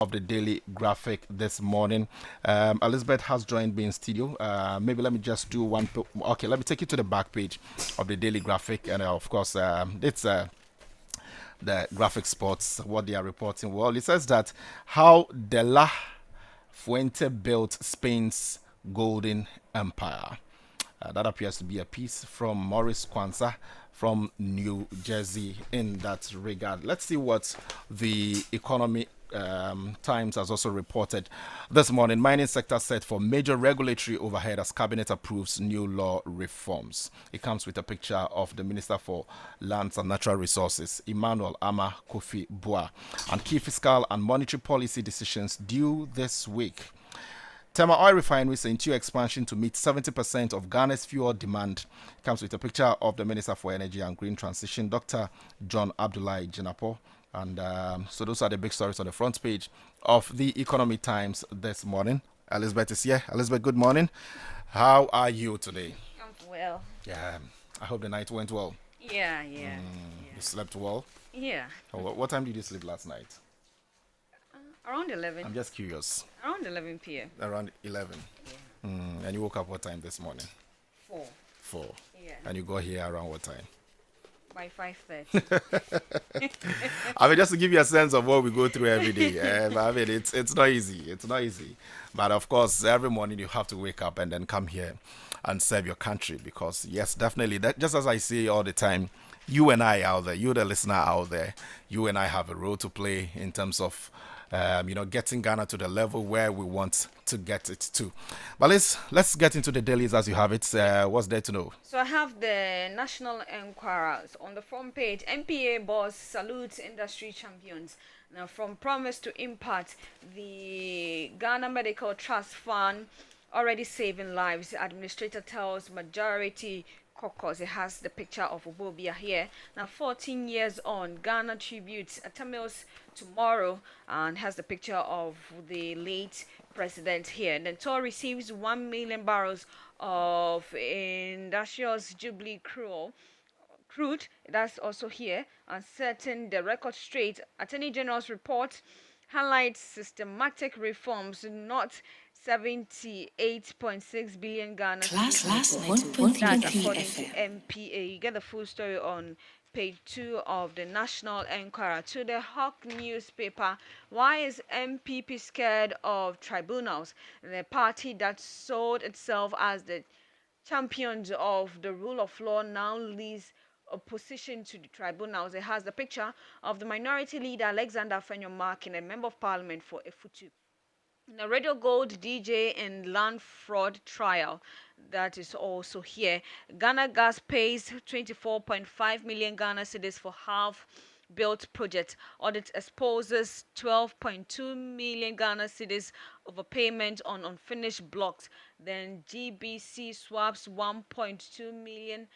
of the Daily Graphic this morning. Elizabeth has joined me in studio. Maybe let me just do one. Okay, let me take you to the back page of the Daily Graphic, and of course, it's the graphic sports what they are reporting. Well, it says that how De La Fuente built Spain's golden empire. That appears to be a piece from Maurice Kwanzaa from New Jersey in that regard. Let's see what the economy Times has also reported this morning. Mining sector set for major regulatory overhead as cabinet approves new law reforms. It comes with a picture of the Minister for Lands and Natural Resources, Emmanuel Ama Kofi Boa, and key fiscal and monetary policy decisions due this week. Tema Oil Refineries into expansion to meet 70% of Ghana's fuel demand. Comes with a picture of the Minister for Energy and Green Transition, Dr. John Abdullahi Jinapo. And so those are the big stories on the front page of the Economy Times this morning. Elizabeth is here. Elizabeth, good morning. How are you today? I'm well. Yeah, I hope the night went well. Yeah. You slept well? Yeah. What time did you sleep last night? Around 11. I'm just curious. Around 11 p.m. Around 11. Yeah. And you woke up what time this morning? 4. 4. Yeah. And you got here around what time? By 5:30. I mean, just to give you a sense of what we go through every day. I mean, it's not easy. It's not easy. But of course, every morning you have to wake up and then come here and serve your country. Because yes, definitely, that just as I say all the time, you and I out there, you the listener out there, you and I have a role to play in terms of getting Ghana to the level where we want to get it to. But let's get into the dailies as you have it. What's there to know? So I have the National Enquirer on the front page. NPA boss salutes industry champions. Now, from promise to impact, the Ghana Medical Trust Fund already saving lives. Administrator tells majority caucus. It has the picture of Obobia here. Now, 14 years on, Ghana tributes Tamils tomorrow and has the picture of the late president here. And then Tor receives 1 million barrels of industrious Jubilee crude. That's also here. And setting the record straight. Attorney General's report highlights systematic reforms, not 78.6 billion Ghana. Class That's 1.3 according to FM. MPA. You get the full story on page 2 of the National Enquirer. To the Hawk newspaper, why is MPP scared of tribunals? The party that sold itself as the champions of the rule of law now leads opposition to the tribunals. It has the picture of the minority leader Alexander Fenyomarkin, a member of parliament for Efutu. The Radio Gold DJ and land fraud trial, that is also here. Ghana Gas pays 24.5 million Ghana cedis for half built project. Audit exposes 12.2 million Ghana cedis overpayment on unfinished blocks. Then GBC swaps 1.2 million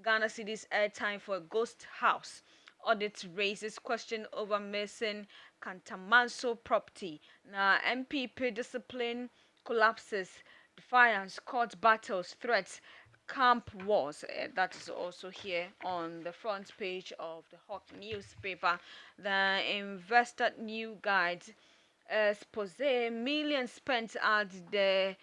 Ghana cedis airtime for a ghost house. Audit raises question over missing Cantamanso property. Now, MPP discipline collapses, defiance, court battles, threats, camp wars. That is also here on the front page of the Hawk newspaper. The investor new guide expose millions spent at the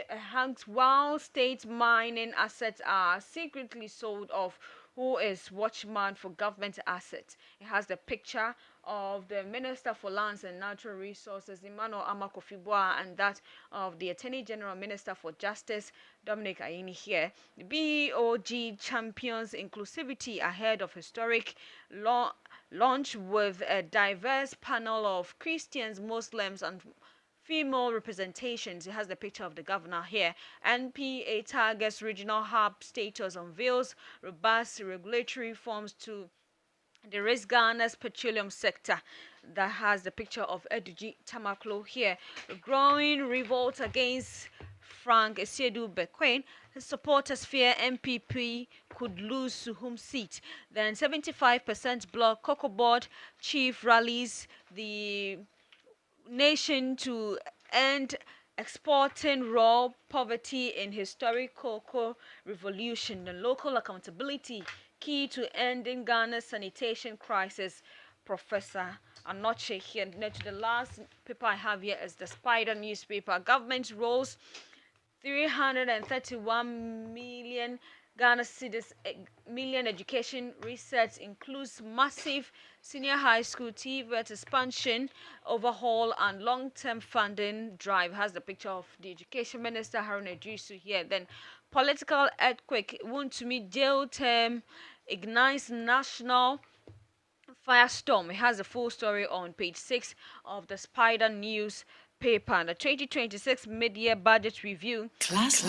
hangs while state mining assets are secretly sold off. Who is watchman for government assets? It has the picture of the Minister for Lands and Natural Resources, Emmanuel Ama Kofi Boa, and that of the Attorney General Minister for Justice, Dominic Ayini here. The BOG champions inclusivity ahead of historic launch with a diverse panel of Christians, Muslims, and female representations. It has the picture of the governor here. NPA targets regional hub status, unveils robust regulatory reforms to the raise Ghana's petroleum sector. That has the picture of Eduji Tamaklo here. A growing revolt against Frank Esiedu Bequain. His supporters fear MPP could lose Suhum seat. Then 75% block Cocoa Board chief rallies the nation to end exporting raw poverty in historic cocoa revolution. The local accountability key to ending Ghana's sanitation crisis. Professor a notch here. Now to the last paper I have here is the Spider newspaper. Government rolls 331 million Ghana cedis million education research includes massive senior high school TVET expansion, overhaul, and long-term funding drive. Has the picture of the education minister Haruna Idrisu here. Then political earthquake. Wontumi jail term ignites national firestorm. It has a full story on page 6 of the Spider newspaper. The 2026 mid-year budget review. Vast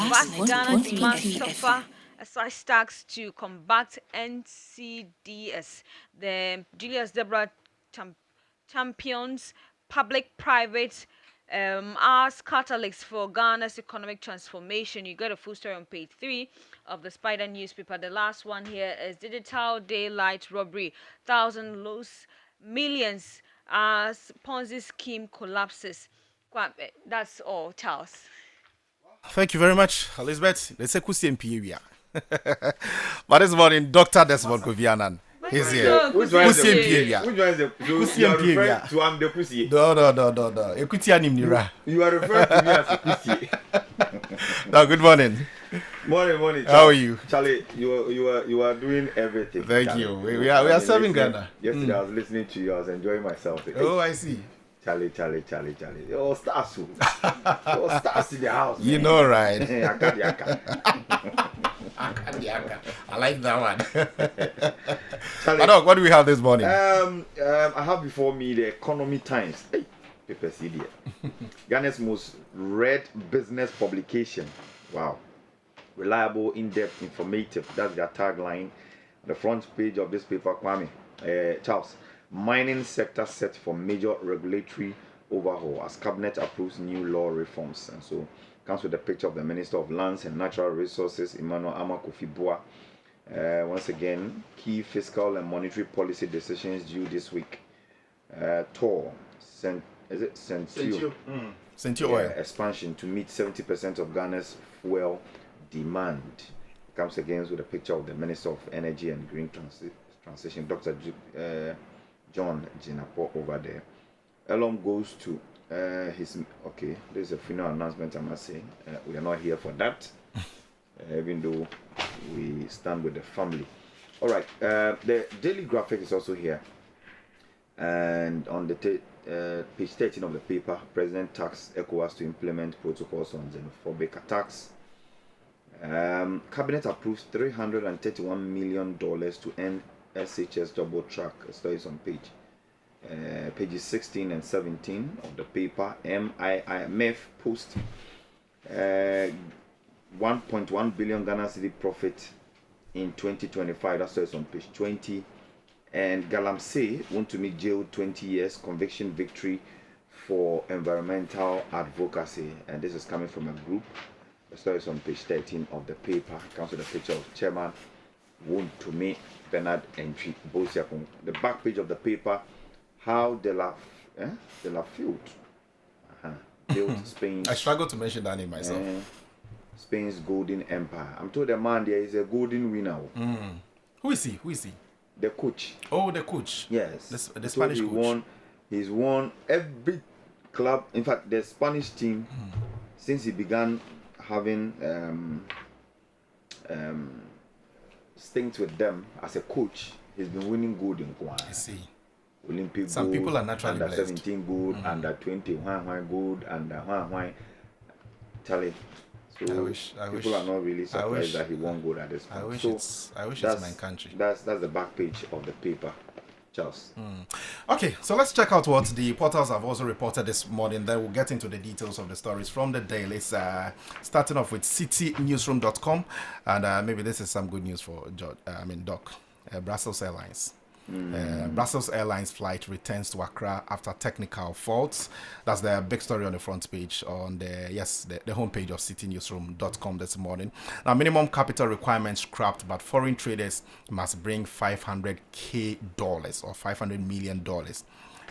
Ghana demand suffer excise tax to combat NCDS. The Julius Deborah champions public-private as catalysts for Ghana's economic transformation. You got a full story on page 3 of the Spider newspaper. The last one here is digital daylight robbery. Thousand lose millions as Ponzi scheme collapses. That's all, Charles. Thank you very much, Elizabeth. Let's say Kusi But this morning, Dr. Desmond Kovianan. He's here. Which one is the Imperial? Which one is the Pussy you are Imperial. referring to I'm the pussy. No. Ekuti animnira. You are referring to me as a pussy. No, good morning. Morning. How are you? Charlie, you are doing everything. Thank Charlie. you. We are serving Ghana. Yesterday I was listening to you. I was enjoying myself. Oh, I see. Charlie. Oh, stars. Oh, stars in the house. You know, right? I like that one. Charlie, Adok, what do we have this morning? I have before me the Economy Times. Hey, paper CD. Ghana's most read business publication. Wow. Reliable, in-depth, informative. That's their tagline. The front page of this paper, Kwame. Charles. Mining sector set for major regulatory overhaul as cabinet approves new law reforms. And so comes with a picture of the Minister of Lands and Natural Resources, Emmanuel Amakofi-Boa. Once again, key fiscal and monetary policy decisions due this week. TOR, Sentio Oil. expansion to meet 70% of Ghana's fuel demand. Comes again with a picture of the Minister of Energy and Green Transition, Dr. John Jinapo over there. Elom goes to his there's a funeral announcement. I must say we are not here for that, even though we stand with the family. All right, the daily graphic is also here, and on the page 13 of the paper, President tasked ECOWAS to implement protocols on xenophobic attacks. Cabinet approves $331 million to end SHS double track. Stories on pages 16 and 17 of the paper. IMF post 1.1 billion Ghana cedi profit in 2025. That stories on page 20. And Galamsey Wontumi jail 20 years conviction victory for environmental advocacy. And this is coming from a group. The stories on page 13 of the paper. Comes with a picture of Chairman Wontumi, Bernard Entry, Bosiakon. The back page of the paper, how De La Field built Spain. I struggle to mention that name myself. Spain's golden empire. I'm told the man there is a golden winner. Who is he? The coach. Oh, the coach. Yes. The Spanish coach. He's won every club. In fact, the Spanish team, since he began having stints with them as a coach, he's been winning gold in Kwan. I see. Olympic Some gold, people are naturally under blessed. 17 gold, under 20 gold, under Charlie. So I wish people are not really surprised that he won gold at this point. I wish it's my country. That's the back page of the paper, Charles. Okay, so let's check out what the portals have also reported this morning. Then we'll get into the details of the stories from the dailies. Starting off with citynewsroom.com, and maybe this is some good news for Doc. Brussels Airlines. Brussels Airlines flight returns to Accra after technical faults. That's the big story on the front page on the homepage of citynewsroom.com this morning. Now, minimum capital requirements scrapped, but foreign traders must bring $500K or $500 million.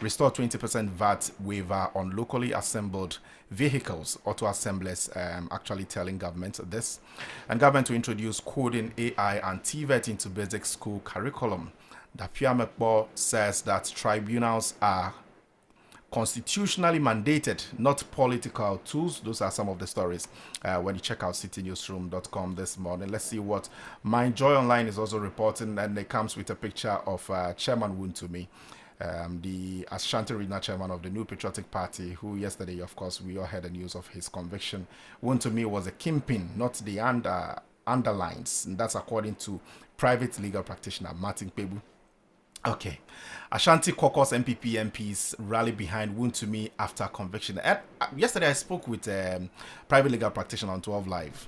Restore 20% VAT waiver on locally assembled vehicles. Auto assemblers actually telling government this. And government to introduce coding, AI, and TVET into basic school curriculum. Dapiamekbo says that tribunals are constitutionally mandated, not political tools. Those are some of the stories when you check out citynewsroom.com this morning. Let's see what My Joy Online is also reporting, and it comes with a picture of Chairman Wontumi, the Ashanti Regional Chairman of the New Patriotic Party, who yesterday, of course, we all heard the news of his conviction. Wontumi was a kingpin, not the underlines, and that's according to private legal practitioner Martin Pebu. Okay. Ashanti Caucus MPP MPs rally behind Wontumi after conviction. And, yesterday I spoke with private legal practitioner on 12 Live,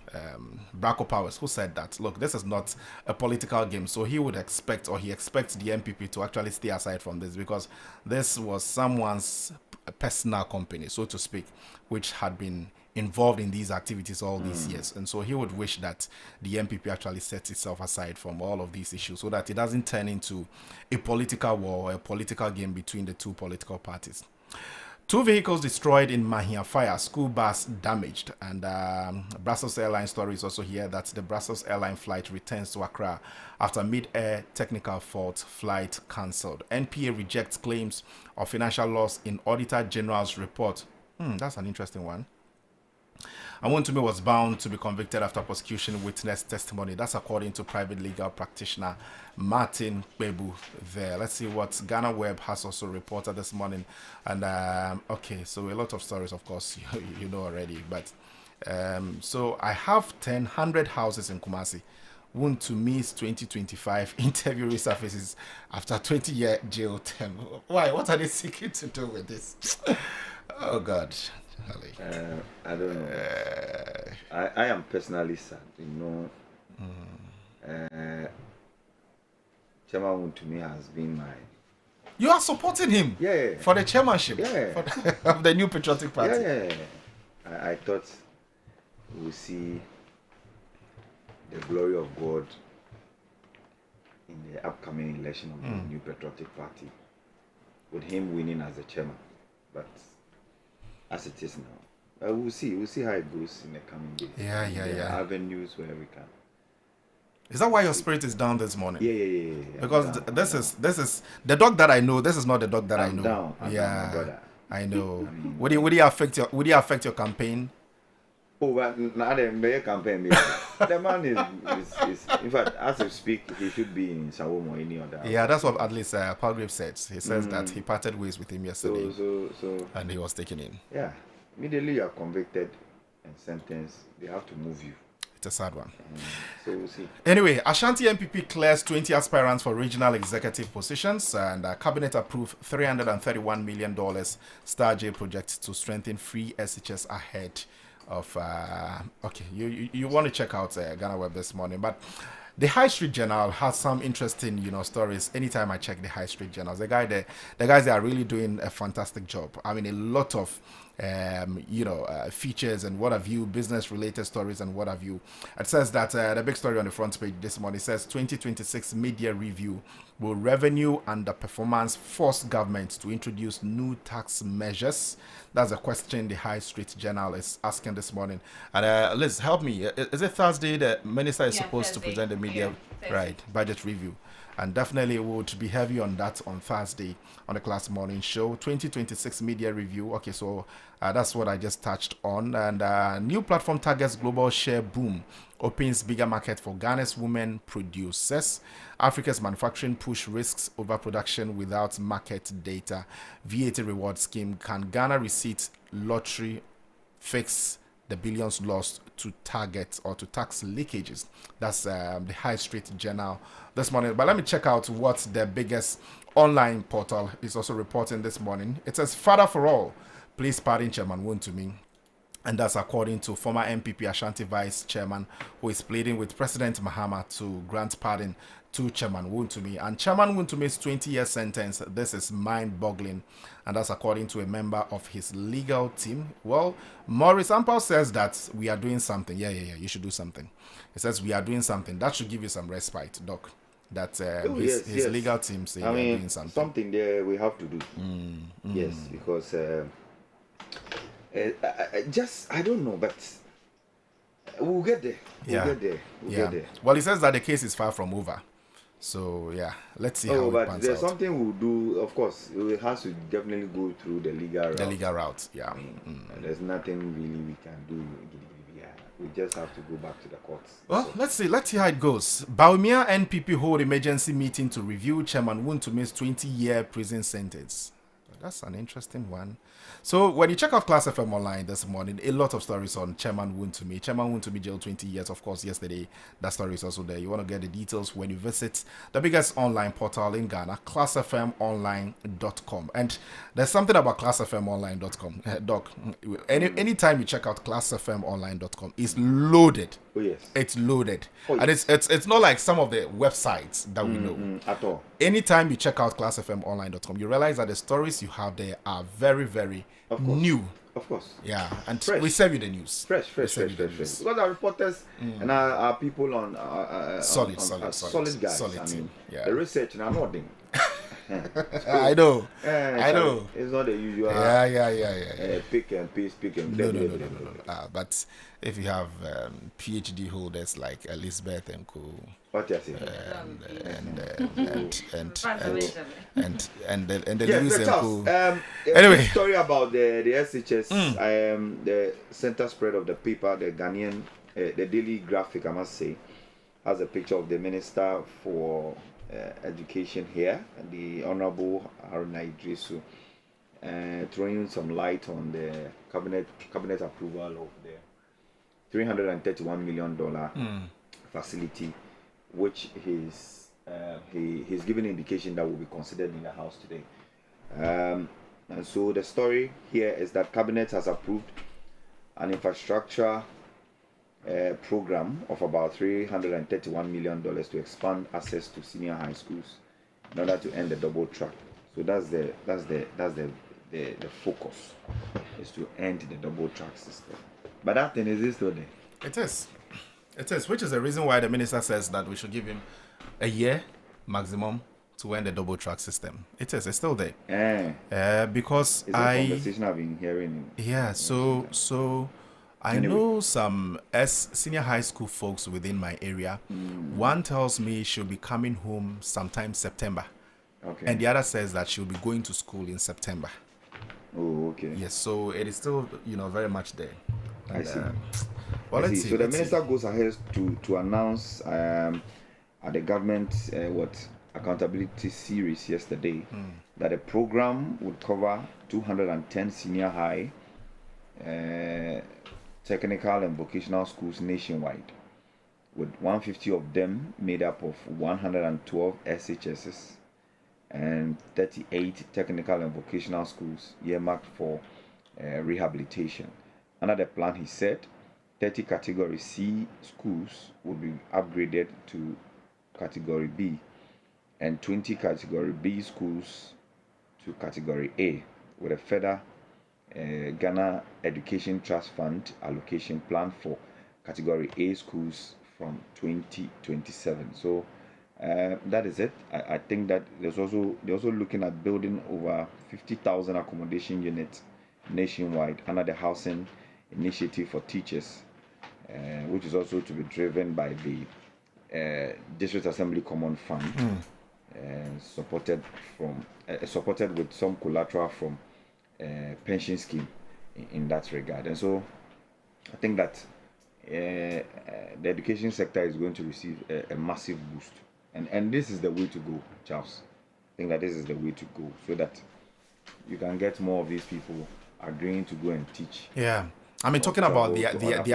Bracco Powers, who said that, look, this is not a political game. So he would expect, or he expects the MPP to actually stay aside from this, because this was someone's personal company, so to speak, which had been involved in these activities all these years. And so he would wish that the MPP actually sets itself aside from all of these issues so that it doesn't turn into a political war or a political game between the two political parties. 2 vehicles destroyed in Mahia fire, school bus damaged, and Brussels Airlines story is also here that the Brussels Airline flight returns to Accra after mid-air technical fault, flight cancelled. NPA rejects claims of financial loss in Auditor General's report. That's an interesting one. And Wontumi was bound to be convicted after prosecution witness testimony. That's according to private legal practitioner Martin Pebu there. Let's see what Ghana Web has also reported this morning. And okay, so a lot of stories, of course, you know already. But so I have 100 houses in Kumasi. Wontumi's 2025 interview resurfaces after 20-year jail term. Why? What are they seeking to do with this? Oh, God. I don't know. I am personally sad, Chairman Wontumi has been my. You are supporting him, for the chairmanship, of the New Patriotic Party. I thought we would see the glory of God in the upcoming election of the New Patriotic Party, with him winning as the chairman, but. As it is now, we'll see how it goes in the coming days. There are avenues where we can. Is that why your spirit is down this morning? Yeah. Because this is the dog that I know. This is not the dog that I know. I'm down, brother. I know. Would it affect your campaign? Oh, but not the campaign. The man is in fact, as we speak, he should be in Sawomo or any other. Yeah, that's what at least Palgrave says. He says that he parted ways with him yesterday, so and he was taken in. Yeah, immediately you are convicted and sentenced, they have to move you. It's a sad one. So we'll see. Anyway, Ashanti MPP clears 20 aspirants for regional executive positions, and Cabinet approved $331 million Star J project to strengthen free SHS ahead of okay, you want to check out Ghana Web this morning, but the High Street Journal has some interesting stories. Anytime I check the High Street Journals, the guys they are really doing a fantastic job. I mean, a lot of features and what have you, business related stories and what have you. It says that the big story on the front page this morning says 2026 media review: will revenue underperformance force government to introduce new tax measures? That's a question the High Street Journal is asking this morning. And Liz, help me. Is it Thursday the minister is supposed Thursday. to present the media budget review? And definitely we would be heavy on that on Thursday on the Class Morning Show. 2026 media review. Okay, so that's what I just touched on. And new platform targets global share boom, opens bigger market for Ghana's women producers. Africa's manufacturing push risks overproduction without market data. VAT reward scheme: can Ghana receipt lottery fix the billions lost to target or to tax leakages? That's the High Street Journal this morning. But let me check out what the biggest online portal is also reporting this morning. It says, "Father for all, please pardon Chairman Wontumi." And that's according to former MPP Ashanti Vice Chairman, who is pleading with President Mahama to grant pardon to Chairman Wontumi. And Chairman Wontumi's 20-year sentence, this is mind-boggling. And that's according to a member of his legal team. Well, Maurice Ampao says that we are doing something. Yeah, you should do something. He says we are doing something. That should give you some respite, Doc. That his legal team say we are doing something. Something there we have to do. Yes, because I don't know, but we'll get there. We'll get there. Well, he says that the case is far from over. So yeah, let's see Oh, how it but pans there's out. something we'll do. Of course, it has to definitely go through the legal route. The legal route, yeah. I mean, there's nothing really we can do. Yeah, we just have to go back to the courts. Well, So, let's see how it goes. Baumia NPP hold emergency meeting to review Chairman Wontumi's 20-year prison sentence. That's an interesting one. So when you check out Class FM online this morning, a lot of stories on Chairman Wontumi. Chairman Wontumi jailed 20 years, of course, yesterday. That story is also there. You want to get the details when you visit the biggest online portal in Ghana, classfmonline.com. And there's something about classfmonline.com. Doc, anytime you check out classfmonline.com, it's loaded. oh yes, It's loaded. Oh, And yes. it's not like some of the websites that we know. at all. Anytime you check out classfmonline.com, you realize that the stories you have there are very, very new. Of course. Yeah, and Fresh. we serve you the news. Fresh. serve you the news. Because our reporters and our people on Solid guys. solid I team. mean, Yeah. the research and I'm nodding. I know. I know. It's not the usual. Yeah. Pick and paste, No. But if you have PhD holders like Elizabeth and co, What you say? and the Yes, Lewis so and Charles, co. a Anyway. quick story about the SHS, the center spread of the paper, the Ghanaian, the Daily Graphic, I must say, has a picture of the Minister for Education here, the Honorable Haruna Idrisu, throwing some light on the cabinet approval of the $331 million facility, which he's given indication that will be considered in the House today. And so the story here is that Cabinet has approved an infrastructure program of about $331 million to expand access to senior high schools in order to end the double track. So that's the focus, is to end the double track system. But that thing is still there. It is, which is the reason why the minister says that we should give him a year maximum to end the double track system. It's still there. Because It's a conversation I've been hearing. Yeah, so I know some senior high school folks within my area. One tells me she'll be coming home sometime September. Okay. And the other says that she'll be going to school in September. Oh, okay. Yes, so it is still, very much there. And, I see. Well, let's see. So the let's see. minister goes ahead to announce at the government accountability series yesterday that the program would cover 210 senior high technical and vocational schools nationwide, with 150 of them made up of 112 SHSs and 38 technical and vocational schools earmarked for rehabilitation. Under the plan, he said 30 Category C schools would be upgraded to Category B and 20 Category B schools to Category A, with a further Ghana Education Trust Fund allocation plan for Category A schools from 2027. So that is it. I think that they're also looking at building over 50,000 accommodation units nationwide under the Housing Initiative for Teachers, which is also to be driven by the District Assembly Common Fund, supported with some collateral from pension scheme in that regard. And so I think that the education sector is going to receive a massive boost, and this is the way to go, Charles. I think that this is the way to go, so that you can get more of these people agreeing to go and teach. Yeah. I mean, talking about the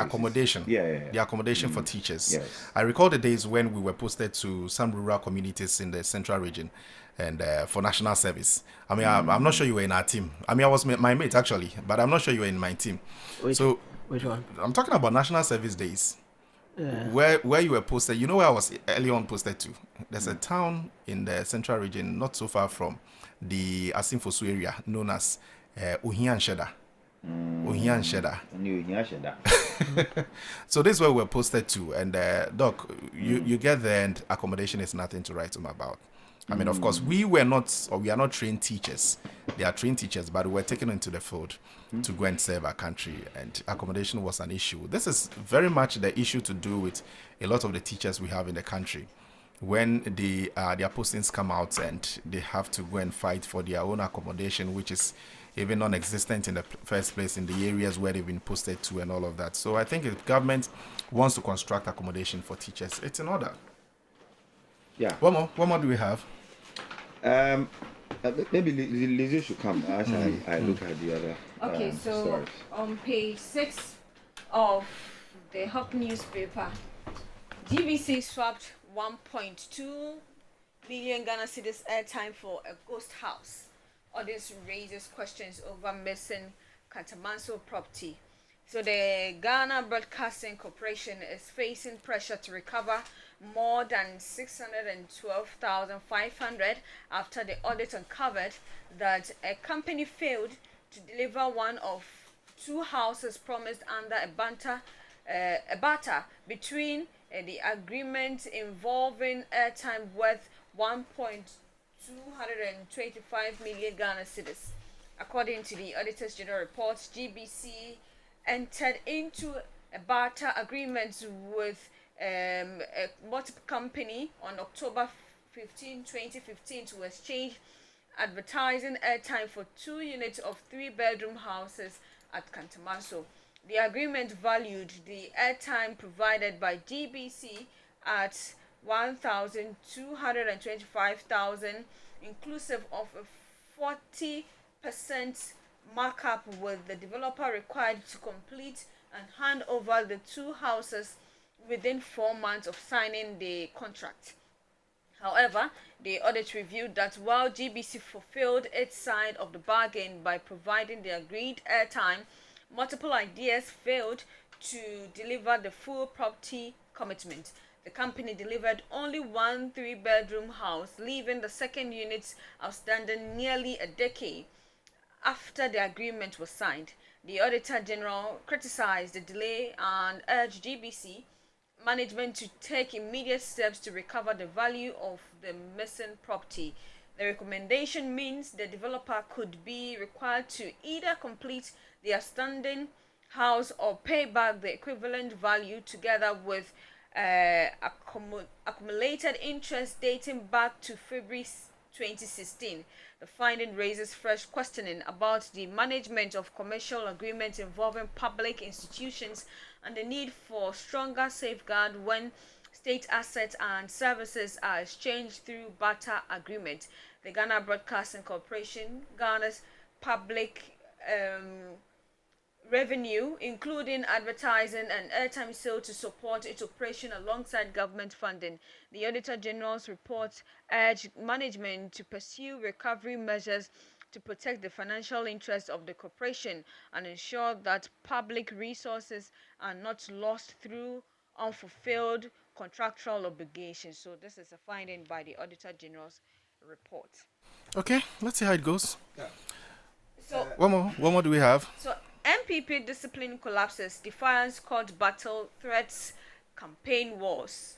accommodation, the accommodation for teachers. Yes. I recall the days when we were posted to some rural communities in the central region, and for national service. I mean, I'm not sure you were in our team. I mean, I was my mate actually, but I'm not sure you were in my team. Which one? I'm talking about national service days. Where you were posted. You know where I was early on posted to? There's a town in the central region, not so far from the Asimfosu area, known as Uhian Sheda. Uhian Sheda. So this is where we're posted to, and Doc, you get there, and accommodation is nothing to write home about. I mean, of course, we are not trained teachers. They are trained teachers, but we were taken into the field to go and serve our country, and accommodation was an issue. This is very much the issue to do with a lot of the teachers we have in the country. when their postings come out and they have to go and fight for their own accommodation, which is even non-existent in the first place in the areas where they've been posted to and all of that. So I think if government wants to construct accommodation for teachers, it's in order. Yeah. What more do we have? Maybe Lizzie should come as I look at the other. Okay, so stories. on page 6 of the Hawk newspaper, GBC swapped 1.2 million Ghana cedis airtime for a ghost house. All this raises questions over missing Kantamanso property. So the Ghana Broadcasting Corporation is facing pressure to recover more than 612,500 after the audit uncovered that a company failed to deliver one of two houses promised under a barter between the agreement involving airtime worth 1.225 million Ghana cedis. According to the Auditor's General report, GBC entered into a barter agreement with a multiple company on October 15, 2015 to exchange advertising airtime for 2 units of 3-bedroom houses at Kantamanso. The agreement valued the airtime provided by GBC at 1,225,000, inclusive of a 40% markup, with the developer required to complete and hand over the 2 houses within 4 months of signing the contract. However, the audit revealed that while GBC fulfilled its side of the bargain by providing the agreed airtime, multiple ideas failed to deliver the full property commitment. The company delivered only 1 3-bedroom house, leaving the second unit outstanding nearly a decade after the agreement was signed. The Auditor General criticized the delay and urged GBC management to take immediate steps to recover the value of the missing property. The recommendation means the developer could be required to either complete the outstanding house or pay back the equivalent value together with accumulated interest dating back to February 2016. The finding raises fresh questioning about the management of commercial agreements involving public institutions and the need for stronger safeguard when state assets and services are exchanged through barter agreement. The Ghana Broadcasting Corporation, Ghana's public revenue, including advertising and airtime sale to support its operation alongside government funding. The Auditor General's report urged management to pursue recovery measures to protect the financial interests of the corporation and ensure that public resources are not lost through unfulfilled contractual obligations. So this is a finding by the Auditor General's report. Okay, let's see how it goes. So What more do we have? So MPP discipline collapses, defiance court battle threats campaign wars.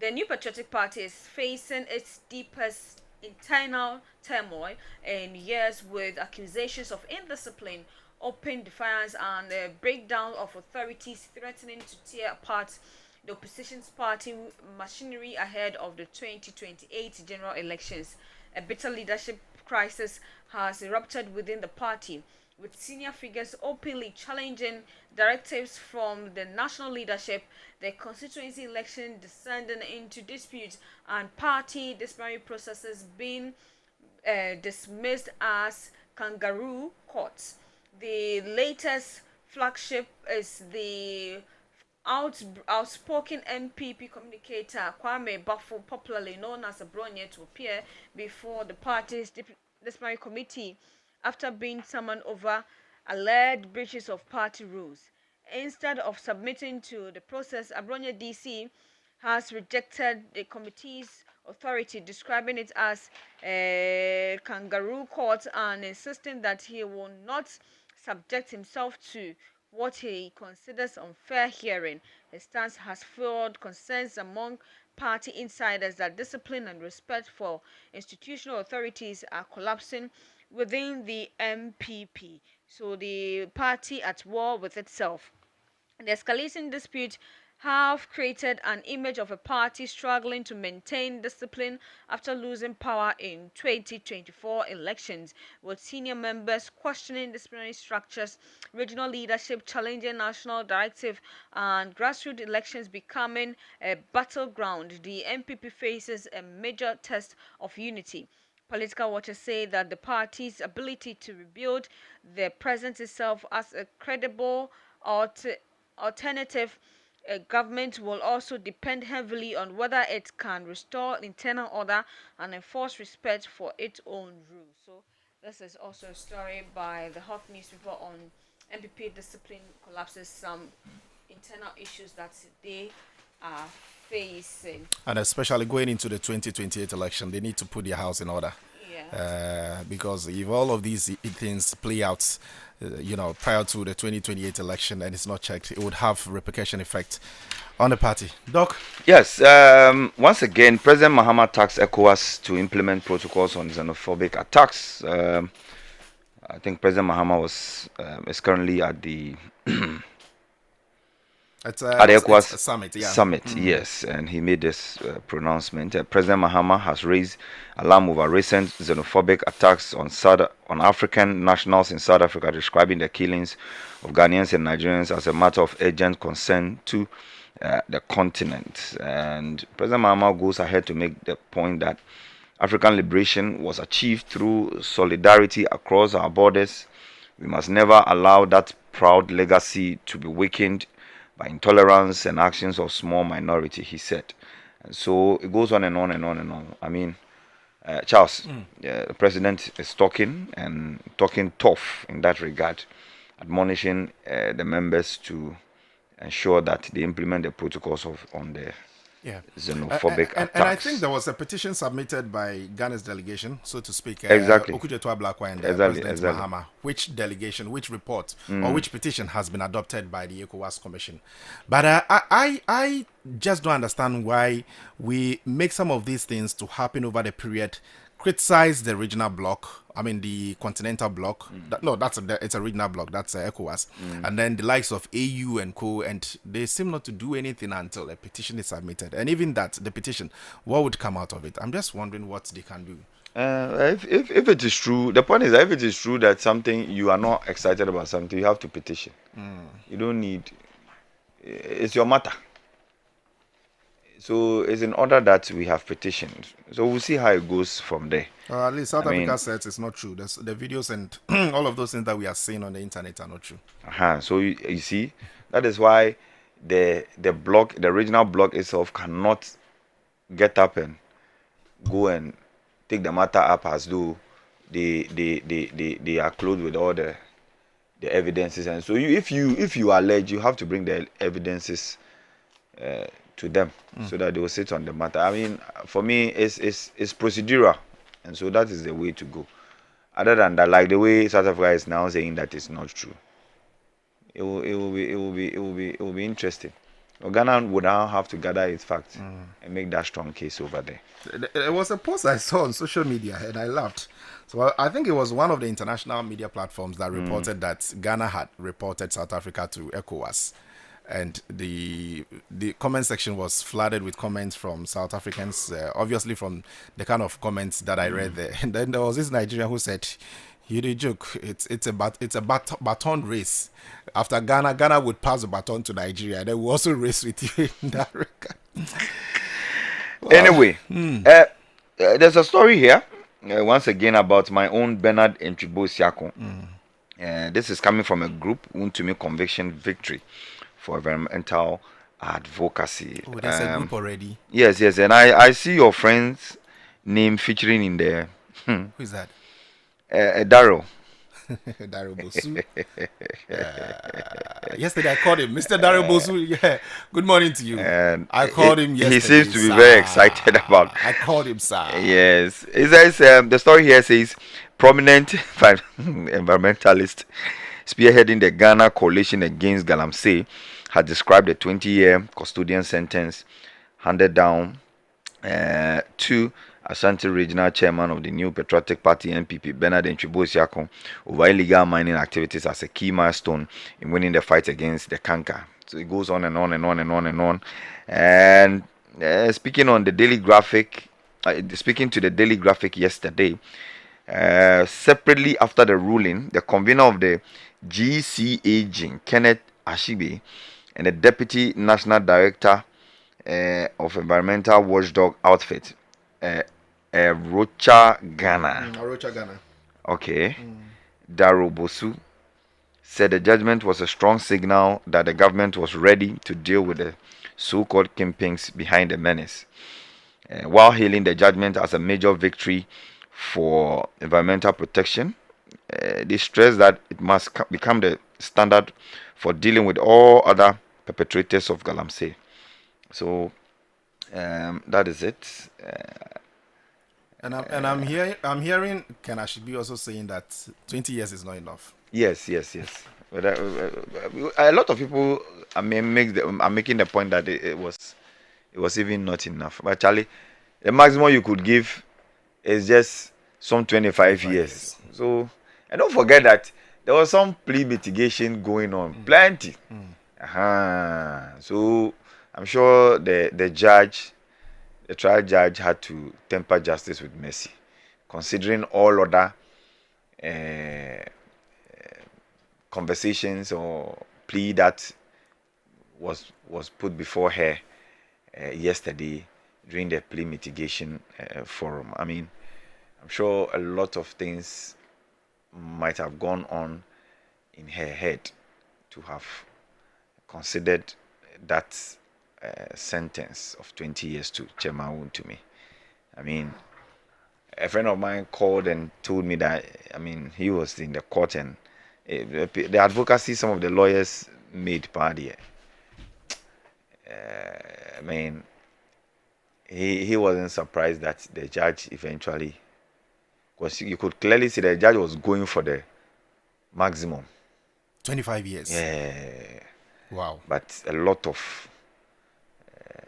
The New Patriotic Party is facing its deepest internal turmoil in years, with accusations of indiscipline, open defiance, and a breakdown of authorities threatening to tear apart the opposition's party machinery ahead of the 2028 general elections. A bitter leadership crisis has erupted within the party, with senior figures openly challenging directives from the national leadership, the constituency election descending into dispute, and party disciplinary processes being dismissed as kangaroo courts. The latest flagship is the outspoken MPP communicator Kwame Bafo, popularly known as Abronye, to appear before the party's disciplinary committee after being summoned over alleged breaches of party rules. Instead of submitting to the process, Abronye DC has rejected the committee's authority, describing it as a kangaroo court and insisting that he will not subject himself to what he considers unfair hearing. His stance has fueled concerns among party insiders that discipline and respect for institutional authorities are collapsing within the MPP. So the party at war with itself. The escalating dispute have created an image of a party struggling to maintain discipline after losing power in 2024 elections, with senior members questioning disciplinary structures, regional leadership challenging national directive, and grassroots elections becoming a battleground. The MPP faces a major test of unity. Political watchers say that the party's ability to rebuild the present itself as a credible alternative government will also depend heavily on whether it can restore internal order and enforce respect for its own rules. So this is also a story by the Hawk newspaper on MPP discipline collapses, some internal issues that they are facing. And especially going into the 2028 election, they need to put their house in order. Yeah. Because if all of these things play out, prior to the 2028 election and it's not checked, it would have repercussion effect on the party. Doc? Yes, once again, President Mahama tasked ECOWAS to implement protocols on xenophobic attacks. I think President Mahama is currently at the at the ECOWAS summit. Yeah. Summit, yes, and he made this pronouncement. President Mahama has raised alarm over recent xenophobic attacks on African nationals in South Africa, describing the killings of Ghanaians and Nigerians as a matter of urgent concern to the continent. And President Mahama goes ahead to make the point that African liberation was achieved through solidarity across our borders. We must never allow that proud legacy to be weakened by intolerance and actions of small minority, he said. And so it goes on and on and on and on. I mean, Charles, the president is talking tough in that regard, admonishing the members to ensure that they implement the protocols on the xenophobic attacks. And I think there was a petition submitted by Ghana's delegation, so to speak. Exactly. Okujetua Blakwa and President Mahama. Which delegation, which report, or which petition has been adopted by the ECOWAS Commission? But I just don't understand why we make some of these things to happen over the period, criticize the regional bloc, I mean the continental bloc. It's a regional bloc, that's ECOWAS. And then the likes of AU and co, and they seem not to do anything until a petition is submitted. And even that, the petition, what would come out of it? I'm just wondering what they can do. If it is true, the point is that if it is true that something, you are not excited about something, you have to petition. You don't need, it's your matter. So it's in order that we have petitioned. So we'll see how it goes from there. At least South Africa says it's not true. The videos and all of those things that we are seeing on the internet are not true. So you see, that is why the regional bloc itself cannot get up and go and take the matter up as though they are clothed with all the evidences. And so if you allege, you have to bring the evidences to them so that they will sit on the matter. I mean, for me, it's procedural, and so that is the way to go. Other than that, like the way South Africa is now saying that it's not true, it will be interesting. Ghana would now have to gather its facts and make that strong case over there. There was a post I saw on social media and I laughed. So I think it was one of the international media platforms that reported that Ghana had reported South Africa to ECOWAS. And the comment section was flooded with comments from South Africans, obviously from the kind of comments that I read there. And then there was this Nigerian who said, "You did joke. It's a baton race. After Ghana would pass the baton to Nigeria. They will also race with you in that regard." Well, anyway, there's a story here once again about my own Bernard Ntribo-Siakon. This is coming from a group, Wontumi Conviction Victory for Environmental Advocacy. Oh, there's a group already. Yes, and I see your friend's name featuring in there. Who is that? Daryl. Daryl Bosu. Yesterday I called him, Mr. Daryl Bosu. Yeah, good morning to you. And I called him yesterday. He seems to be very excited about. I called him, sir. Yes, it says the story here says prominent environmentalist spearheading the Ghana Coalition Against Galamsey had described a 20-year custodian sentence handed down to Ashanti Regional Chairman of the New Patriotic Party NPP, Bernard Ntribo-Siakon, over illegal mining activities as a key milestone in winning the fight against the canker. So it goes on and on and on and on and on. And speaking on the Daily Graphic, speaking to the Daily Graphic yesterday, separately after the ruling, the convener of the GCAG, Kenneth Ashibe, and the Deputy National Director of Environmental Watchdog Outfit, Rocha Ghana. Rocha Ghana. Okay. Daro Bosu said the judgment was a strong signal that the government was ready to deal with the so-called kingpins behind the menace. While hailing the judgment as a major victory for environmental protection, they stressed that it must become the standard for dealing with all other perpetrators of galamsey. So that is it. I'm hearing Ken Ashibi also saying that 20 years is not enough. Yes. But a lot of people, are making the point that it was even not enough. But Charlie, the maximum you could give is just some 25 years. So, and don't forget that there was some plea mitigation going on, plenty. So I'm sure the trial judge had to temper justice with mercy, considering all other conversations or plea that was put before her yesterday during the plea mitigation forum. I mean, I'm sure a lot of things might have gone on in her head to have considered that sentence of 20 years to Chairman Wontumi. I mean, a friend of mine called and told me that, I mean, he was in the court and the advocacy some of the lawyers made party. I mean, he wasn't surprised that the judge eventually, because you could clearly see the judge was going for the maximum. 25 years. Yeah. Wow. But a lot of,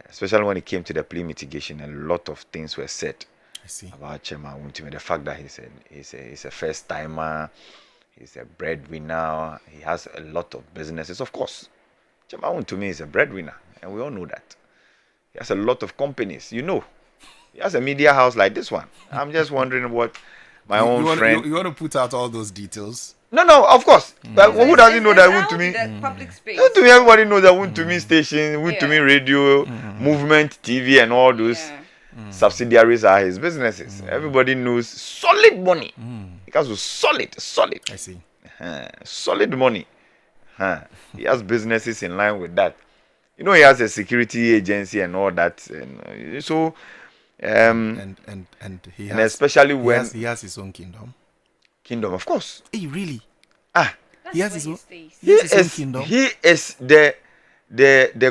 especially when it came to the plea mitigation, a lot of things were said about Chairman Wontumi. The fact that he's a first timer, he's a breadwinner, he has a lot of businesses. Of course, Chairman Wontumi is a breadwinner, and we all know that. He has a lot of companies, you know. He has a media house like this one. I'm just wondering what my own friend. You want to put out all those details? No, of course. But who doesn't know that Wontumi? Public space. Wontumi, everybody knows that Wontumi station, Wontumi radio, Movement TV, and all those subsidiaries are his businesses. Everybody knows solid money. Because of solid. I see. Solid money. He has businesses in line with that. You know, he has a security agency and all that. And so, and he has, especially when he has his own kingdom. Kingdom, of course. Hey, really? He has his own kingdom. He is the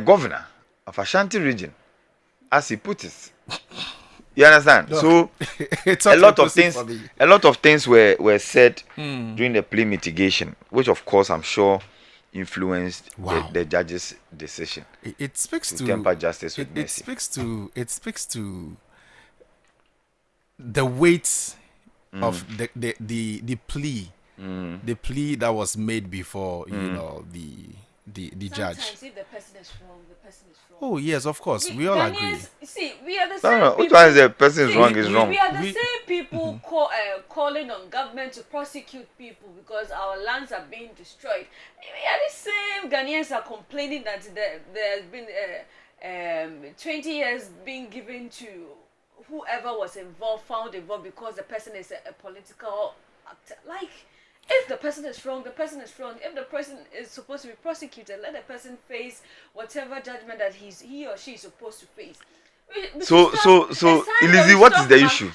governor of Ashanti region, as he put it. You understand? Look, so a lot of things were said during the plea mitigation, which of course I'm sure influenced the judge's decision. It speaks to temper justice with mercy. It speaks to the weight of the plea, the plea that was made before you know the judge. Sometimes if the person is wrong, the person is wrong. Oh yes, of course, we all agree. See, we are the same people. Which one is the person is wrong is wrong? We are the same people calling on government to prosecute people because our lands are being destroyed. We are the same Ghanaians are complaining that there has been 20 years being given to whoever was found involved because the person is a political actor. Like, if the person is wrong, the person is wrong. If the person is supposed to be prosecuted, let the person face whatever judgment that he or she is supposed to face. So, Elizzy, what is the issue?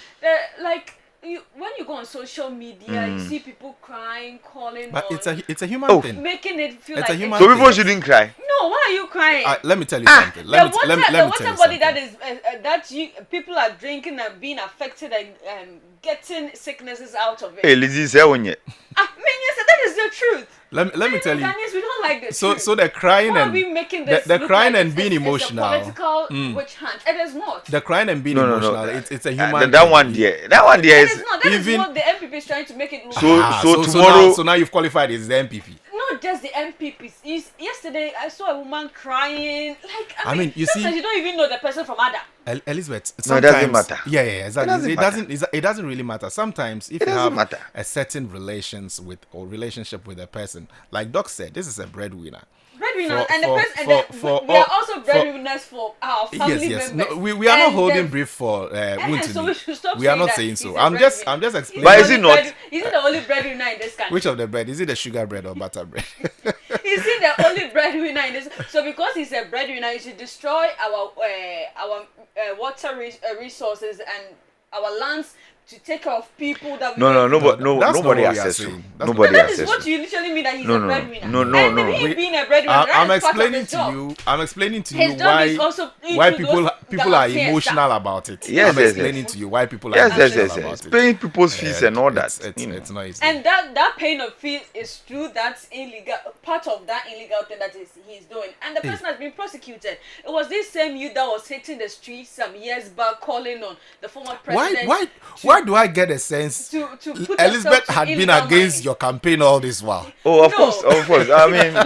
When you go on social media, you see people crying, calling. But it's a human thing. Making it feel it's like a human so people shouldn't cry. No, why are you crying? Let me tell you something. Let me tell you something. That people are drinking and being affected and getting sicknesses out of it. Hey, Elizzy, say on yet. That is the truth. Let me tell you. Ghanaians, we don't like this. So the crying and the crying and being emotional. It's a political witch hunt. It is not. The crying and being emotional. It's a human. That one there is not. That is what the MPP is trying to make it look. So tomorrow. So now you've qualified as the MPP. Not just the MPPs. Yesterday yesterday I saw a woman crying. Like, I mean, you sometimes see, you don't even know the person from Adam. Elizabeth, No, it doesn't sometimes, matter. yeah, exactly. It It doesn't really matter. Sometimes, if It you doesn't have matter. a certain relationship with a person, like Doc said, this is a breadwinner. Breadwinners, For- and the for- person, for- and for we are all- also for- breadwinners for our family Yes. members. No, we are not And holding the- brief for Wontumi. so we should stop We are saying not that saying he's so. a I'm just breadwinner. explaining. But is it not? Is he the only breadwinner in this country? Which of the bread? Is it the sugar bread or butter bread? Is he the only breadwinner in this? So because he's a breadwinner, he should destroy our water resources and our lands to take care of people that we No, don't- That's not nobody what we are has said so. saying. That's Nobody That has is said what so. you literally mean that he's No, a no, breadwinner. no, no, And no. maybe him being a breadwinner, I'm that is part of explaining his to job. you. I'm explaining to His you job is also why into people those people are Galamsey emotional stuff. about it. Yes, I'm yes, explaining yes. to you why people are Yes, emotional about it. Paying people's fees and all that. It's not easy. And that paying of fees is through that illegal part of that illegal thing that he's doing, and the person has been prosecuted. It was this same youth that was hitting the streets some years back, calling on the former president. Why do I get a sense to put Elizabeth themselves to had been illegal against mining. your campaign all this while? Oh, of No. course, of course. I mean, She's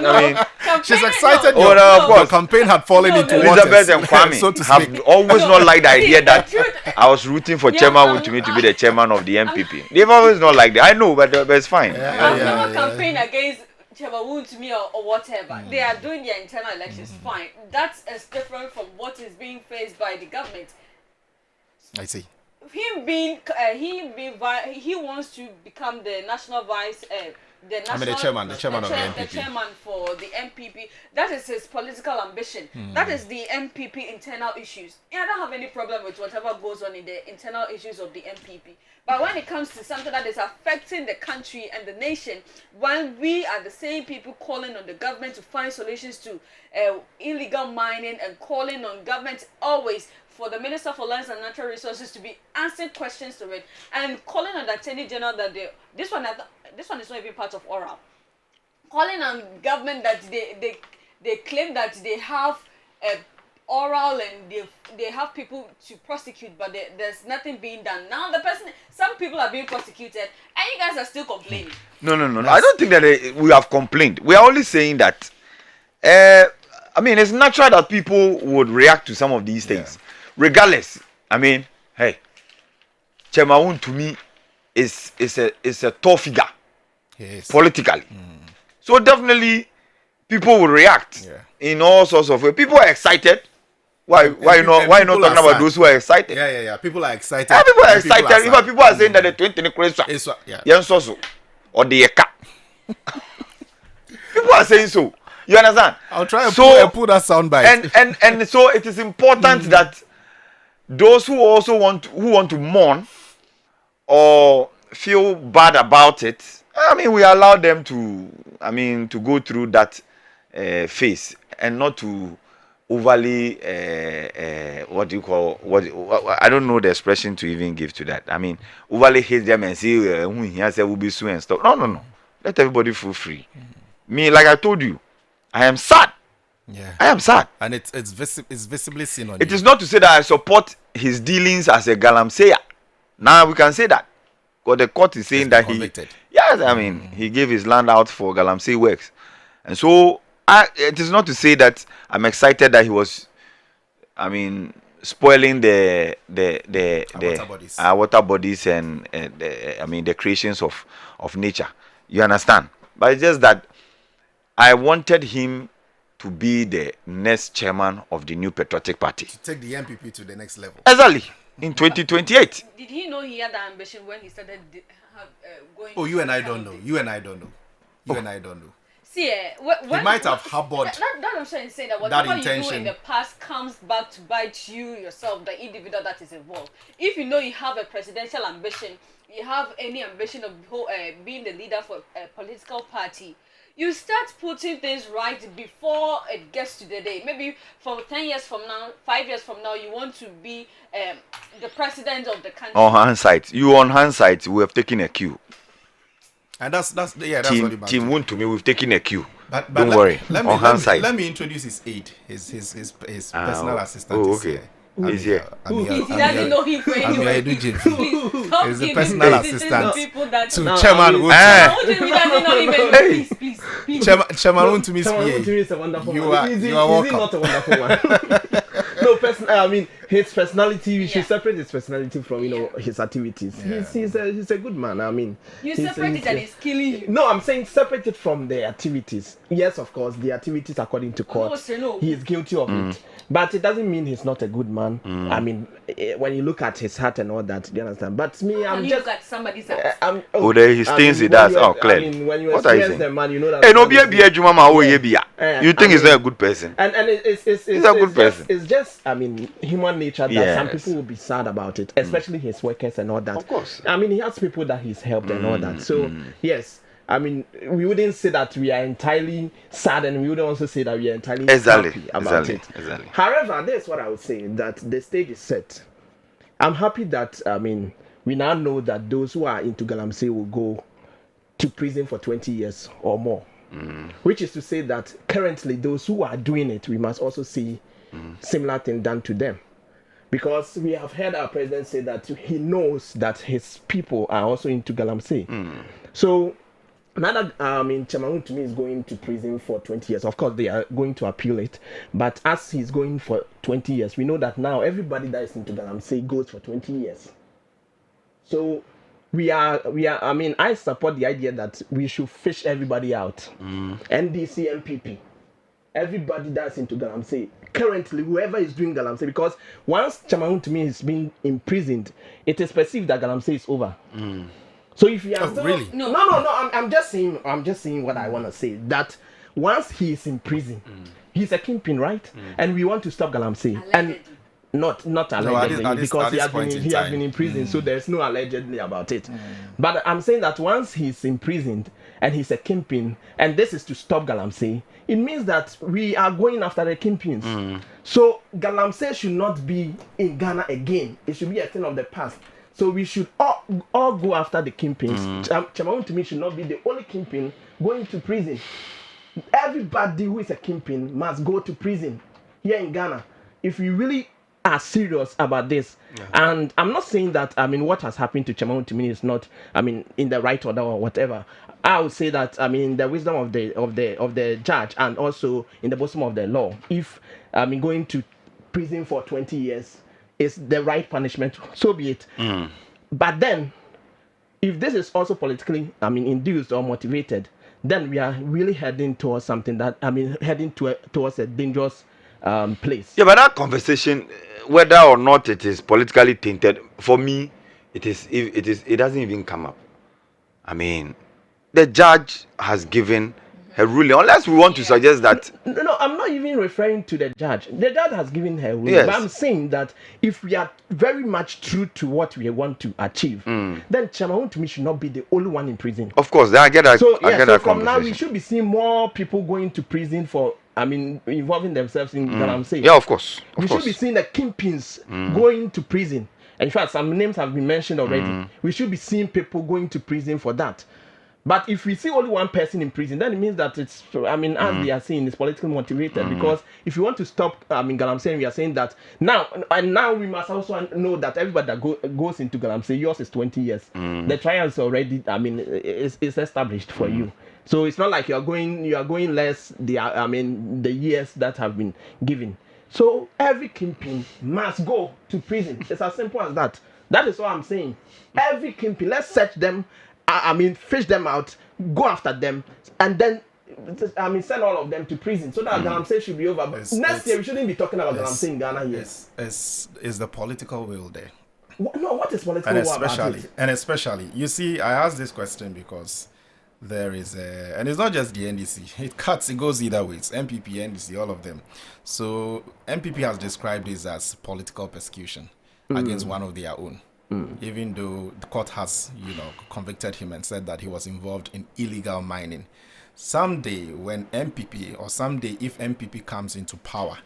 Campaigning- excited no, your, Oh, no, of your course. campaign had fallen No, into no. waters, Elizabeth and Kwame so to have speak. always not liked the idea that the truth- I was rooting for Yeah, Chairman Wontumi to be the chairman of the MPP. They've always not liked it. I know, but it's fine. I've never campaigned against Chairman Wontumi or whatever. They are doing their internal elections, fine. That is different from what is being faced by the government. I see. He wants to become the national vice, the chairman of the the MPP. chairman for the MPP. That is his political ambition. That is the MPP internal issues. I don't have any problem with whatever goes on in the internal issues of the MPP. But when it comes to something that is affecting the country and the nation, when we are the same people calling on the government to find solutions to illegal mining and calling on government always for the Minister for Lands and Natural Resources to be answering questions to it, and calling on the Attorney General that this one is not even part of oral. Calling on government that they claim that they have oral and they have people to prosecute, but there's nothing being done. Now some people are being prosecuted, and you guys are still complaining. No. I don't think that we have complained. We are only saying that. I mean, it's natural that people would react to some of these things, regardless. I mean, hey, Chairman Wontumi is a tall figure politically, so definitely people will react in all sorts of ways. People are excited. Why not talking about those who are excited? Yeah. People are excited. People are excited. Even people are saying that the 20 Christmas, or the Eka. People are saying so. You understand? I'll try and put that sound bite. And so it is important that those who also want to mourn or feel bad about it, I mean, we allow them to go through that phase and not to overly I don't know the expression to even give to that. I mean, overly hate them and say who here say will be soon and stuff. No. Let everybody feel free. Me, like I told you, I am sad. Yeah. I am sad. And it's visibly seen on It you. is not to say that I support his dealings as a galamseya. Now we can say that. Because the court is saying that convicted. Yes, I mean, he gave his land out for galamsey works. And so it is not to say that I'm excited that he was, I mean, spoiling the water bodies and the creations of nature. You understand? But it's just that I wanted him to be the next chairman of the new patriotic party. To take the MPP to the next level. Exactly. In 2028. Did he know he had that ambition when he started going? Oh, you and I don't know. You and I don't know. See, He might have harbored that I'm trying to say that whatever you do intention. in the past comes back to bite you yourself, the individual that is involved. If you know you have a presidential ambition, you have any ambition of being the leader for a political party, you start putting things right before it gets to the day. Maybe for 10 years from now, 5 years from now, you want to be the president of the country. On hindsight, we have taken a cue. And that's what you Team Wontumi, we've taken a cue. But Don't worry. Let on hindsight. me introduce his aide, his personal assistant. Oh, is okay. here. He's here. He doesn't know him for anywhere. Please, stop He's a giving personal criticism assistant to people that to Chairman Wontumi. He doesn't know him anywhere. Please. Chairman Wontumi's Chairman PA. Wontumi is a wonderful You man. are- Is he you are welcome. not a wonderful man? No, I mean, his personality, we should separate his personality from, his activities. Yeah. He's a good man. I mean, You he's- separate it he's- and it's killing you. No, I'm saying separate it from the activities. Yes, of course, the activities according to court, No. he is guilty of it. But it doesn't mean he's not a good man. I mean, when you look at his heart and all that, do you understand? But me, Can I'm you just. look at somebody's house? There his things he does. Oh, clearly. I mean, when you What are you experience saying? the man, you know that. Hey, no, be a Juma ma wo ye bia. You think I he's mean- not a good person? And it's a good person. It's just I mean human nature that some Yes. people will be sad about it, especially his workers and all that. Of course. I mean he has people that he's helped and all that. So yes, I mean we wouldn't say that we are entirely sad, and we wouldn't also say that we are entirely Exactly, happy about it. exactly. However, this is what I would say, that the stage is set. I'm happy that I mean we now know that those who are into Galamsey will go to prison for 20 years or more. Which is to say that currently those who are doing it, we must also see similar thing done to them. Because we have heard our president say that he knows that his people are also into Galamsey. So now that Chairman Wontumi is going to prison for 20 years, of course they are going to appeal it, but as he's going for 20 years, we know that now everybody that is into Galamsey goes for 20 years. So we are I mean I support the idea that we should fish everybody out. NDC, MPP, everybody that's into Galamsey currently, whoever is doing Galamsey, because once Chairman Wontumi is being imprisoned, it is perceived that Galamsey is over. So if you are still, really? no, I'm just saying what I want to say, that once he is in prison, he's a kingpin, right? And we want to stop Galamsey. And not allegedly, at this because he has point been in he has time. been in prison, so there's no allegedly about it. But I'm saying that once he's imprisoned and he's a kingpin, and this is to stop Galamsey, it means that we are going after the kingpins. So Galamsey should not be in Ghana again. It should be a thing of the past. So we should all go after the kingpins. Chairman Wontumi should not be the only kingpin going to prison. Everybody who is a kingpin must go to prison here in Ghana. If we really are serious about this, and I'm not saying that I mean what has happened to Chairman Wontumi is not in the right order or whatever. I would say that the wisdom of the judge, and also in the bosom of the law, if going to prison for 20 years is the right punishment, so be it. But then if this is also politically induced or motivated, then we are really heading towards something that towards a dangerous place. Yeah, but that conversation, whether or not it is politically tainted, for me, it doesn't even come up. I mean, the judge has given her ruling, unless we want to suggest that. No, I'm not even referring to the judge. The judge has given her ruling, Yes. but I'm saying that if we are very much true to what we want to achieve, then Chairman Wontumi should not be the only one in prison. Of course, I get that. So I yeah, get so that from now we conversation. should be seeing more people going to prison for involving themselves in Galamsey. Yeah, of course. We should be seeing the kingpins going to prison. In fact, some names have been mentioned already. We should be seeing people going to prison for that. But if we see only one person in prison, then it means that it's, as they are saying, it's politically motivated. Because if you want to stop, Galamsey, we are saying that now we must also know that everybody that goes into Galamsey, yours is 20 years. The trial is already, is established for you. So it's not like you are going less the years that have been given. So every kingpin must go to prison. It's as simple as that. That is what I'm saying. Every kingpin, let's search them. Fish them out, go after them, and then send all of them to prison so that Galamsey should be over. But next year we shouldn't be talking about Galamsey in Ghana here. Is the political will there? What is political will about it? And especially, you see, I asked this question because there is and it's not just the NDC. It goes either way. It's MPP, NDC, all of them. So MPP has described this as political persecution against one of their own. Even though the court has, convicted him and said that he was involved in illegal mining. Someday when MPP, or someday if MPP comes into power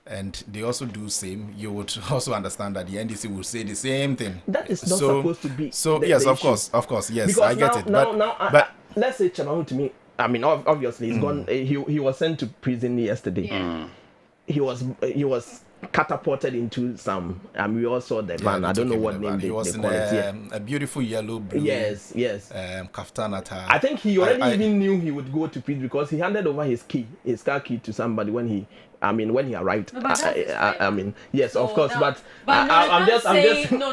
and they also do same, you would also understand that the NDC will say the same thing. That is not supposed to be. So yes, of course, yes, because I get it. But let's say Chairman Wontumi, obviously he's gone. He was sent to prison yesterday. He was catapulted into some. We all saw the van. I don't know what name he was they in call it. a beautiful yellow blue. Yes. Kaftan attire. I think he already even knew he would go to prison because he handed over his car key to somebody when he arrived. Yes, So of course, now- but no, I'm you just, can't say no.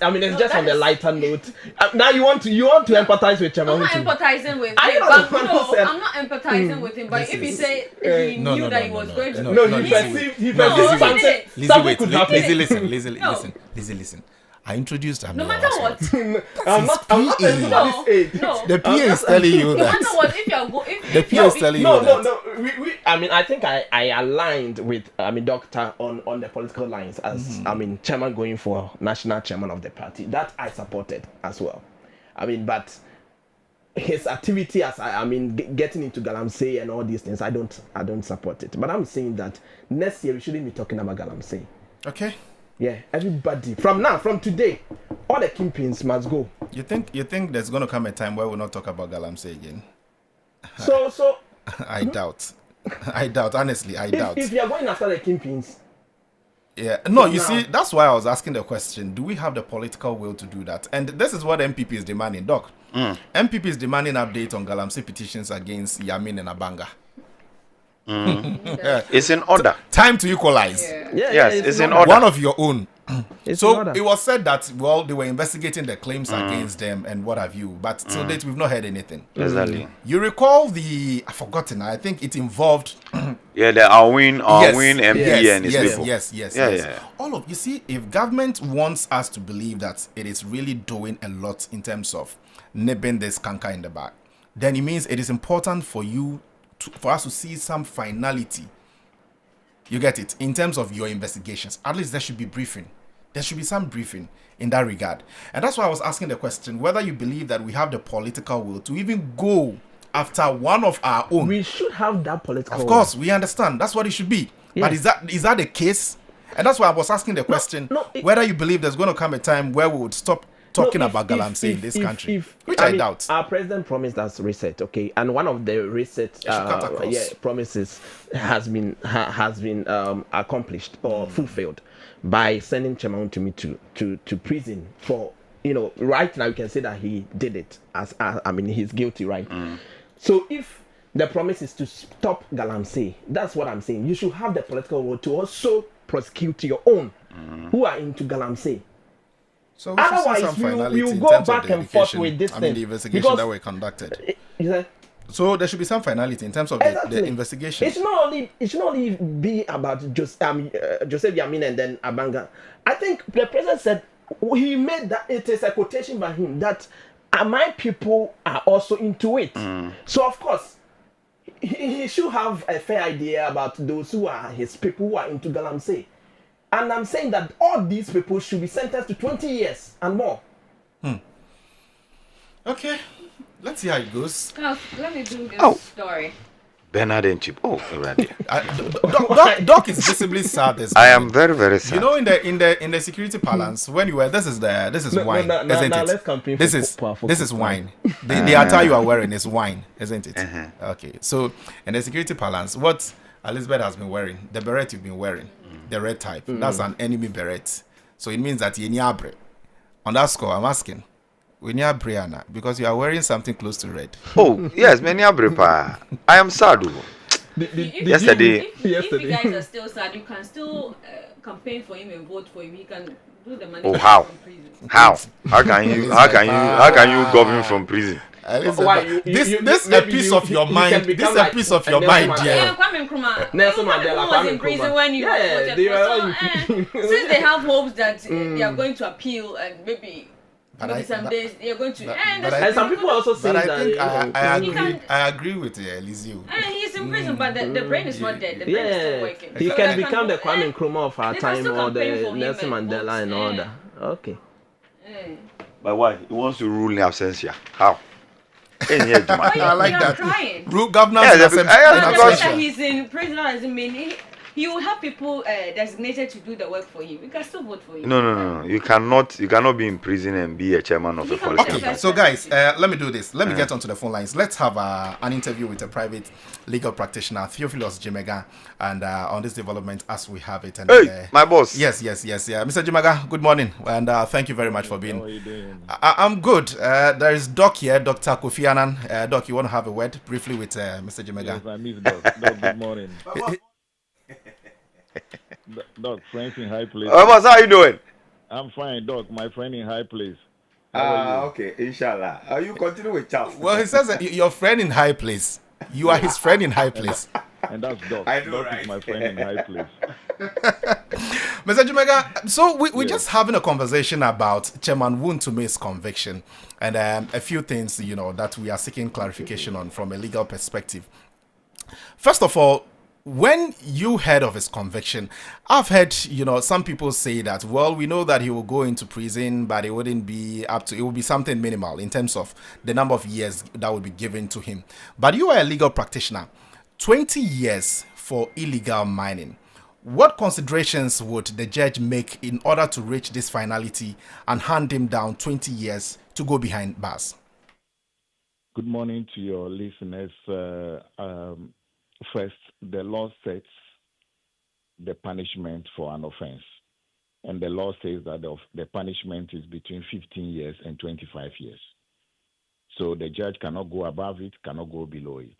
I mean, it's No, just that on the is- lighter note. Now you want to empathize with Chairman I'm not Wontumi. empathizing with I him. know But the one who no, said- I'm not empathizing with him. But if you say he No, knew no, that no, he was no, going to, no, No, no, he Lizzie, perceived he no, perceived he something. didn't. Lizzie, Something wait, could happen. Lizzie, listen. I introduced him. no matter what, I'm not anybody's age. no. The PA is telling you No matter that. what, if you are The PA is telling you No. that. We, I think I aligned with Doctor on the political lines as chairman going for national chairman of the party. That I supported as well. But his activity as getting into Galamsey and all these things, I don't support it. But I'm saying that next year we shouldn't be talking about Galamsey. Okay. Yeah, everybody from today, all the kingpins must go. You think there's gonna come a time where we'll not talk about Galamsey again? So I doubt. Honestly, I doubt. if you are going after the kingpins, Yeah. No, you now- see, that's why I was asking the question. Do we have the political will to do that? And this is what MPP is demanding, Doc. MPP is demanding update on Galamsey petitions against Yamin and Abanga. It's in order. Time to equalize. Yes, it's in not- order. One of your own. It's So in order. it was said that, well, they were investigating the claims against them and what have you, but till date we've not heard anything. Exactly. You recall I've forgotten, I think it involved Yeah, the Awin MP and his people. yes. Yeah. All of you see, if government wants us to believe that it is really doing a lot in terms of nipping this canker in the back, then it means it is important for us to see some finality. You get it? In terms of your investigations, at least there should be briefing. There should be some briefing in that regard. And that's why I was asking the question whether you believe that we have the political will to even go after one of our own. we should have that political. Of course, we understand. That's what it should be. But is that the case? And that's why I was asking the question whether you believe there's going to come a time where we would stop talking about Galamsey in this country, which I doubt. Our president promised us reset, okay, and one of the reset cut across. promises has been accomplished or fulfilled by sending Chairman Wontumi to prison for, right now you can say that he did it he's guilty, right? So if the promise is to stop Galamsey, that's what I'm saying. You should have the political will to also prosecute your own who are into Galamsey. So we should see Otherwise, some we finality will in go terms of back the and forth education. with this I mean, thing. the investigation Because- that were conducted. You know, So there should be some finality in terms of the exactly. investigation. It should not only be about Joseph Yamin and then Abanga. I think the president said he made that it is a quotation by him that my people are also into it. So of course he should have a fair idea about those who are his people who are into Galamsey. And I'm saying that all these people should be sentenced to 20 years and more. Okay, let's see how it goes. Now, let me do this story. Bernard and Chip. Oh, already. Doc is visibly sad. This I am morning. very, very sad. You know, in the security parlance, when you were, this is wine, isn't it? Let's campaign This is wine. The attire you are wearing is wine, isn't it? Okay. So in the security parlance, what Elizabeth has been wearing, the beret you've been wearing, the red type, that's an enemy beret. So it means that you're abre. On that score, I'm asking, when you're Brianna, because you are wearing something close to red. Oh, yes, many abrepa. I am sad. Yesterday. If you guys are still sad, you can still campaign for him and vote for him. He can do the money. Oh, how? from prison. How can you govern from prison? This a piece of your mind. This is a piece of your mind, Yeah, dear. Kwame Nkrumah. Nelson Kwame Mandela, Nkrumah was Kwame in prison Nkrumah. when you Yeah, voted they for. were So, since they have hopes that they are going to appeal and maybe some days they are going to. And some people also say But that. I think I agree with Lizzie. He's in prison, but the brain is not dead. The brain is still working. He So can they become the do- Kwame Nkrumah of our they can time still or campaign the for him Nelson and Mandela vote, and all that. Okay. But why? He wants to rule in absentia. How? In here, Why I like you are that. crying? Rule governance Yeah, in because- absentia. That he's in prison doesn't mean You will have people designated to do the work for you. We can still vote for you. No. You cannot be in prison and be a chairman of He a can be political the Okay, party. first so guys, person let me do this. Let me get onto the phone lines. Let's have an interview with a private legal practitioner, Theophilus Jimega, and on this development as we have it. And Hey, my boss. yes, yeah, Mr. Jimega, good morning, and thank you very much for being. How are you doing? I'm good. There is Doc here, Dr. Kofi Annan. Doc, you want to have a word briefly with Mr. Jimega? Yes, I miss Doc. Doc, good morning. Doc, friends in high place. Boss, how you doing? I'm fine, Doc. My friend in high place. How are you? Okay, inshallah. You continue with Charles. Well, he says that your friend in high place. You are his friend in high place. And that's Doc. I know, Doc right? is my friend in high place. Mr. Jumega, so we're Yes. just having a conversation about Chairman Wontumi's conviction and a few things, that we are seeking clarification on from a legal perspective. First of all, when you heard of his conviction, I've heard, some people say that, well, we know that he will go into prison, but it wouldn't be it would be something minimal in terms of the number of years that would be given to him. But you are a legal practitioner, 20 years for illegal mining. What considerations would the judge make in order to reach this finality and hand him down 20 years to go behind bars? Good morning to your listeners. First, the law sets the punishment for an offense. And the law says that the punishment is between 15 years and 25 years. So the judge cannot go above it, cannot go below it.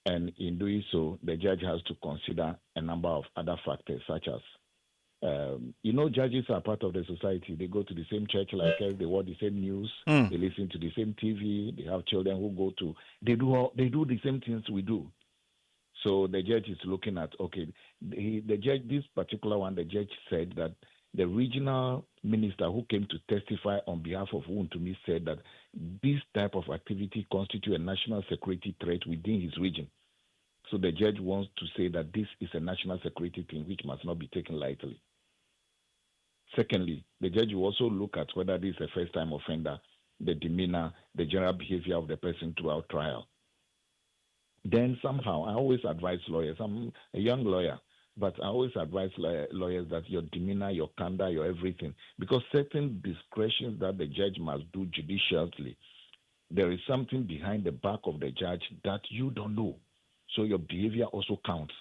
And in doing so, the judge has to consider a number of other factors, such as, judges are part of the society. They go to the same church like us. They watch the same news. They listen to the same TV. They have children who go to. They do the same things we do. So the judge is looking at, okay, the judge, this particular one, the judge said that the regional minister who came to testify on behalf of Wontumi said that this type of activity constitutes a national security threat within his region. So the judge wants to say that this is a national security thing which must not be taken lightly. Secondly, the judge will also look at whether this is a first-time offender, the demeanor, the general behavior of the person throughout trial. Then somehow, I always advise lawyers, I'm a young lawyer, but I always advise lawyers that your demeanor, your candor, your everything, because certain discretions that the judge must do judicially, there is something behind the back of the judge that you don't know. So your behavior also counts.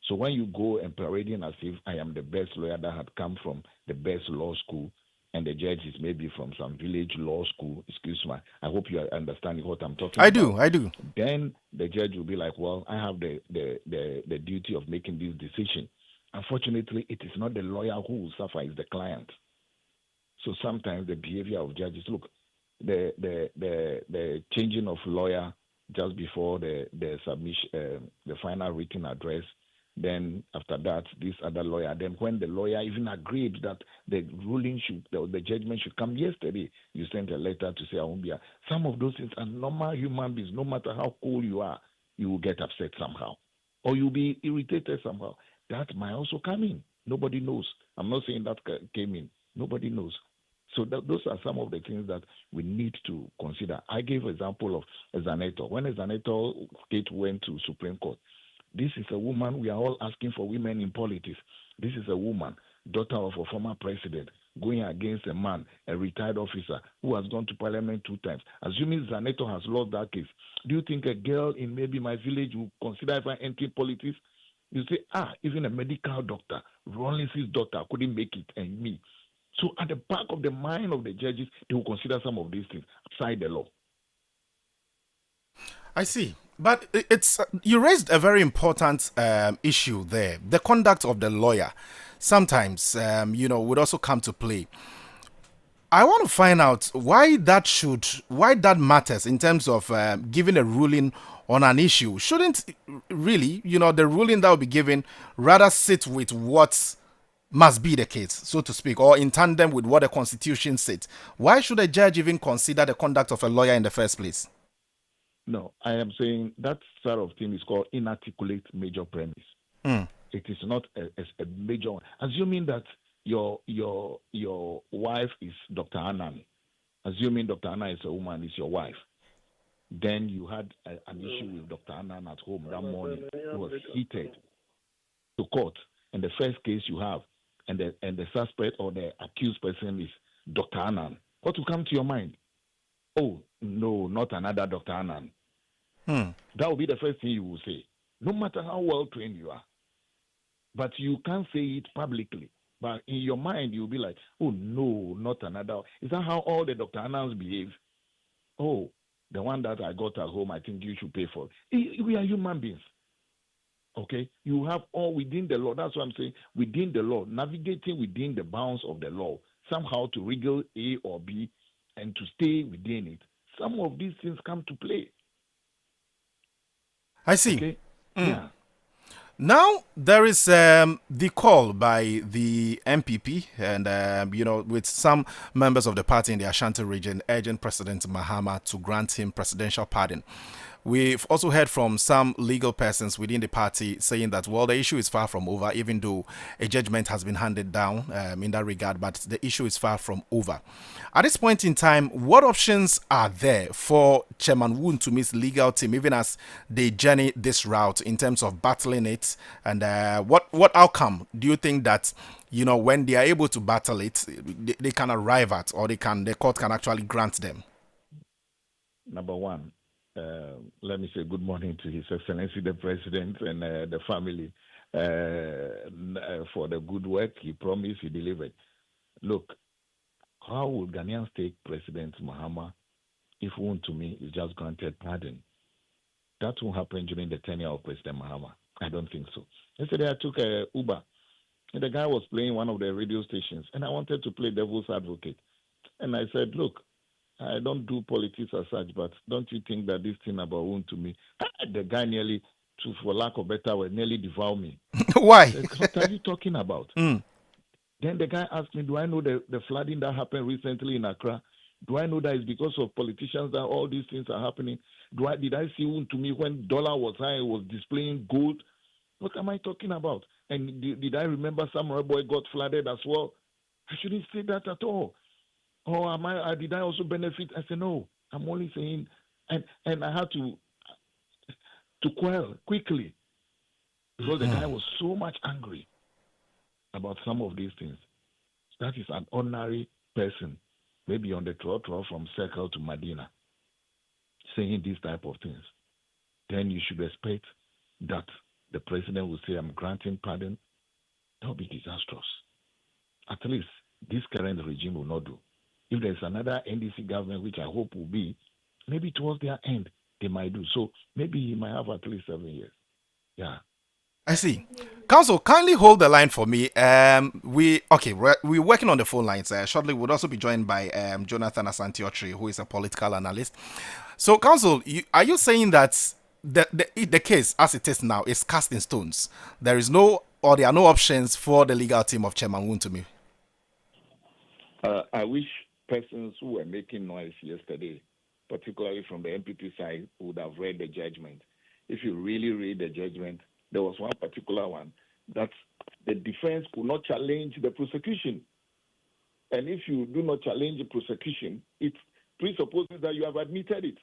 So when you go and parading as if I am the best lawyer that had come from the best law school, and the judge is maybe from some village law school, excuse me, I hope you are understanding what I'm talking about. I do. Then the judge will be like, well, I have the duty of making this decision. Unfortunately, it is not the lawyer who will suffer, it's the client. So sometimes the behavior of judges, look, the changing of lawyer just before the submission, the final written address. Then after that, this other lawyer. Then when the lawyer even agreed that the ruling the judgment should come yesterday, you sent a letter to say, Aumbia. Some of those things are normal human beings. No matter how cool you are, you will get upset somehow, or you'll be irritated somehow. That might also come in. Nobody knows. I'm not saying that came in. Nobody knows. So those are some of the things that we need to consider. I gave an example of a Zaneto. When a Zaneto case went to Supreme Court, this is a woman. We are all asking for women in politics. This is a woman, daughter of a former president, going against a man, a retired officer, who has gone to parliament 2 times. Assuming Zaneto has lost that case, do you think a girl in maybe my village will consider if I enter politics? You say, even a medical doctor, Rawlins's daughter, couldn't make it, and me. So at the back of the mind of the judges, they will consider some of these things outside the law. I see. But it's you raised a very important issue there. The conduct of the lawyer sometimes, would also come to play. I want to find out why that matters in terms of giving a ruling on an issue. Shouldn't really, the ruling that will be given rather sit with what must be the case, so to speak, or in tandem with what the Constitution says? Why should a judge even consider the conduct of a lawyer in the first place? No, I am saying that sort of thing is called inarticulate major premise. It is not a major one. Assuming that your wife is Dr. Annan, assuming Dr. Annan is a woman, is your wife, then you had an issue with Dr. Annan at home that morning. It was heated. to court, and the first case you have, and the suspect or the accused person is Dr. Annan, what will come to your mind? Oh, no, not another Dr. Annan. That will be the first thing you will say, no matter how well trained you are. But you can't say it publicly. But in your mind, you'll be like, oh, no, not another. Is that how all the Dr. Annans behave? Oh, the one that I got at home, I think you should pay for it. We are human beings. Okay? You have all within the law. That's what I'm saying. Within the law, navigating within the bounds of the law, somehow to wriggle A or B and to stay within it. Some of these things come to play. I see. Okay? Yeah. Now there is the call by the MPP and with some members of the party in the Ashanti region urging President Mahama to grant him presidential pardon. We've also heard from some legal persons within the party saying that, well, the issue is far from over, even though a judgment has been handed down in that regard, but the issue is far from over. At this point in time, what options are there for Chairman Wontumi's legal team, even as they journey this route in terms of battling it? And what outcome do you think that, when they are able to battle it, they can arrive at, or the court can actually grant them? Number one, let me say good morning to His Excellency the President and the family for the good work he promised, he delivered. Look, how will Ghanaians take President Mahama if Wontumi is just granted pardon? That won't happen during the tenure of President Mahama. I don't think so. Yesterday I took a Uber and the guy was playing one of the radio stations and I wanted to play devil's advocate. And I said, look, I don't do politics as such, but don't you think that this thing about Wontumi, the guy nearly, for lack of better word, nearly devoured me. Why? What are you talking about? Then the guy asked me, do I know the flooding that happened recently in Accra? Do I know that it's because of politicians that all these things are happening? Did I see Wontumi when dollar was high, was displaying gold? What am I talking about? And did I remember Samurai Boy got flooded as well? I shouldn't say that at all. Or did I also benefit? I said, no, I'm only saying, and I had to quell quickly because the guy was so much angry about some of these things. That is an ordinary person, maybe on the trottoir from Circle to Medina, saying these type of things. Then you should expect that the president will say, I'm granting pardon. That will be disastrous. At least this current regime will not do. If there's another NDC government, which I hope will be, maybe towards their end, they might do. So maybe he might have at least 7 years. Yeah. I see. Council, kindly hold the line for me. We're working on the phone lines. Shortly, we'll also be joined by Jonathan Asante-Otri, who is a political analyst. So, Council, are you saying that the case, as it is now, is cast in stones? There are no options for the legal team of Chairman Wontumi? I wish persons who were making noise yesterday, particularly from the MPP side, would have read the judgment. If you really read the judgment, there was one particular one that the defense could not challenge the prosecution. And if you do not challenge the prosecution, it presupposes that you have admitted it.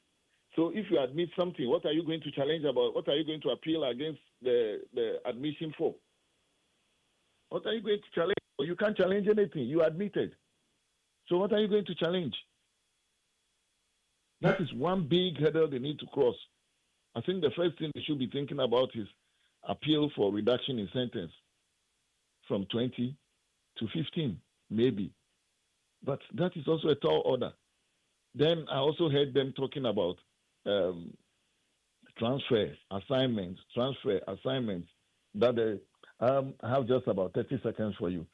So if you admit something, what are you going to challenge about? What are you going to appeal against the admission for? What are you going to challenge? You can't challenge anything. You admitted. So what are you going to challenge? That is one big hurdle they need to cross. I think the first thing they should be thinking about is appeal for reduction in sentence from 20 to 15, maybe. But that is also a tall order. Then I also heard them talking about transfer assignments. That I have just about 30 seconds for you.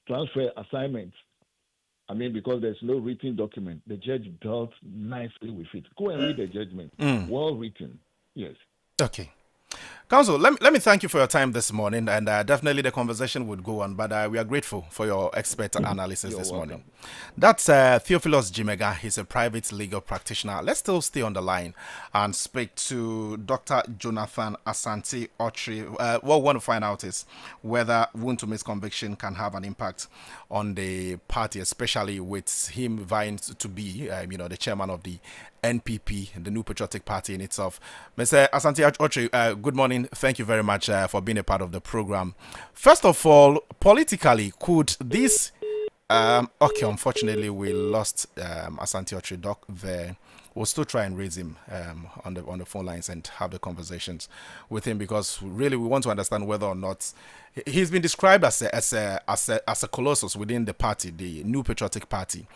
Transfer assignments. I mean, because there's no written document, the judge dealt nicely with it. Go and read the judgment. Well written. Yes. Okay. Council, let me thank you for your time this morning, and definitely the conversation would go on, but we are grateful for your expert analysis this morning. That's Theophilus Jimega. He's a private legal practitioner. Let's still stay on the line and speak to Dr. Jonathan Asante-Otri. What we want to find out is whether Wontumi's conviction can have an impact on the party, especially with him vying to be, the chairman of the NPP, the New Patriotic Party in itself. Mr. Asante Oche, good morning. Thank you very much for being a part of the program. First of all, politically, could this okay, unfortunately, we lost Asante Oche Doc there. We'll still try and raise him on the phone lines and have the conversations with him, because really we want to understand whether or not he's been described as a colossus within the party, the New Patriotic Party.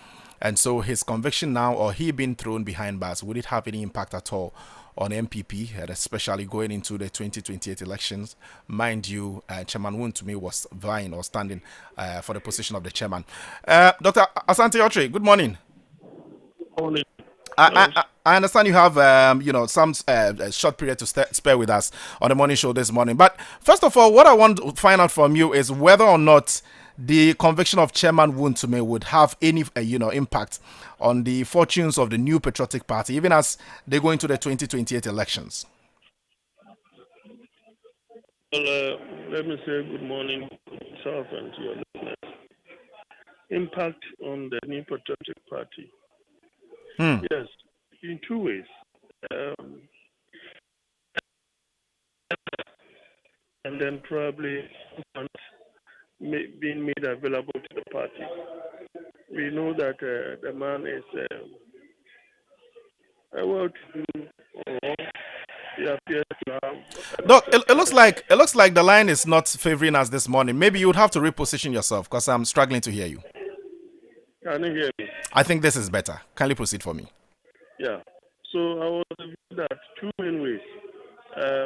And so his conviction now, or he being thrown behind bars, would it have any impact at all on MPP, and especially going into the 2028 elections? Mind you, Chairman Wontumi was vying or standing for the position of the chairman. Dr. Asante Oche, good morning. Morning. I understand you have some short period to spare with us on the morning show this morning. But first of all, what I want to find out from you is whether or not the conviction of Chairman Wontumi would have any impact on the fortunes of the New Patriotic Party, even as they go into the 2028 elections. Well, let me say good morning to yourself and to your listeners. Impact on the New Patriotic Party. Yes, in two ways. And then probably being made available to the party. We know that the man is a well-to-do, or he appears to have. Look, it looks like the line is not favoring us this morning. Maybe you would have to reposition yourself, because I'm struggling to hear you. Can you hear me? I think this is better. Kindly proceed for me. Yeah. So I was thinking that two main ways.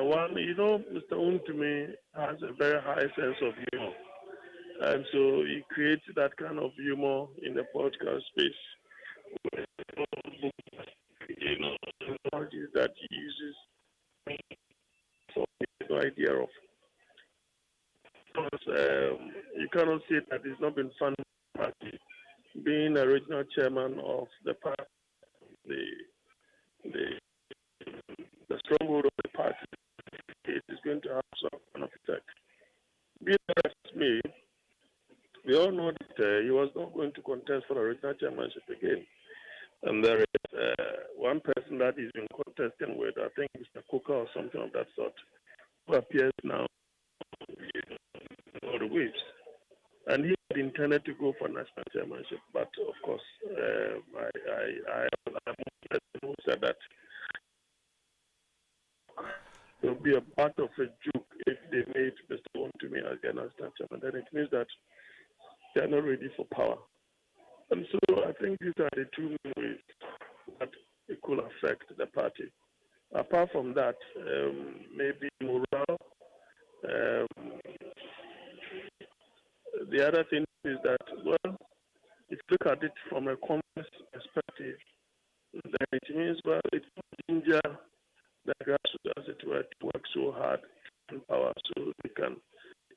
One, Mr. Wontumi has a very high sense of humor. And so he creates that kind of humor in the political space. Technologies that he uses, so no idea of. Because you cannot say that it's not been fun. Being a regional chairman of the party, the stronghold of the party, it is going to have some kind of effect. Be that as me, we all know that he was not going to contest for the regional chairmanship again. And there is one person that he's been contesting with, I think Mr. Coker or something of that sort, who appears now in all the waves. And he had intended to go for national chairmanship, but of course, I'm who said that it will be a part of a joke if they made Mr. Wontumi as their national chairman. Then it means that they are not ready for power. And so I think these are the two main ways that it could affect the party. Apart from that, maybe morale. The other thing is that, well, if you look at it from a communist perspective, then it means, well, it will ginger the grassroots, as it were, to work so hard in power so they can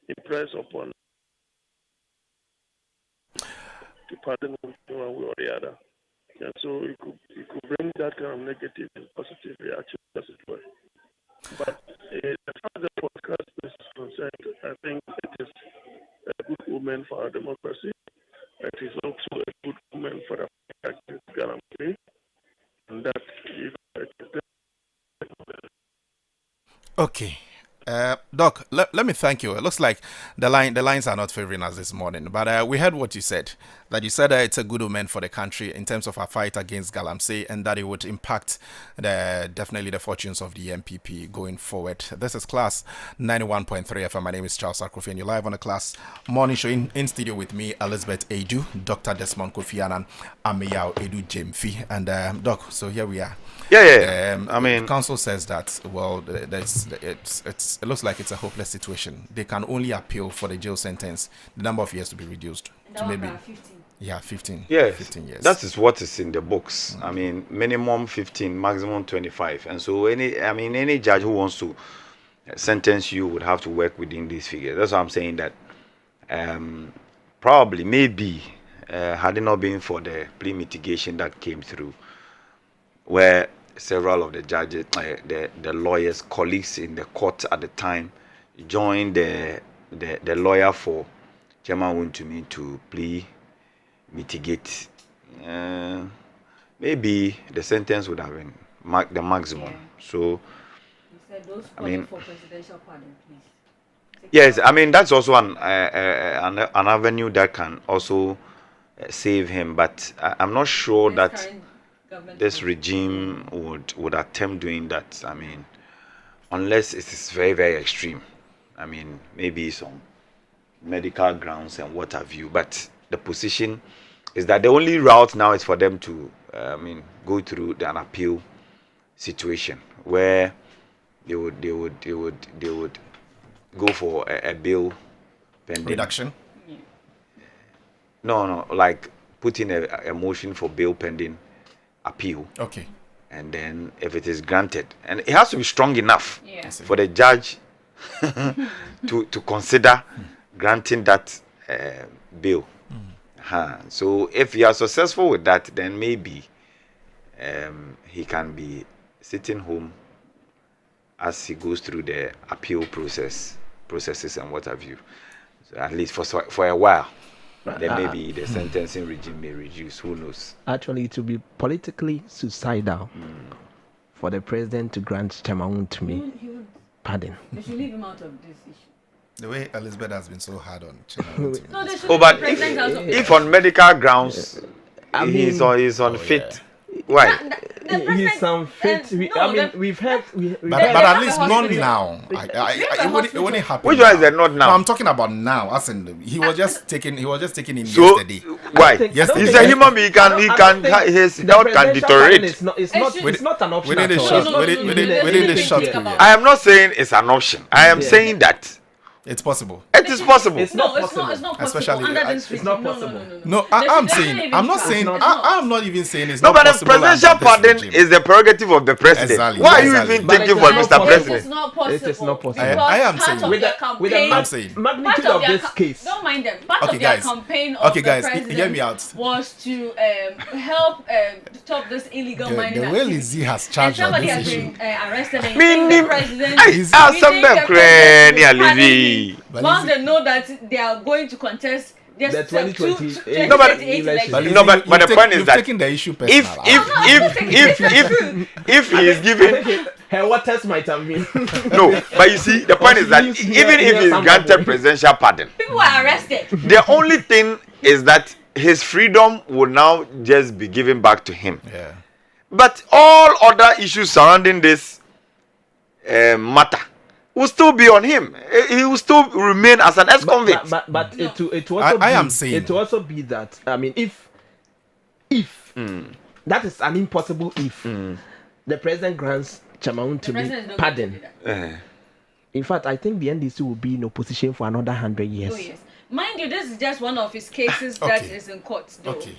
impress upon to pardon one way or the other. And so it could bring that kind of negative and positive reaction, as it were. But as far as the podcast is concerned, I think it is a good omen for our democracy. It is also a good omen for the Galamsey, and that is okay. Doc, let me thank you. It looks like the lines are not favoring us this morning, but we heard what you said. That you said it's a good omen for the country in terms of our fight against Galamsey, and that it would impact definitely the fortunes of the MPP going forward. This is Class 91.3 FM. My name is Charles Akrofi, and you're live on the Class Morning Show in studio with me, Elizabeth Edu, Dr. Desmond Kofi Annan, Ameyao Edu Jemfi, and Doc. So here we are. Yeah. I mean, the council says that it looks like it's a hopeless situation. They can only appeal for the jail sentence, the number of years to be reduced to maybe 15. Yeah, 15. Yes, 15 years. That is what is in the books. I mean, minimum 15, maximum 25. And so any judge who wants to sentence you would have to work within these figures. That's why I'm saying that probably, maybe, had it not been for the plea mitigation that came through, where several of the judges, the lawyers, colleagues in the court at the time, joined the lawyer for Chairman Wontumi to plea mitigate. maybe the sentence would have been the maximum. Yeah. So, He said those I calling mean, for presidential pardon, please. yes, I mean that's also an avenue that can also save him. But I'm not sure This that current government this will- regime would attempt doing that. I mean, unless it is very, very extreme. I mean, maybe some medical grounds and what have you. But the position is that the only route now is for them to, go through an appeal situation where they would go for a bill pending. Reduction. No, like put in a motion for bail pending appeal. Okay. And then if it is granted, and it has to be strong enough Yeah. for the judge to consider granting that bill. So if you are successful with that, then maybe he can be sitting home as he goes through the appeal processes and what have you. So at least for a while. Then maybe the sentencing regime may reduce. Who knows? Actually, it will be politically suicidal for the president to grant Chairman Wontumi He would- pardon. They should leave him out of this issue. The way Elizabeth has been so hard on Chairman Wontumi. No, they should Oh, leave but the president out of if on medical grounds I he's mean- unfit, why? He's unfit. We've heard. But They at have least a not hospital. now. It wouldn't happen. Which one is now. the not No, now? I'm talking about now. As in, he was just taking in So yesterday. why? think- Yes, He's yes. a human being. His health can deteriorate. It's not an option. Within the at all. short, no, no, within, no, within, no, no, within no, the no, short no, no, period, no. I am not saying it's an option. I am Yeah. saying that it's possible. it is possible. It's No, not it's possible. not. It's not possible Especially- under I- this it's regime. not No, possible. No, They I'm should saying, even I'm not try. saying, It's not. I'm not even saying it's No, not but the possible under presidential this pardon regime. is the prerogative of the president. Exactly, Why are you exactly. even But thinking it's for not Mr. possible. President? It's not possible. It is not possible. Because I am part saying- of With their the, with the campaign- I'm saying. magnitude Part of their this case. Don't mind them. Part Okay, of their guys. campaign of Okay, the guys, president hear me out. was to help stop this illegal mining The way activity. Lizzie has And charged on somebody this has issue. been arrested and Me, the me- president. Hey, you ask think them the them president will cranny, pardon Lizzie. him But once Lizzie- they know that they are going to contest just The 2028 No, but- election. But, No, but the point is you've that taken the issue personal. if he is given Her waters might have been. no, but you see the point is that even if he is granted presidential pardon, People were arrested. the only thing is that his freedom will now just be given back to him. Yeah. But all other issues surrounding this matter will still be on him. He will still remain as an ex-convict. But it will also I be, am saying- it will also be that if that is an impossible if the president grants Chairman The president is Wontumi not pardon. going to do that. In fact, I think the NDC will be in opposition for another 100 years. Oh yes. Mind you, this is just one of his cases that Okay. is in court. Though. Okay.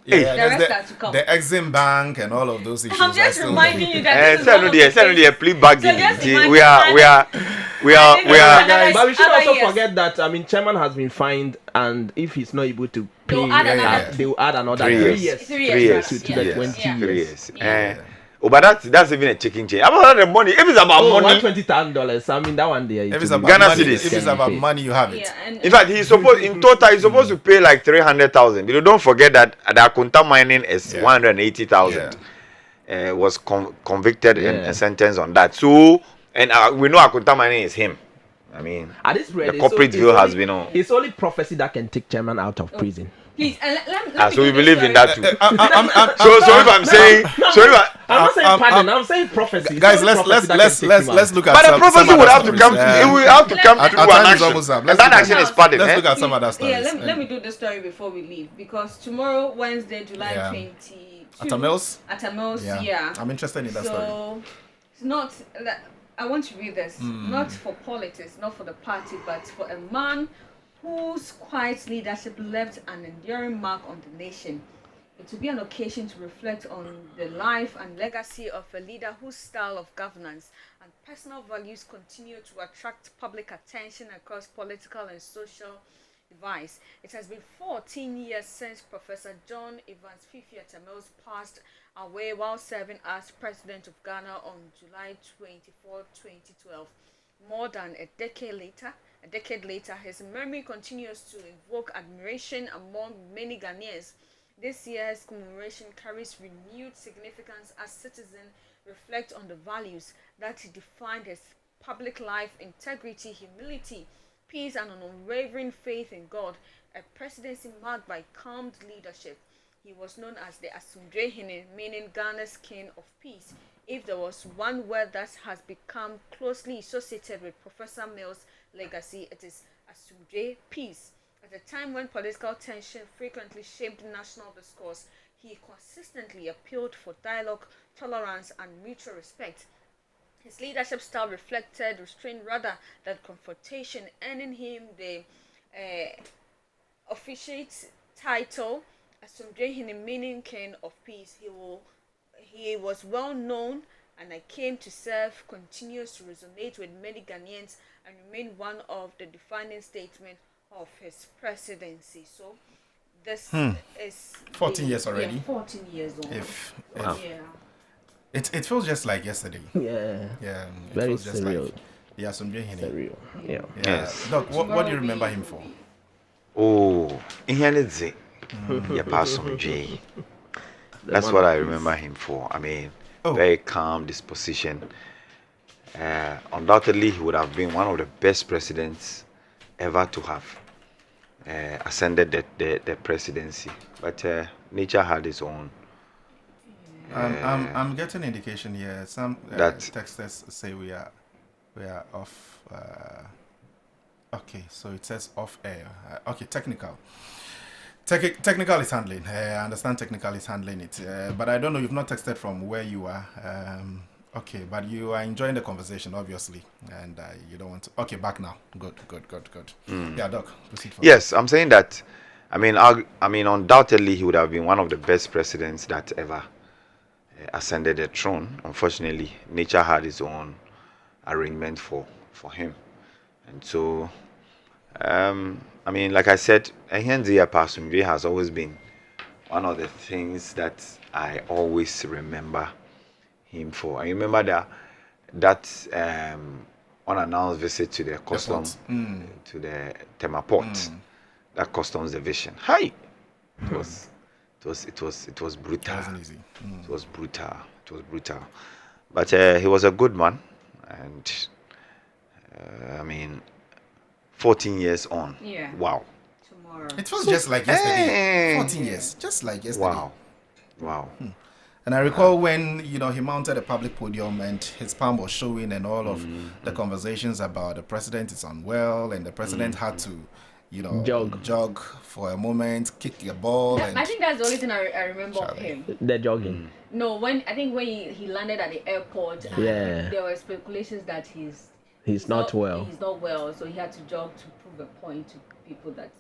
Hey. Yeah, The there's rest are to come. the Exim Bank and all of those issues. I'm are just still reminding there. you that this is one of his Send cases. a plea bargain. So just We imagine are Guys, But we should other also years. forget that Chairman has been fined, and if he's not able to pay, They'll add another- they will add another 3 3 years. years. 3 3 years. to the 20 3 years. years. But that's even a chicken change. About the money. If it's about Oh, money, $120,000. I mean that one there. If it's will about be- Ghana money, cedis if it's about money, you have it. Yeah, and in fact, he's supposed in total he's supposed to pay like 300,000. You don't forget that the Akunta mining is Yeah. 180,000. Was convicted Yeah. and sentenced on that. So, and we know Akunta mining is him. I mean, At this rate, the corporate it's view only- has been on. It's only prophecy that can take Chairman out of prison. please, let me So we do this believe in story. that too. I'm- So if I'm saying, so if I, I'm not saying um, pardon. I'm saying prophecy. It's guys, only let's prophecy that let's can let's take him let's out. look at but the some prophecy other would have to stories. come. It will have to come Our through time an is action, almost up. and Let's that look at- action is pardon. Let's eh? look at some other stories. Yeah, let me do the story before we leave, because tomorrow, Wednesday, July Yeah. 22. Atamils? Atamils, Yeah. yeah. I'm interested in that story. So it's not. I want to read this, Hmm. not for politics, not for the party, but for a man whose quiet leadership left an enduring mark on the nation. It will be an occasion to reflect on the life and legacy of a leader whose style of governance and personal values continue to attract public attention across political and social divides. It has been 14 years since Professor John Evans Fifi Atamils passed away while serving as President of Ghana on July 24, 2012. More than a decade later, his memory continues to evoke admiration among many Ghanaians This year's commemoration carries renewed significance as citizens reflect on the values that defined his public life: integrity, humility, peace, and an unwavering faith in God. A presidency marked by calm leadership. He was known as the Asumdrehene, meaning Ghana's king of peace. If there was one word that has become closely associated with Professor Mill's legacy, it is Asumdre, peace. At a time when political tension frequently shaped national discourse, he consistently appealed for dialogue, tolerance, and mutual respect. His leadership style reflected restraint rather than confrontation, earning him the officiate title Asumdrehene, meaning king of peace. He was well known, and I came to serve continues to resonate with many Ghanaians and remain one of the defining statements of his presidency. So this is 14 years already. Yeah, 14 years old. Wow. Yeah. It feels just like yesterday. Yeah. Yeah. It Very feels just surreal. like Asumdrehene. Surreal. Yeah. Yes. Doc, what do you remember him for? Oh, Inyanidze. Yapasumdwe. That's what I remember him for. I mean, very calm disposition. Undoubtedly, he would have been one of the best presidents ever to have ascended the presidency. But nature had its own. I'm getting indication here. Some That- texters say we are off. Okay, so it says off air. Okay, technical. Technical is handling. I understand technical is handling it, but I don't know. You've not texted from where you are. Okay, but you are enjoying the conversation, obviously, and you don't want to. Okay, back now. Good. Yeah, Doc, proceed. Yes, I'm saying that. I mean, undoubtedly, he would have been one of the best presidents that ever ascended the throne. Unfortunately, nature had its own arrangement for him, and so. I mean, like I said, Ehenzi Apasumdwe has always been one of the things that I always remember him for. I remember that unannounced visit to the customs, to the Tema port, that customs division. Hi, it was brutal. It wasn't easy. It was brutal. But he was a good man, and I mean. 14 years on. Yeah. Wow. Tomorrow. It was just like yesterday. 14 years, just like yesterday. Wow. And I recall when he mounted a public podium and his palm was showing, and all of the conversations about the president is unwell, and the president had to, jog for a moment, kick a ball. I think that's the only thing I remember of him. The jogging. No, when he landed at the airport, and there were speculations that he's not well. He's not well, so he had to jog to prove a point to people that,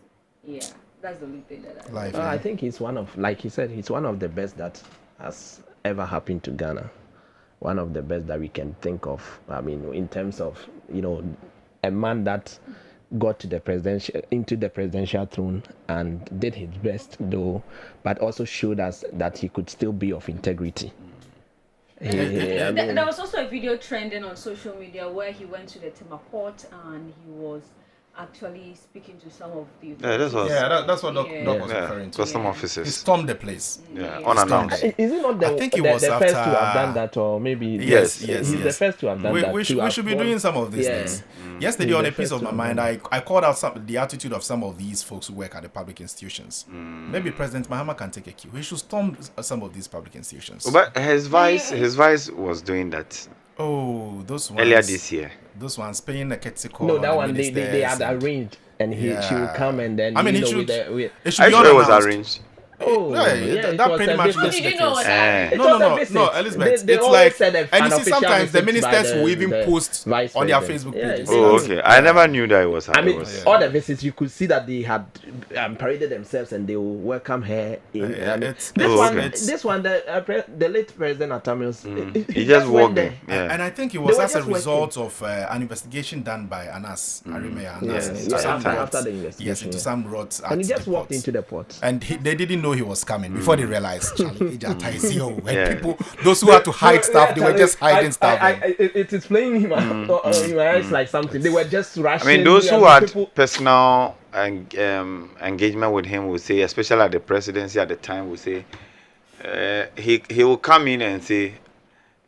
that's the only thing that I think he's one of, like he said, he's one of the best that has ever happened to Ghana. One of the best that we can think of. I mean, in terms of, a man that got to into the presidential throne and did his best, though, but also showed us that he could still be of integrity. There was also a video trending on social media where he went to the Tema port and he was actually speaking to some of the that's what Doc was referring to. Custom officers. He stormed the place. Unannounced. Is it not I think he was the after... first to have done that, or maybe yes. He's the first to have done that. We should be doing some of these things. Yesterday, on a piece of my mind, I called out the attitude of some of these folks who work at the public institutions. Maybe President Mahama can take a cue. He should storm some of these public institutions. But his vice was doing that. Oh, those ones earlier this year. Those ones paying a courtesy call. No, that one they had arranged, and she will come and then. I mean, it should be it was arranged. Oh, that pretty much looks the case. No, Elizabeth. They it's like, said and you see, sometimes the ministers will even post on their Facebook pages. Oh, okay. I never knew that it was. I mean, all the visits you could see that they had paraded themselves and they will welcome her in. This one, the late President Atamios, he just walked in. And I think it was as a result of an investigation done by Anas Arimea. After the investigation. Yes, into some roads. And he just walked into the port. And they didn't know he was coming before they realized. People, those who had to hide stuff, they were just hiding stuff. It is playing him in my eyes like something. They were just rushing. I mean, those who had personal engagement with him, we say, especially at the presidency at the time, we say he will come in and say,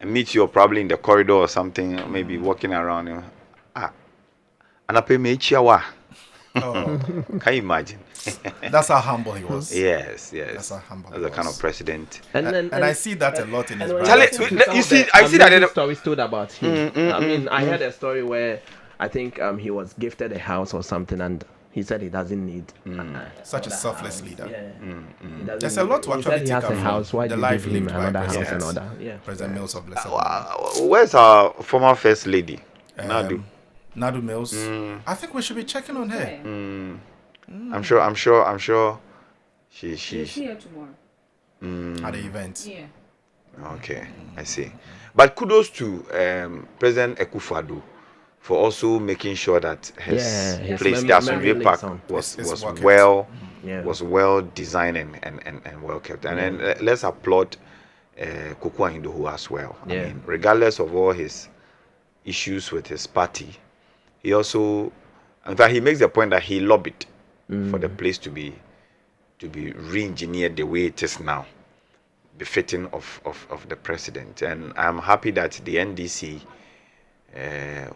and meet you probably in the corridor or something, maybe walking around. And I pay me chiawa. Oh, Can you imagine? that's how humble he was. Yes. That's how humble As he a kind was. of president. And I see that a lot in his when brother. Charlie, listen to you some see, of the I see that amazing in the- stories told about him. I mean, I heard a story where I think he was gifted a house or something, and he said he doesn't need Such a selfless leader. He doesn't There's a need- lot to he actually said he take has out a from house. Why the do you life give him lived by another house President, and other? Yeah. President Mills of Blessed. Where's our former first lady? Nadu. Nadu Mills. I think we should be checking on her. I'm sure. She's here tomorrow. At the event. Yeah. Okay, I see. But kudos to President Akufo-Addo for also making sure that his his place, the memory Assembly Park, liaison. was It's well kept. Yeah. was well designed and well kept. And then let's applaud Kuku Ahindoho as well. I Yeah. mean, regardless of all his issues with his party, he also, in fact, he makes the point that he lobbied for the place to be re-engineered the way it is now, befitting of the president. And I'm happy that the NDC,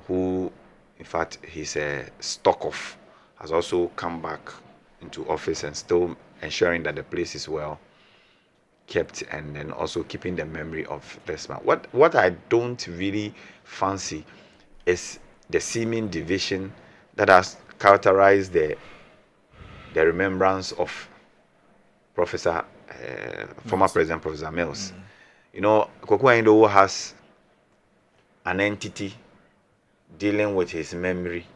who in fact he's a stock of, has also come back into office and still ensuring that the place is well kept, and then also keeping the memory of this man. What I don't really fancy is the seeming division that has characterized the remembrance of Professor former President Professor Mills. You know, Kuku Ahindoho has an entity dealing with his memory,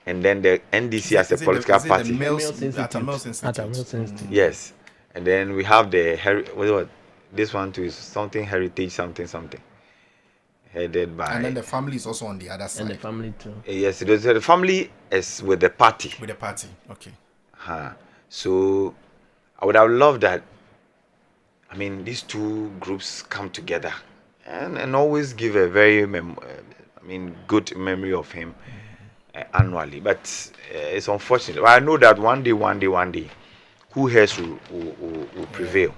and then the NDC as a political party. The Mills, Mills at a Mills At a Institute. Mills Institute. Yes, and then we have the this one too is something heritage something headed by. And then the family is also on the other And side the family too. Yes, the family is with the party. with the party. Okay. So I would have loved that. I mean, these two groups come together and always give a very good memory of him annually. But it's unfortunate. But I know that one day, who has will prevail,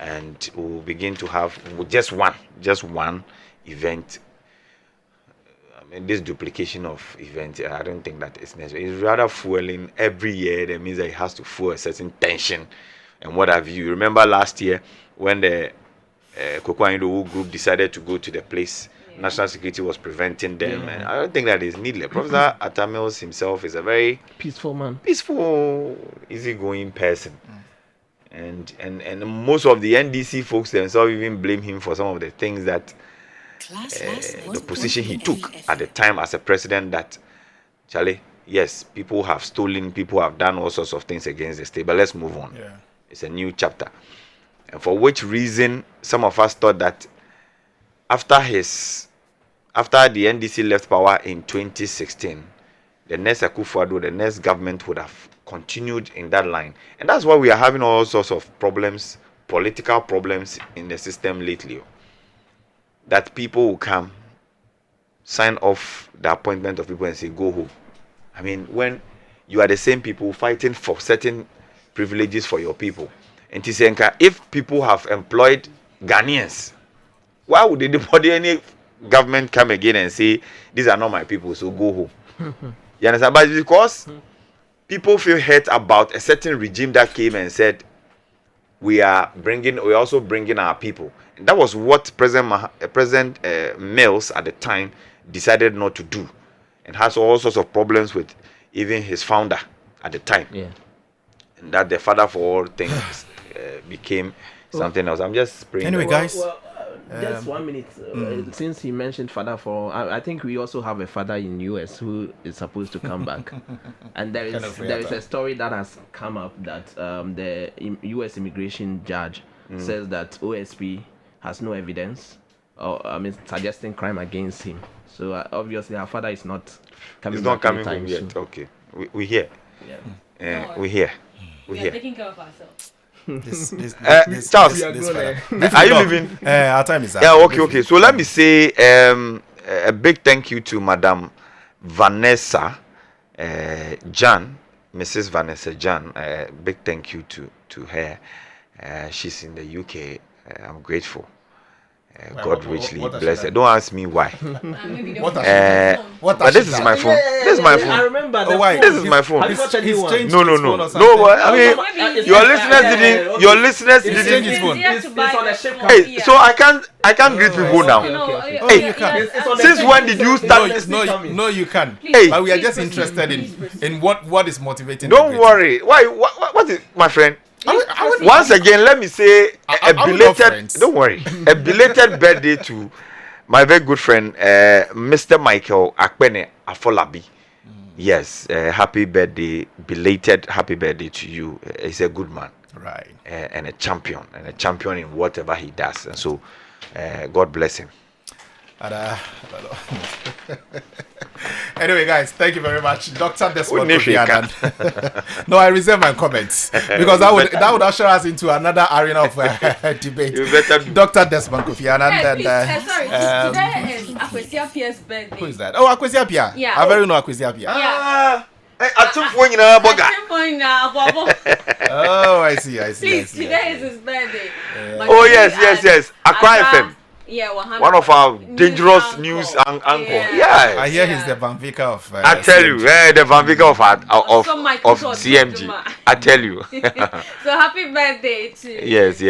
and we'll begin to have just one event. I mean, this duplication of events, I don't think that is necessary. It's rather fueling every year. That means that it has to fuel a certain tension and what have you. Remember last year when the Kuku Ahindoho group decided to go to the place, national security was preventing them, and I don't think that is needless. Professor Atamils himself is a very Peaceful man. peaceful, easygoing person. And most of the NDC folks themselves even blame him for some of the things that the position he took at the time as a president, that Charlie, yes, people have stolen, people have done all sorts of things against the state, but let's move on. Yeah. It's a new chapter. And for which reason some of us thought that after the NDC left power in 2016, the next Akufo-Addo, the next government would have continued in that line. And that's why we are having all sorts of problems, political problems in the system lately. That people will come, sign off the appointment of people and say, go home. I mean, when you are the same people fighting for certain privileges for your people. And Tisenka, if people have employed Ghanaians, why would any government come again and say, these are not my people, so go home? You understand? But it's because people feel hurt about a certain regime that came and said, we're also bringing our people. And that was what President Mills at the time decided not to do, and has all sorts of problems with even his founder at the time. Yeah. And that the father for all things became something else. I'm just spraying. Anyway, guys. Just 1 minute. Since he mentioned father for, I think we also have a father in US who is supposed to come back, and there is a story that has come up that the US immigration judge says that OSP has no evidence, or suggesting crime against him. So obviously our father is not coming. He's not back coming anytime home yet. soon. Okay, we hear. Yeah. We hear. We are taking care of ourselves. Charles, Are you leaving? Our time is up. Yeah, okay. So let me say a big thank you to Madam Vanessa Jan Mrs. Vanessa Jan, big thank you to her. She's in the UK. I'm grateful. God richly bless her. Don't ask me why. But this is my phone. This is my phone. I remember. This is my phone. Have you got a new one? No. I mean, your listeners didn't. Change his phone. It's on a ship. Hey, so I can't greet people now. You can. Since when did you start? No, you can. Hey, but we are just interested in what is motivating. Don't worry. Why? What is my friend? Once again, let me say a belated. Don't worry, a belated birthday to my very good friend, Mr. Michael Akpene Afolabi. Yes, happy birthday, belated happy birthday to you. He's a good man, right? And a champion in whatever he does. And so, God bless him. Anyway, guys, thank you very much, Dr. Desmond Kofi Annan. No, I reserve my comments because that would usher us into another arena of debate. Dr. Desmond Kofi Annan. Today is Akwesia Pia's birthday. Who is that? Oh, Akwesia Pia. Yeah. I very know Akwesia Pia. Yeah. Oh, I see. Please, today is his birthday. Oh yes. Accra FM. Yeah, one of our dangerous news anchor. Yeah. I hear he's the Van Vika of. I tell you, the Van Vika of CMG. I tell you. So happy birthday to. Yes.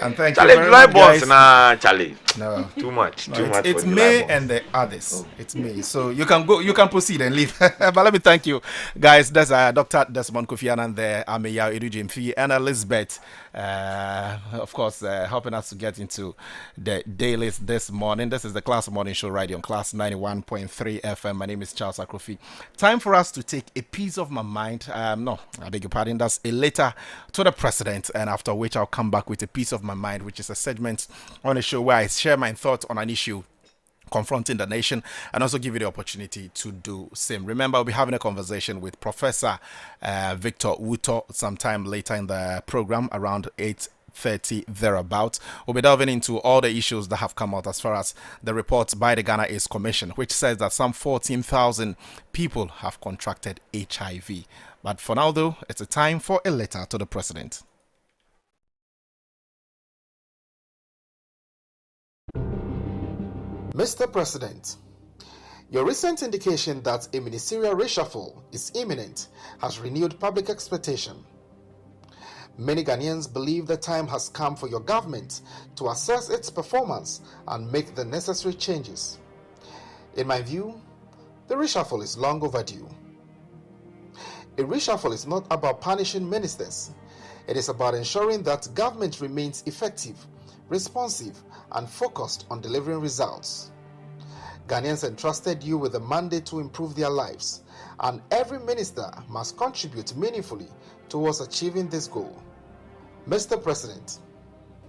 And thank Charlie, you very much, guys. Nah, Charlie. No, too much. It's May and the others. It's May, so you can go. You can proceed and leave. But let me thank you, guys. That's Dr. Desmond Kofi Annan there, Ameya Edujimfi, and Elizabeth. Of course, helping us to get into the dailies this morning. This is the Class Morning Show right here on Class 91.3 FM. My name is Charles Akrofi. Time for us to take a piece of my mind. No, I beg your pardon. That's a letter to the president, and after which I'll come back with a piece of my mind, which is a segment on the show where I share my thoughts on an issue confronting the nation and also give you the opportunity to do same. Remember, we'll be having a conversation with Professor Victor Wuto sometime later in the program around 8:30 thereabouts. We'll be delving into all the issues that have come out as far as the report by the Ghana AIDS Commission, which says that some 14,000 people have contracted HIV. But for now, though, it's a time for a letter to the president. Mr. President, your recent indication that a ministerial reshuffle is imminent has renewed public expectation. Many Ghanaians believe the time has come for your government to assess its performance and make the necessary changes. In my view, the reshuffle is long overdue. A reshuffle is not about punishing ministers. It is about ensuring that government remains effective, responsive, and focused on delivering results. Ghanaians entrusted you with a mandate to improve their lives, and every minister must contribute meaningfully towards achieving this goal. Mr. President,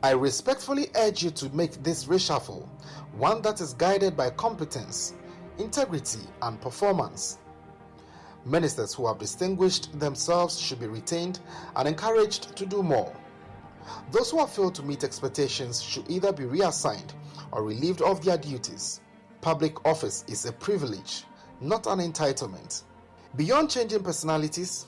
I respectfully urge you to make this reshuffle one that is guided by competence, integrity, and performance. Ministers who have distinguished themselves should be retained and encouraged to do more. Those who have failed to meet expectations should either be reassigned or relieved of their duties. Public office is a privilege, not an entitlement. Beyond changing personalities,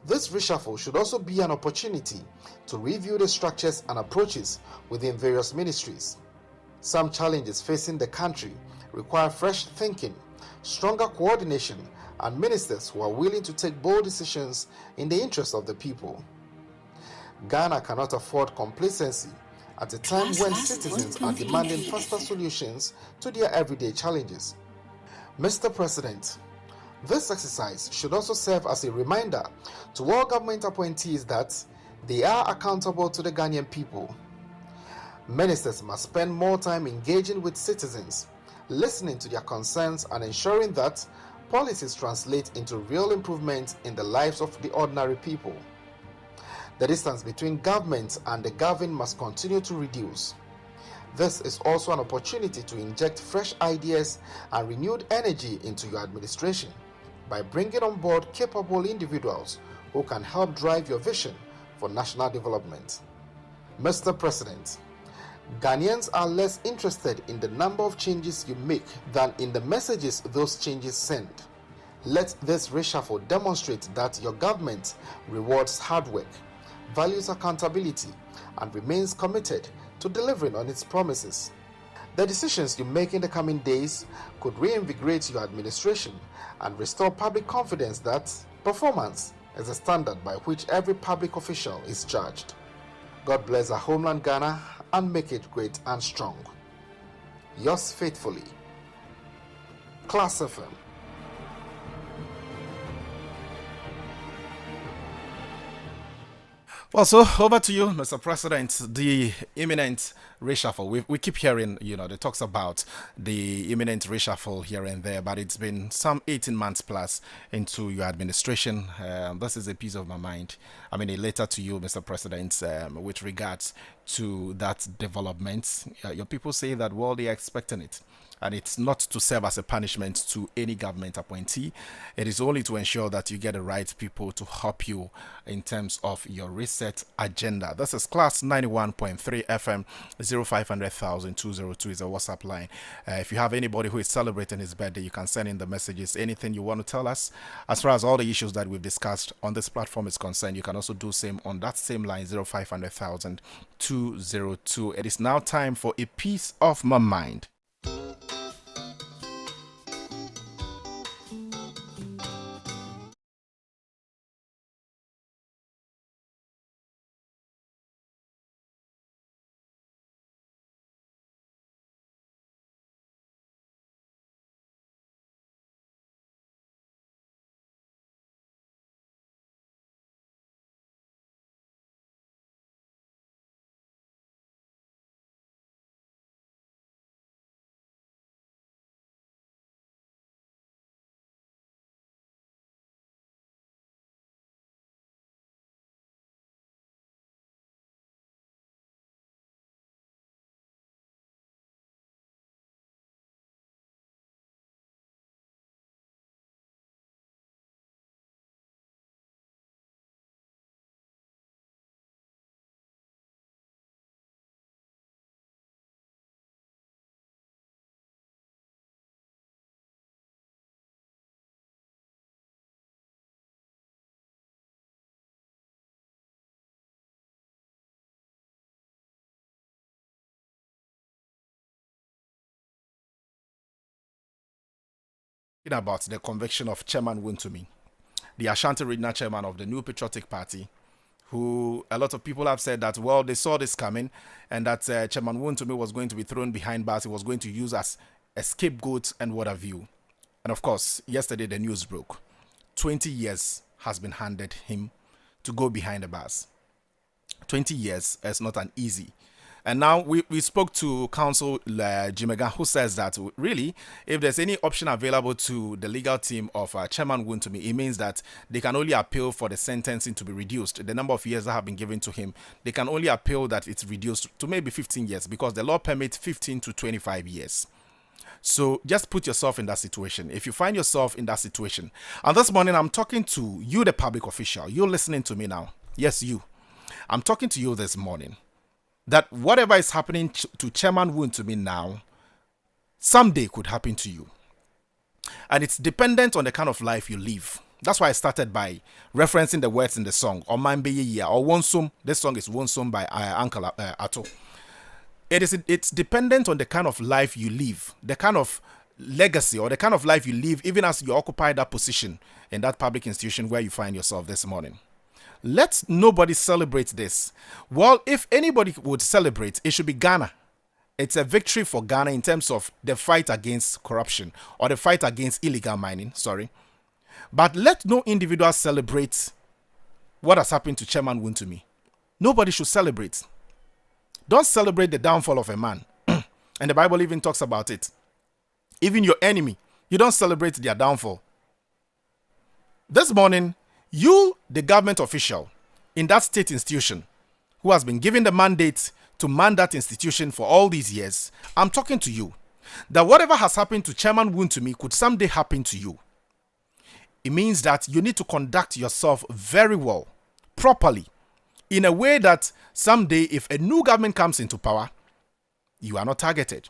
this reshuffle should also be an opportunity to review the structures and approaches within various ministries. Some challenges facing the country require fresh thinking, stronger coordination, and ministers who are willing to take bold decisions in the interest of the people. Ghana cannot afford complacency at a time when citizens are demanding faster solutions to their everyday challenges. Mr. President, this exercise should also serve as a reminder to all government appointees that they are accountable to the Ghanaian people. Ministers must spend more time engaging with citizens, listening to their concerns, and ensuring that policies translate into real improvement in the lives of the ordinary people. The distance between government and the governed must continue to reduce. This is also an opportunity to inject fresh ideas and renewed energy into your administration by bringing on board capable individuals who can help drive your vision for national development. Mr. President, Ghanaians are less interested in the number of changes you make than in the messages those changes send. Let this reshuffle demonstrate that your government rewards hard work, values accountability, and remains committed to delivering on its promises. The decisions you make in the coming days could reinvigorate your administration and restore public confidence that performance is a standard by which every public official is judged. God bless our homeland Ghana and make it great and strong. Yours faithfully, Class FM. Well, so over to you, Mr. President. The imminent reshuffle. We keep hearing, the talks about the imminent reshuffle here and there, but it's been some 18 months plus into your administration. This is a piece of my mind. I mean, a letter to you, Mr. President, with regards to that development. Your people say that, well, they are expecting it. And it's not to serve as a punishment to any government appointee. It is only to ensure that you get the right people to help you in terms of your reset agenda. This is Class 91.3 FM, 0500,000 202 is a WhatsApp line. If you have anybody who is celebrating his birthday, you can send in the messages. Anything you want to tell us, as far as all the issues that we've discussed on this platform is concerned, you can also do same on that same line, 0500,000 202. It is now time for a piece of my mind. About the conviction of Chairman Wontumi, the Ashanti Regional Chairman of the New Patriotic Party, who a lot of people have said that, well, they saw this coming and that Chairman Wontumi was going to be thrown behind bars. He was going to use as a scapegoat and what have you. And of course, yesterday the news broke. 20 years has been handed him to go behind the bars. 20 years is not an easy. And now we spoke to Counsel Jimega, who says that really, if there's any option available to the legal team of Chairman Wontumi, it means that they can only appeal for the sentencing to be reduced. The number of years that have been given to him, they can only appeal that it's reduced to maybe 15 years because the law permits 15 to 25 years. So just put yourself in that situation. If you find yourself in that situation, and this morning I'm talking to you, the public official, you're listening to me now. Yes, you. I'm talking to you this morning. That whatever is happening to Chairman Wontumi now, someday could happen to you. And it's dependent on the kind of life you live. That's why I started by referencing the words in the song, or Mambe or Wonsum. This song is Wonsum by Uncle Ato. It's dependent on the kind of life you live, the kind of legacy or the kind of life you live, even as you occupy that position in that public institution where you find yourself this morning. Let nobody celebrate this. Well, if anybody would celebrate, it should be Ghana. It's a victory for Ghana in terms of the fight against corruption or the fight against illegal mining, But let no individual celebrate what has happened to Chairman Wontumi. Nobody should celebrate. Don't celebrate the downfall of a man. And the Bible even talks about it. Even your enemy, you don't celebrate their downfall. This morning, you, the government official in that state institution who has been given the mandate to man that institution for all these years, I'm talking to you that whatever has happened to Chairman Wontumi could someday happen to you. It means that you need to conduct yourself very well, properly, in a way that someday if a new government comes into power, you are not targeted.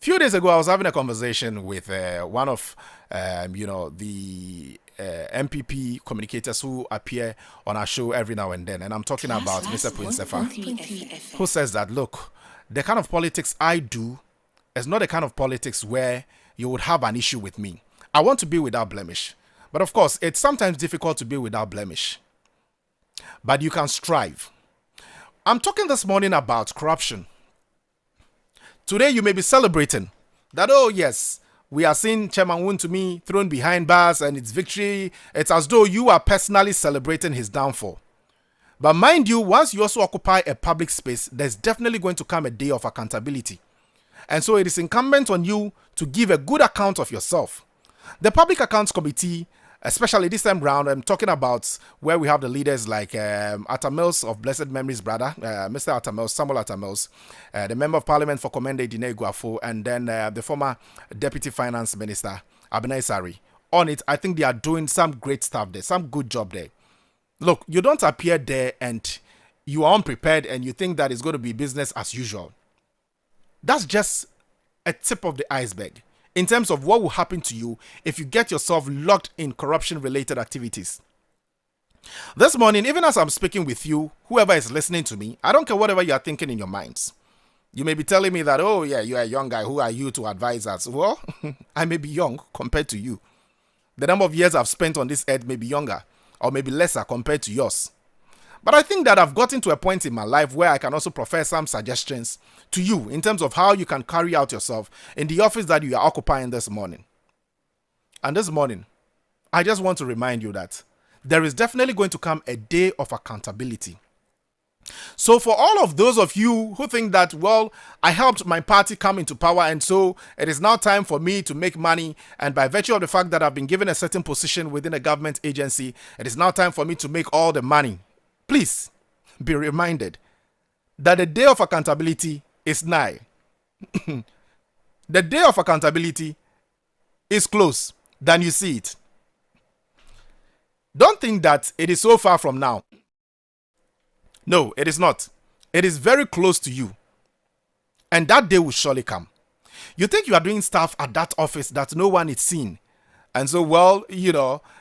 Few days ago, I was having a conversation with one of, the MPP communicators who appear on our show every now and then, and I'm talking about Mr. Princefa, who says that, look, the kind of politics I do is not the kind of politics where you would have an issue with me. I want to be without blemish. But of course, it's sometimes difficult to be without blemish. But you can strive. I'm talking this morning about corruption. Today you may be celebrating that, oh yes, we are seeing Chairman Wontumi thrown behind bars and it's victory. It's as though you are personally celebrating his downfall. But mind you, once you also occupy a public space, there's definitely going to come a day of accountability. And so it is incumbent on you to give a good account of yourself. The Public Accounts Committee, especially this time round, I'm talking about where we have the leaders like Atamils of Blessed Memories brother, Mr. Atamils, Samuel Atamils, the Member of Parliament for Komende Dine Guafo, and then the former Deputy Finance Minister, Abinai Sari. On it, I think they are doing some great stuff there, some good job there. Look, you don't appear there and you are unprepared and you think that it's going to be business as usual. That's just a tip of the iceberg in terms of what will happen to you if you get yourself locked in corruption-related activities. This morning, even as I'm speaking with you, whoever is listening to me, I don't care whatever you are thinking in your minds. You may be telling me that, oh yeah, you are a young guy. Who are you to advise us? Well, I may be young compared to you. The number of years I've spent on this earth may be younger or maybe lesser compared to yours. But I think that I've gotten to a point in my life where I can also profess some suggestions to you in terms of how you can carry out yourself in the office that you are occupying this morning. And this morning, I just want to remind you that there is definitely going to come a day of accountability. So for all of those of you who think that, well, I helped my party come into power and so it is now time for me to make money, and by virtue of the fact that I've been given a certain position within a government agency, it is now time for me to make all the money. Please be reminded that the day of accountability is nigh. The day of accountability is close than you see it. Don't think that it is so far from now. No, it is not. It is very close to you. And that day will surely come. You think you are doing stuff at that office that no one is seeing. And so, well,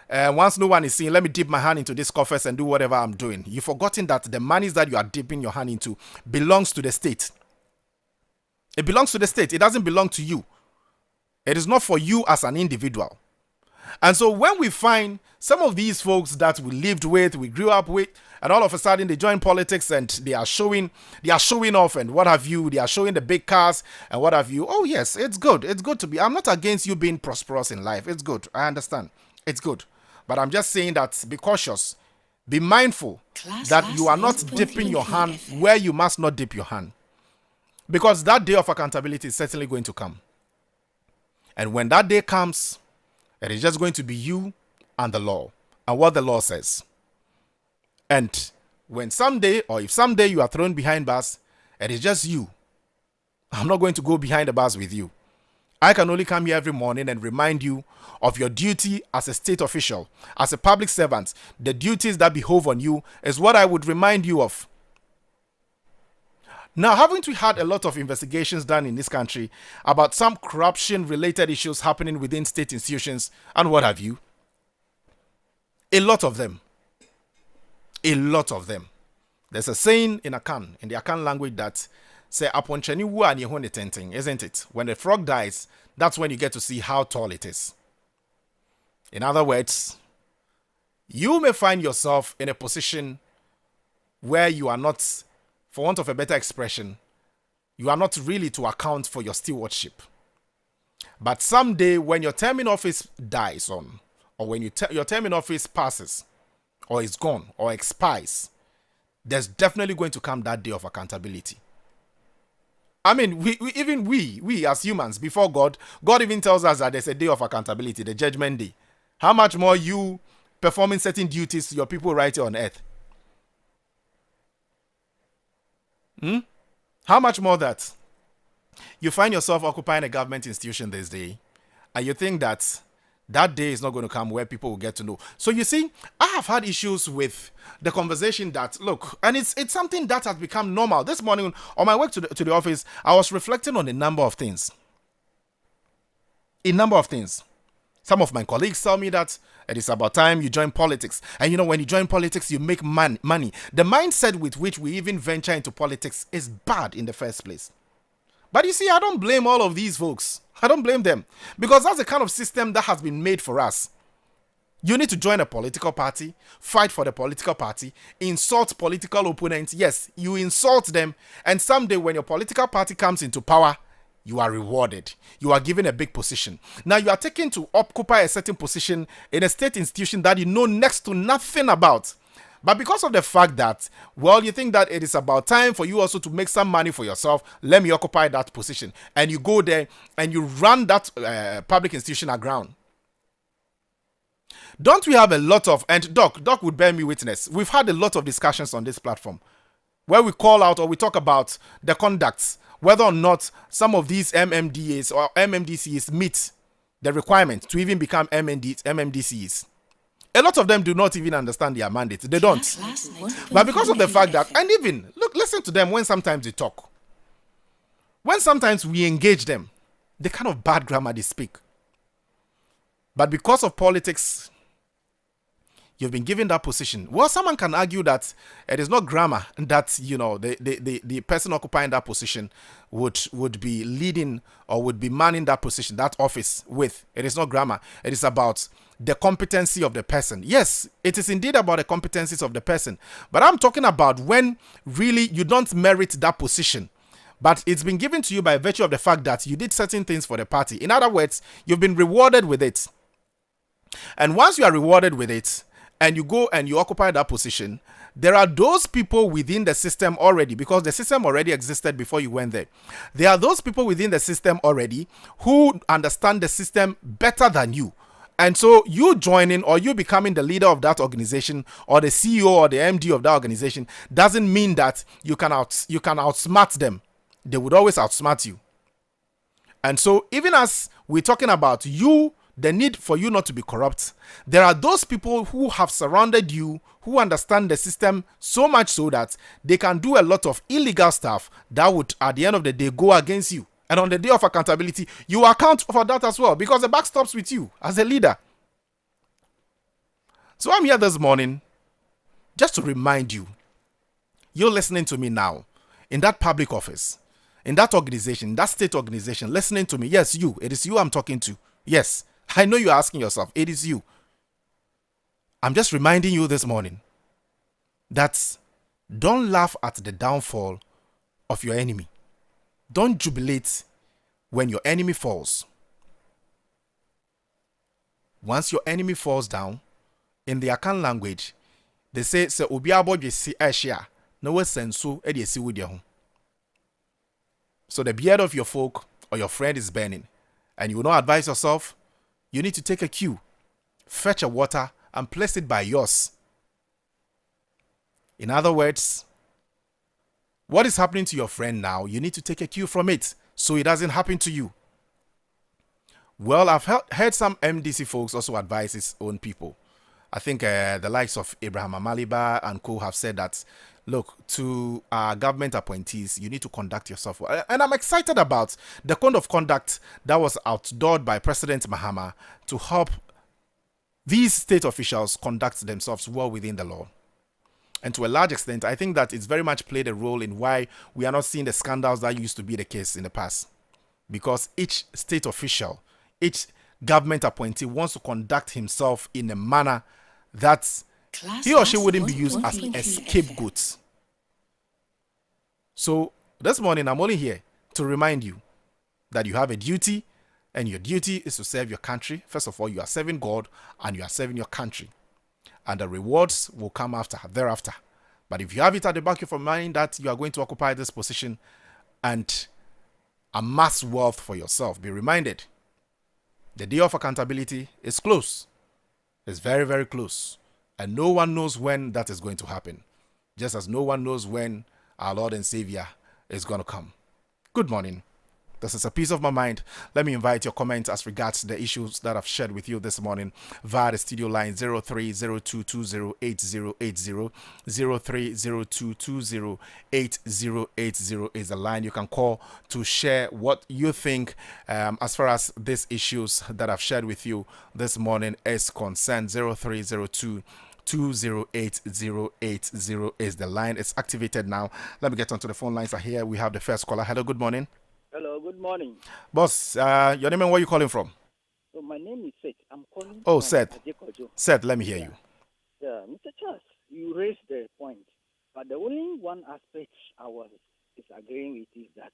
once no one is seeing, let me dip my hand into this coffers and do whatever I'm doing. You've forgotten that the monies that you are dipping your hand into belongs to the state. It belongs to the state. It doesn't belong to you. It is not for you as an individual. And so when we find some of these folks that we lived with, we grew up with, and all of a sudden they join politics and they are showing off and what have you, they are showing the big cars and what have you. Oh yes, it's good. It's good to be. I'm not against you being prosperous in life. It's good. I understand. It's good. But I'm just saying that be cautious. Be mindful that you are not dipping your hand where you must not dip your hand. Because that day of accountability is certainly going to come. And when that day comes, it is just going to be you and the law and what the law says. And when someday, or if someday you are thrown behind bars, it is just you. I'm not going to go behind the bars with you. I can only come here every morning and remind you of your duty as a state official, as a public servant. The duties that behove on you is what I would remind you of. Now, haven't we had a lot of investigations done in this country about some corruption-related issues happening within state institutions and what have you? A lot of them. A lot of them. There's a saying in Akan, in the Akan language, that say, "Aponcheni wu ani hone tenting," isn't it? When the frog dies, that's when you get to see how tall it is. In other words, you may find yourself in a position where you are not, for want of a better expression, you are not really to account for your stewardship. But someday when your term in office dies on, or when your term in office passes, or is gone, or expires, there's definitely going to come that day of accountability. I mean, we as humans, before God even tells us that there's a day of accountability, the judgment day. How much more you performing certain duties to your people right here on earth? How much more that you find yourself occupying a government institution this day, and you think that that day is not going to come where people will get to know. So you see, I have had issues with the conversation that, look, and it's something that has become normal. This morning on my way to the office, I was reflecting on a number of things. a number of things. Some of my colleagues tell me that it is about time you join politics. And you know, when you join politics, you make money. The mindset with which we even venture into politics is bad in the first place. But you see, I don't blame all of these folks. I don't blame them. Because that's the kind of system that has been made for us. You need to join a political party, fight for the political party, insult political opponents. Yes, you insult them. And someday when your political party comes into power, you are rewarded. You are given a big position. Now you are taken to occupy a certain position in a state institution that you know next to nothing about. But because of the fact that, well, you think that it is about time for you also to make some money for yourself, let me occupy that position. And you go there and you run that public institution aground. Don't we have a lot of, and Doc would bear me witness, we've had a lot of discussions on this platform where we call out or we talk about the conducts, whether or not some of these MMDAs or MMDCs meet the requirement to even become MMDCs. A lot of them do not even understand their mandate. They don't. But because of the fact that, and even, listen to them when sometimes they talk. When sometimes we engage them, the kind of bad grammar they speak. But because of politics, you've been given that position. Well, someone can argue that it is not grammar that, you know, the person occupying that position would be leading or would be manning that position, that office with. It is not grammar. It is about the competency of the person. Yes, it is indeed about the competencies of the person. But I'm talking about when really you don't merit that position, but it's been given to you by virtue of the fact that you did certain things for the party. In other words, you've been rewarded with it. And once you are rewarded with it, and you go and you occupy that position, there are those people within the system already, because the system already existed before you went there. There are those people within the system already who understand the system better than you. And so you joining or you becoming the leader of that organization or the CEO or the MD of that organization doesn't mean that you can outsmart them. They would always outsmart you. And so even as we're talking about you, the need for you not to be corrupt, there are those people who have surrounded you, who understand the system so much so that they can do a lot of illegal stuff that would, at the end of the day, go against you. And on the day of accountability, you account for that as well, because the buck stops with you as a leader. So I'm here this morning just to remind you, you're listening to me now, in that public office, in that organization, that state organization, listening to me. Yes, you. It is you I'm talking to. Yes, I know you're asking yourself, it is you. I'm just reminding you this morning that don't laugh at the downfall of your enemy. Don't jubilate when your enemy falls. Once your enemy falls down, in the Akan language, they say, "Se obiabo jesi ashia, no sensu ediesi with." So the beard of your folk or your friend is burning, and you will not advise yourself. You need to take a cue, fetch a water, and place it by yours. In other words, what is happening to your friend now, you need to take a cue from it so it doesn't happen to you. Well, I've heard some MDC folks also advise his own people. I think the likes of Abraham Amaliba and co have said that, look, to government appointees, you need to conduct yourself well. And I'm excited about the code of conduct that was outdoored by President Mahama to help these state officials conduct themselves well within the law. And to a large extent, I think that it's very much played a role in why we are not seeing the scandals that used to be the case in the past. Because each state official, each government appointee wants to conduct himself in a manner that he or she wouldn't be used as a scapegoat. So this morning, I'm only here to remind you that you have a duty, and your duty is to serve your country. First of all, you are serving God and you are serving your country. And the rewards will come thereafter. But if you have it at the back of your mind that you are going to occupy this position and amass wealth for yourself, be reminded, the day of accountability is close. It's very, very close. And no one knows when that is going to happen. Just as no one knows when our Lord and Savior is going to come. Good morning. This is a piece of my mind. Let me invite your comments as regards the issues that I've shared with you this morning via the studio line 0302208080. 0302208080 is the line you can call to share what you think as far as these issues that I've shared with you this morning is concerned. 0302 208080 is the line. It's activated now. Let me get onto the phone lines. Here we have the first caller. Hello, good morning. Hello, good morning. Boss, your name and where you calling from? So my name is Seth. I'm calling Oh, from Seth. Ajekojo. Seth, let me hear you. Yeah, Mr. Charles, you raised the point. But the only one aspect I was disagreeing with is that,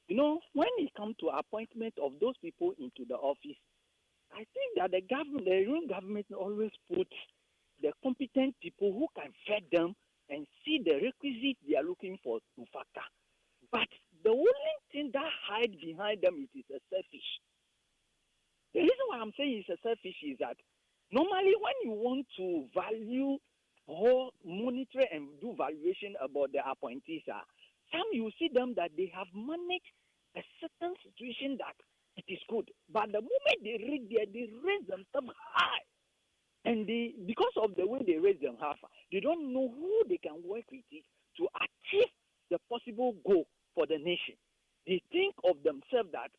when it comes to appointment of those people into the office, I think that the Union government always puts the competent people who can vet them and see the requisites they are looking for to factor. But the only thing that hides behind them is a selfish. The reason why I'm saying it's a selfish is that normally when you want to value or monitor and do valuation about the appointees, some you see them that they have managed a certain situation that it is good. But the moment they reach there, they raise themselves high. And because of the way they raise them high, they don't know who they can work with it to achieve the possible goal for the nation. They think of themselves that,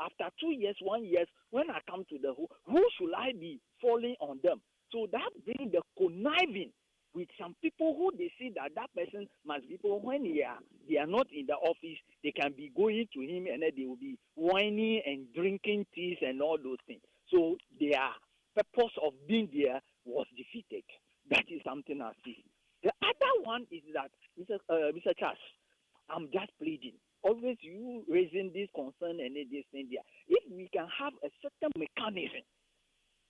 after 2 years, 1 year, when I come to the who should I be falling on them? So that brings the conniving with some people who they see that person must be, when they are not in the office, they can be going to him and then they will be whining and drinking teas and all those things. So their purpose of being there was defeated. That is something I see. The other one is that, Mr. Charles, I'm just pleading. Always you raising this concern and this thing there. If we can have a certain mechanism,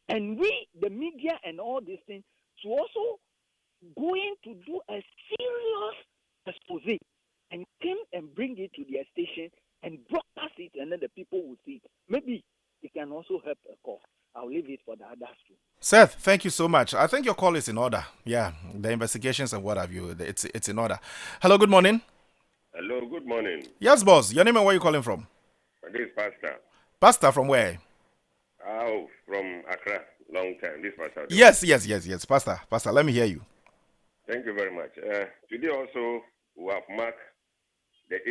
and we, the media and all these things, to also going to do a serious expose and come and bring it to their station and broadcast it, and then the people will see it. Maybe it can also help a cause. I'll leave it for the others too. Seth, thank you so much. I think your call is in order. Yeah, the investigations and what have you, it's in order. Hello, good morning. Hello, good morning. Yes, boss. Your name and where you calling from? This is Pastor. Pastor from where? Oh, from Accra. Long time. This Pastor. Yes. Pastor, let me hear you. Thank you very much. Today also, we have marked the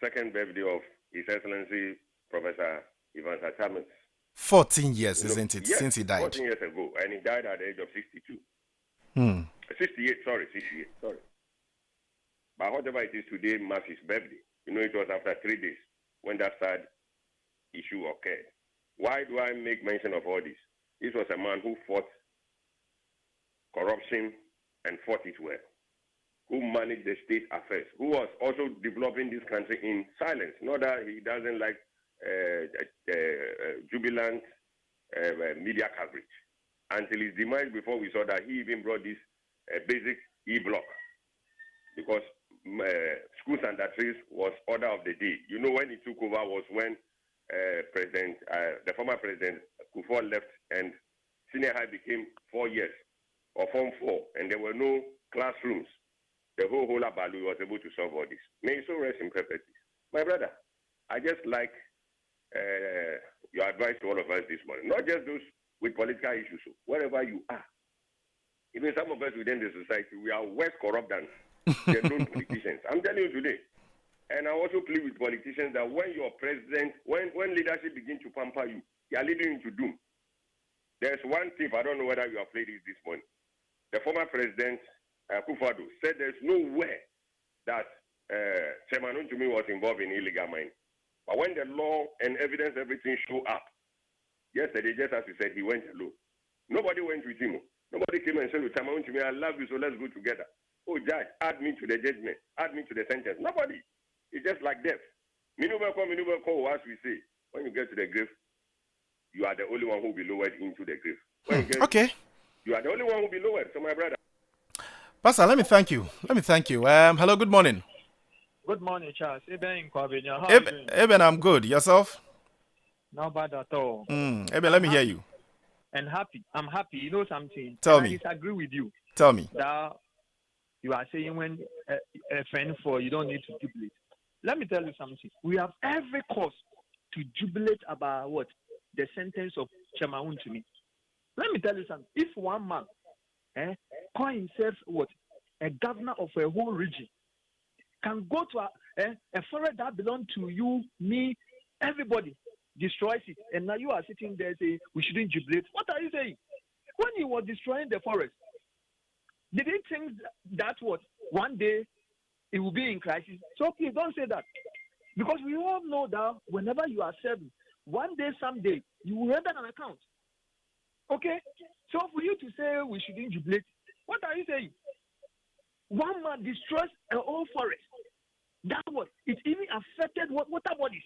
82nd birthday of His Excellency Professor Ivan Satamis. 14 years, isn't it, yes, since he died? 14 years ago, and he died at the age of 62. 68, sorry. But whatever it is today marks his birthday. It was after 3 days when that sad issue occurred. Why do I make mention of all this? This was a man who fought corruption and fought it well, who managed the state affairs, who was also developing this country in silence. Not that he doesn't like jubilant media coverage. Until his demise, before we saw that he even brought this basic e-block, because schools and trees was order of the day. When he took over was when the former president Kufuor left, and senior high became 4 years or Form 4, and there were no classrooms. The whole Balu was able to solve all this. May so rest in perpetuity. My brother, I just like your advice to all of us this morning, not just those with political issues, wherever you are. Even some of us within the society, we are worse corrupt than the known politicians. I'm telling you today. And I also plead with politicians that when you're president, when leadership begin to pamper you, they are leading you to doom. There's one tip, I don't know whether you have played this morning. The former president, Kufuor, said there's no way that Chairman Wontumi was involved in illegal mining. But when the law and evidence, everything show up, yesterday, just as he said, he went alone. Nobody went with him. Nobody came and said to Chairman Wontumi, I love you, so let's go together. Oh, judge, add me to the judgment, add me to the sentence. Nobody. It's just like death. Minubeko, as we say, when you get to the grave, you are the only one who will be lowered into the grave. Okay. You are the only one who will be lowered. So, my brother. Pastor, let me thank you. Hello, good morning. Good morning, Charles. Eben, I'm good. Yourself? Not bad at all. Eben, let me hear you. And happy. I'm happy. You know something? Tell me. I disagree with you. Tell me. That you are saying when a friend for you don't need to duplicate. let me tell you something. We have every cause to jubilate about what? The sentence of Chairman Wontumi. Let me tell you something. If one man call himself what? A governor of a whole region, can go to a forest that belongs to you, me, everybody, destroys it, and now you are sitting there saying we shouldn't jubilate. What are you saying? When he was destroying the forest, did he think that what one day it will be in crisis? So please don't say that, because we all know that whenever you are serving, one day, someday, you will render an account. Okay? So for you to say we shouldn't jubilate, what are you saying? One man destroys a whole forest. That was it. Even affected water bodies.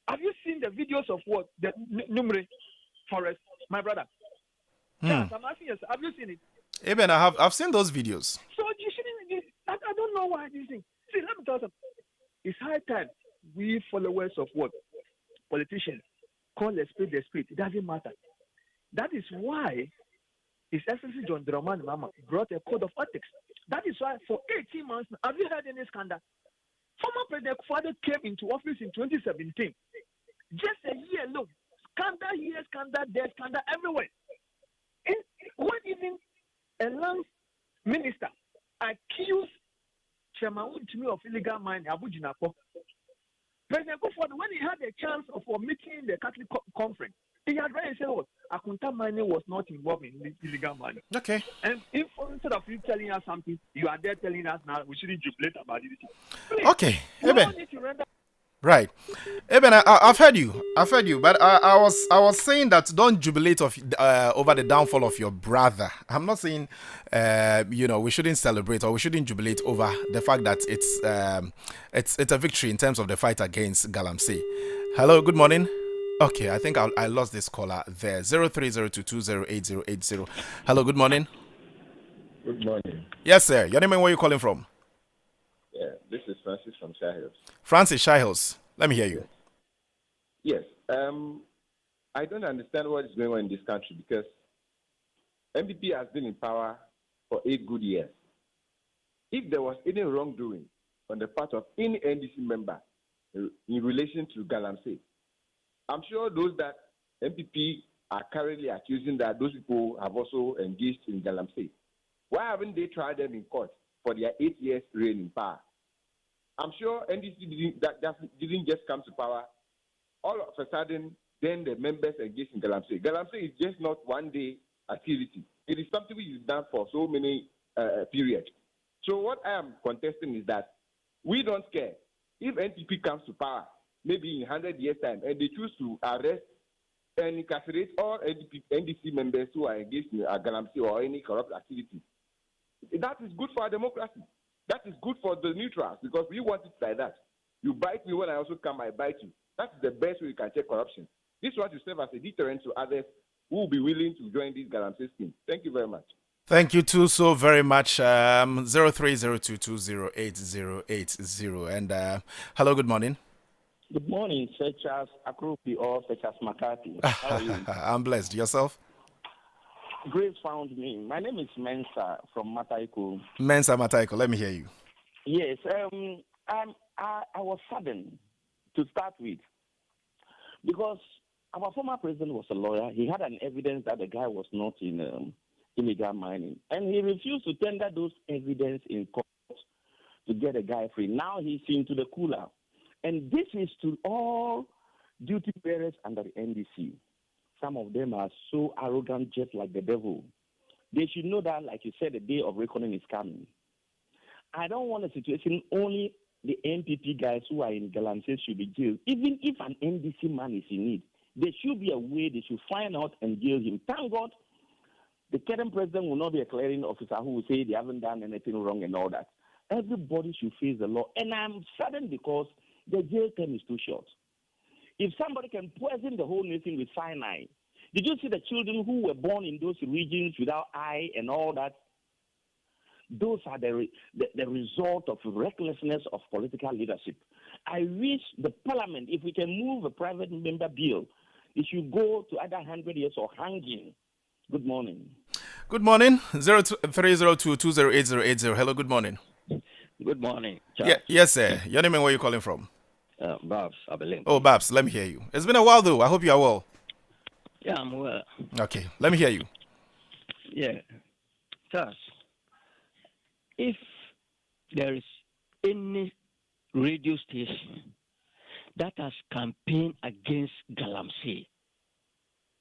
Have you seen the videos of what the Numre forest, my brother? Yes, I'm asking you. Have you seen it? Eben, I've seen those videos. So you shouldn't. I don't know why this thing. See, let me tell you something. It's high time we followers of what politicians call a spade a spade. It doesn't matter. That is why His Excellency John Dramani Mahama brought a code of ethics. That is why for 18 months, have you heard any scandal? Former President Father came into office in 2017. Just a year long. Scandal here, scandal there, scandal everywhere. And when even a land minister accused Chairman Wontumi of illegal mining, Abu Jinapo, President Kuford, when he had a chance of meeting the Catholic conference, he had read and said, "Oh, Akunta mining was not involved in illegal mining." Okay. And if instead of you telling us something, you are there telling us now we shouldn't jubilate about it. Please, Okay, Eben. need to render. Right, Eben, I've heard you, but I was saying that don't jubilate over the downfall of your brother. I'm not saying, we shouldn't celebrate or we shouldn't jubilate over the fact that it's a victory in terms of the fight against Galamsey. Hello, good morning. Okay, I think I lost this caller there. 0302208080. Hello, good morning. Good morning. Yes, sir. Your name and where you calling from? Yeah, this is Francis from Shahils. Francis Shahils. Let me hear you. Yes. I don't understand what is going on in this country because MPP has been in power for 8 good years. If there was any wrongdoing on the part of any NDC member in relation to Galamsey, I'm sure those that MPP are currently accusing that those people have also engaged in Galamsey. Why haven't they tried them in court for their 8 years reign in power? I'm sure NDC didn't just come to power. All of a sudden, then the members engaged in Galamsey. Galamsey is just not one day activity. It is something we've done for so many periods. So what I am contesting is that we don't care. If NPP comes to power, maybe in 100 years' time, and they choose to arrest and incarcerate all NDC members who are engaged in Galamsey or any corrupt activity, that is good for our democracy. That is good for the neutrals because we want it like that. You bite me when I also come, I bite you. That's the best way you can check corruption. This one to serve as a deterrent to others who will be willing to join this Galamsey scheme. Thank you very much. Thank you too so very much. 0302208080. And hello, good morning. Good morning, Sir Charles Akrofi or Sir Charles McCarthy. How are you? I'm blessed. Yourself? Grace found me. My name is Mensa from Mataiko. Mensa Mataiko, let me hear you. Yes, I was saddened to start with because our former president was a lawyer. He had an evidence that the guy was not in illegal mining, and he refused to tender those evidence in court to get the guy free. Now he's into the cooler. And this is to all duty bearers under the NDC. Some of them are so arrogant, just like the devil. They should know that, like you said, the day of reckoning is coming. I don't want a situation only the NPP guys who are in Galamsey should be jailed. Even if an NDC man is in need, there should be a way they should find out and jail him. Thank God the current president will not be a clearing officer who will say they haven't done anything wrong and all that. Everybody should face the law. And I'm saddened because the jail term is too short. If somebody can poison the whole nation with cyanide, did you see the children who were born in those regions without eye and all that? Those are the result of recklessness of political leadership. I wish the parliament, if we can move a private member bill, it should go to either 100 years or hanging. Good morning. Good morning. 0302208080. Hello, good morning. Good morning, Yeah, Charles. yes, sir. Your name and where you calling from? Babs, Abelin. Oh, Babs, let me hear you. It's been a while, though. I hope you are well. Yeah, I'm well. Okay, let me hear you. Yeah, Charles, if there is any radio station that has campaigned against Galamsey,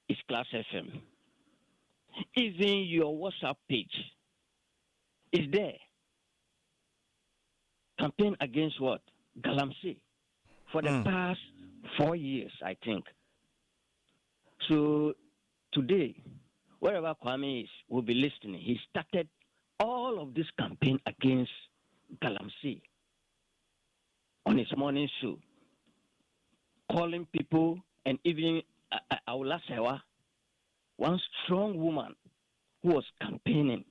it's Class FM. Even your WhatsApp page is there. Campaign against what? Galamsey. For the past 4 years, I think. So today, wherever Kwame is, we'll be listening. He started all of this campaign against Galamsey on his morning show, calling people, and even Aula Sewa, one strong woman who was campaigning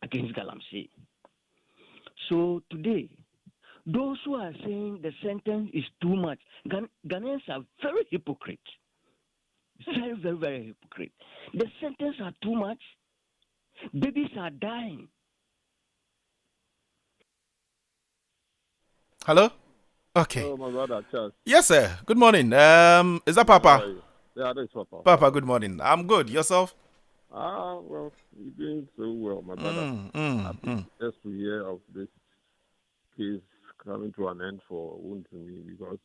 against Galamsey. So today, those who are saying the sentence is too much, Ghanaians are very hypocrite. Very, very, very hypocrite. The sentence are too much. Babies are dying. Hello? Okay. Hello, my brother, Charles. Yes, sir. Good morning. Is that Papa? Yeah, that's Papa. Papa, good morning. I'm good. Yourself? Well, you're doing so well, my brother. Happy just to hear of this case coming to an end for Wontumi because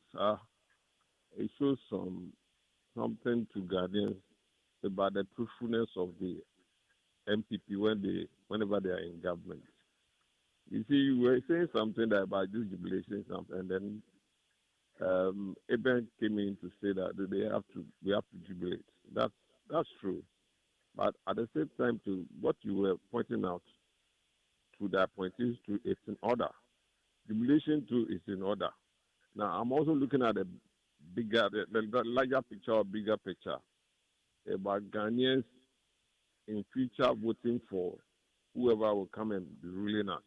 it shows something to Ghanaians about the truthfulness of the MPP whenever they are in government. You see, you were saying something about this jubilation, and then Eben came in to say that we have to jubilate. That's true. But at the same time, to what you were pointing out to the appointees, it's in order. Jubilation too is in order. Now, I'm also looking at the larger picture or bigger picture about Ghanaians in future voting for whoever will come and be ruling us.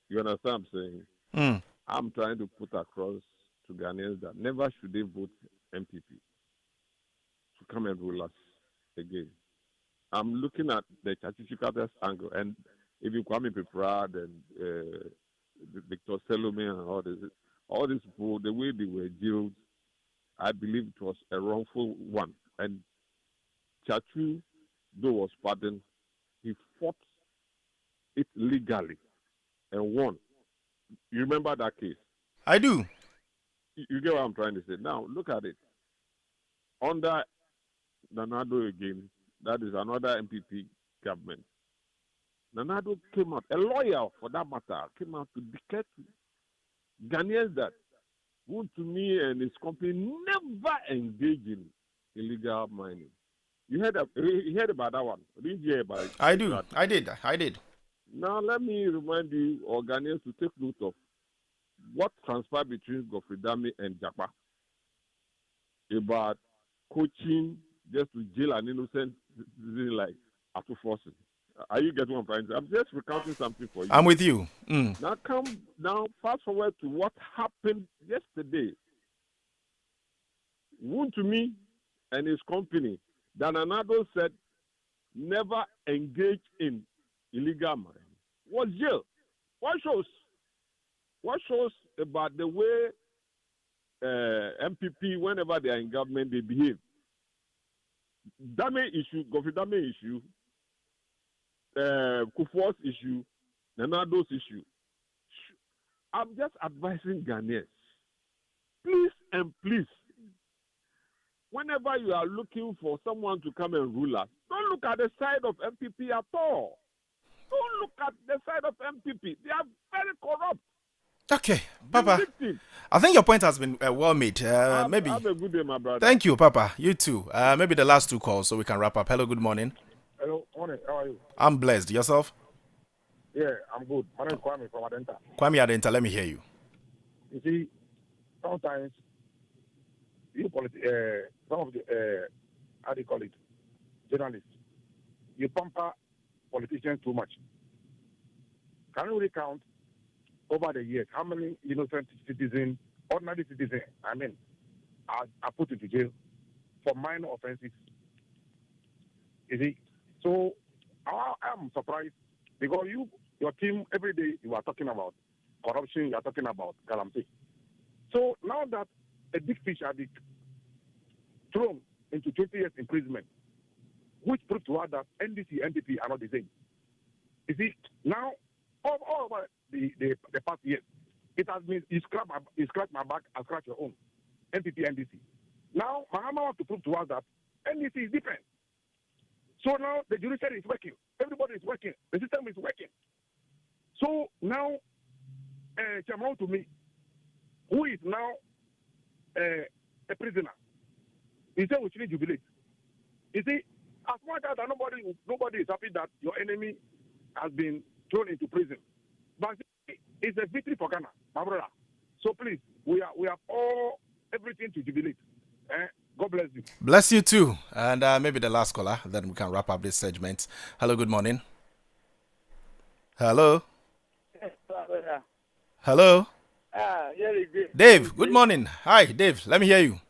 You understand what I'm saying? I'm trying to put across to Ghanaians that never should they vote MPP to come and rule us again. I'm looking at the Chachichikatas angle, and even Kwame Peprad and Victor Selome and all these people, the way they were jailed, I believe it was a wrongful one. And Chachu, though was pardoned, he fought it legally and won. You remember that case? I do. You get what I'm trying to say. Now, look at it. Under Nanado again, that is another MPP government. Nanado came out, a lawyer for that matter, came out to declare to Ghanaians that Wontumi and his company never engage in illegal mining. You heard about that one? Didn't you hear about it? I do. I did. Now, let me remind you, or Ghanaians, to take note of what transpired between Godfrey Dame and Japa about coaching just to jail an innocent citizen like Atu Forces. Are you getting what I'm trying to say? I'm just recounting something for you. I'm with you. Now, fast forward to what happened yesterday. Wontumi and his company, Dananado said, never engage in illegal mining. Was jail. What shows about the way MPP, whenever they are in government, they behave? Dame issue, Godfrey Dame issue, Kufuor's issue, Nanado's issue. I'm just advising Ghanaians, please, whenever you are looking for someone to come and rule us, don't look at the side of MPP at all. Don't look at the side of MPP. They are very corrupt. Okay, Papa. I think your point has been well made. Maybe. Have a good day, my brother. Thank you, Papa. You too. Maybe the last two calls so we can wrap up. Hello, good morning. Hello, morning. How are you? I'm blessed. Yourself? Yeah, I'm good. My name is Kwame from Adenta. Kwame Adenta, let me hear you. You see, sometimes some of the how do you call it, journalists, you pamper politicians too much. Can you recount over the years how many innocent citizens, ordinary citizens, are put into jail for minor offenses? You see, so I'm surprised because your team every day you are talking about corruption, you are talking about Galamsey. So now that a big fish has been thrown into 20 years imprisonment, which proves to us that NDC, NPP are not the same. You see, now all over the past years, it has been you scratch my back, I scratch your own. NPP, NDC. Now Mahama wants to prove to us that NDC is different. So now the judiciary is working. Everybody is working. The system is working. So now, Chairman Wontumi, who is now a prisoner, he said we shouldn't jubilate. You see, as much as nobody is happy that your enemy has been thrown into prison, but it's a victory for Ghana, my brother. So please, we have all everything to jubilate. God bless you. Bless you too. And maybe the last caller, then we can wrap up this segment. Hello, good morning. Hello. Hello. Dave, good morning. Hi, Dave. Let me hear you.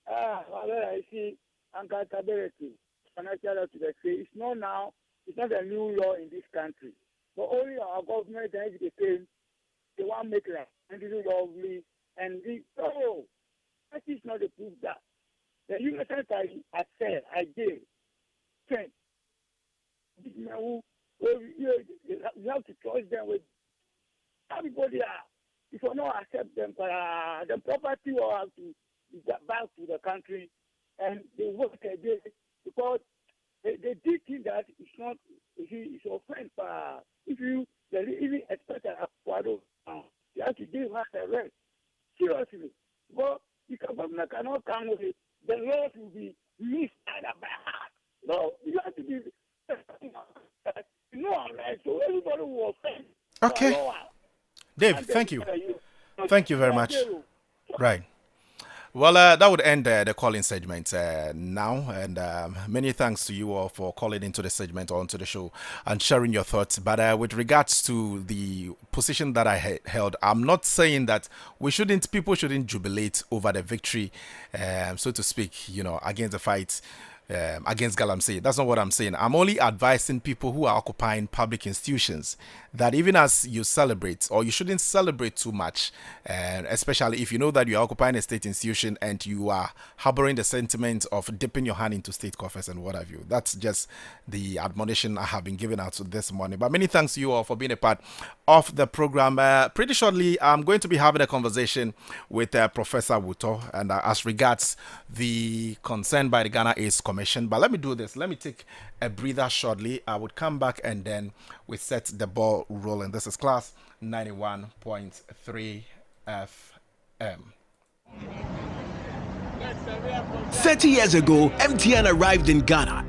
I see accountability, financial to the state. It's not now. It's not a new law in this country. But only our government and the same, they want to make it and this is lovely. And that is not the proof that the U.S. I said, I did. Friend, you have to trust them with everybody. If you not accept them, the property will have to get back to the country, and they work again because they did think that it's not. It's your friend. If you even expect a Aquado, you have to give us a rest. Seriously, but the government cannot come with it. The laws will be missed by heart. No, you have to be. Right? So everybody will offend. Okay. Dave, thank you. Thank you very much. Right. Well, that would end the calling segment now. And many thanks to you all for calling into the segment or onto the show and sharing your thoughts. But with regards to the position that I held, I'm not saying that people shouldn't jubilate over the victory, so to speak, against the fight. Against Galamsey. That's not what I'm saying. I'm only advising people who are occupying public institutions that even as you celebrate, or you shouldn't celebrate too much, especially if you know that you are occupying a state institution and you are harboring the sentiment of dipping your hand into state coffers and what have you. That's just the admonition I have been giving out this morning. But many thanks to you all for being a part of the program. Pretty shortly, I'm going to be having a conversation with Professor Wuto and as regards the concern by the Ghana AIDS Commission. But let me do this. Let me take a breather shortly. I would come back and then we set the ball rolling. This is Class 91.3 FM. 30 years ago, MTN arrived in Ghana.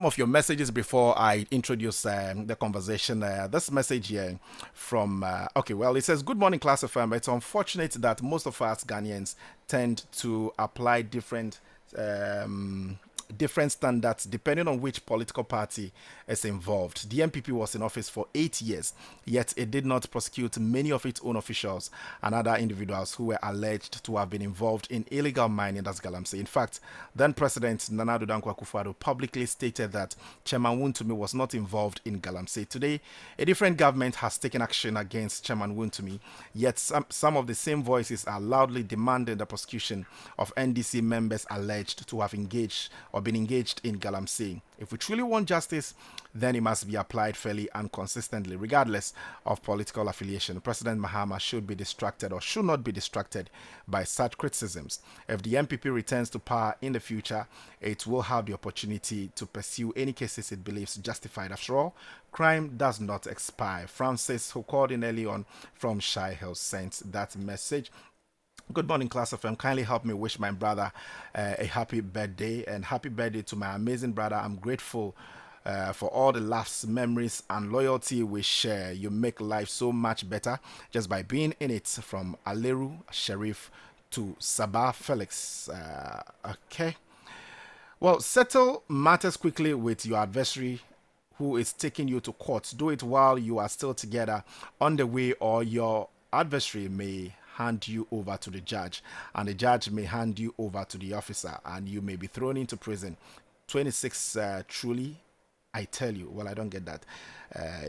of your messages before I introduce the conversation. This message here from, okay, well, it says, Good morning, class FM. It's unfortunate that most of us Ghanaians tend to apply different standards depending on which political party is involved. The MPP was in office for 8 years, yet it did not prosecute many of its own officials and other individuals who were alleged to have been involved in illegal mining, that's Galamsey. In fact, then President Nana Addo Dankwa Akufo-Addo publicly stated that Chairman Wontumi was not involved in Galamsey. Today, a different government has taken action against Chairman Wontumi, yet some of the same voices are loudly demanding the prosecution of NDC members alleged to have engaged or been engaged in Galamsey. If we truly want justice, then it must be applied fairly and consistently, regardless of political affiliation. President Mahama should be distracted or should not be distracted by such criticisms. If the MPP returns to power in the future, it will have the opportunity to pursue any cases it believes justified. After all, crime does not expire. Francis, who called in early on from Shai Hills, sent that message. Good morning, class FM. Kindly help me wish my brother a happy birthday, and happy birthday to my amazing brother. I'm grateful for all the laughs, memories, and loyalty we share. You make life so much better just by being in it. From Aleru Sharif to Sabah Felix. Okay. Well, settle matters quickly with your adversary who is taking you to court. Do it while you are still together on the way, or your adversary may hand you over to the judge, and the judge may hand you over to the officer, and you may be thrown into prison. 26, truly, I tell you, well, I don't get that.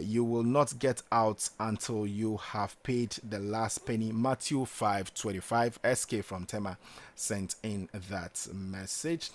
You will not get out until you have paid the last penny. Matthew 5:25. SK from Tema sent in that message.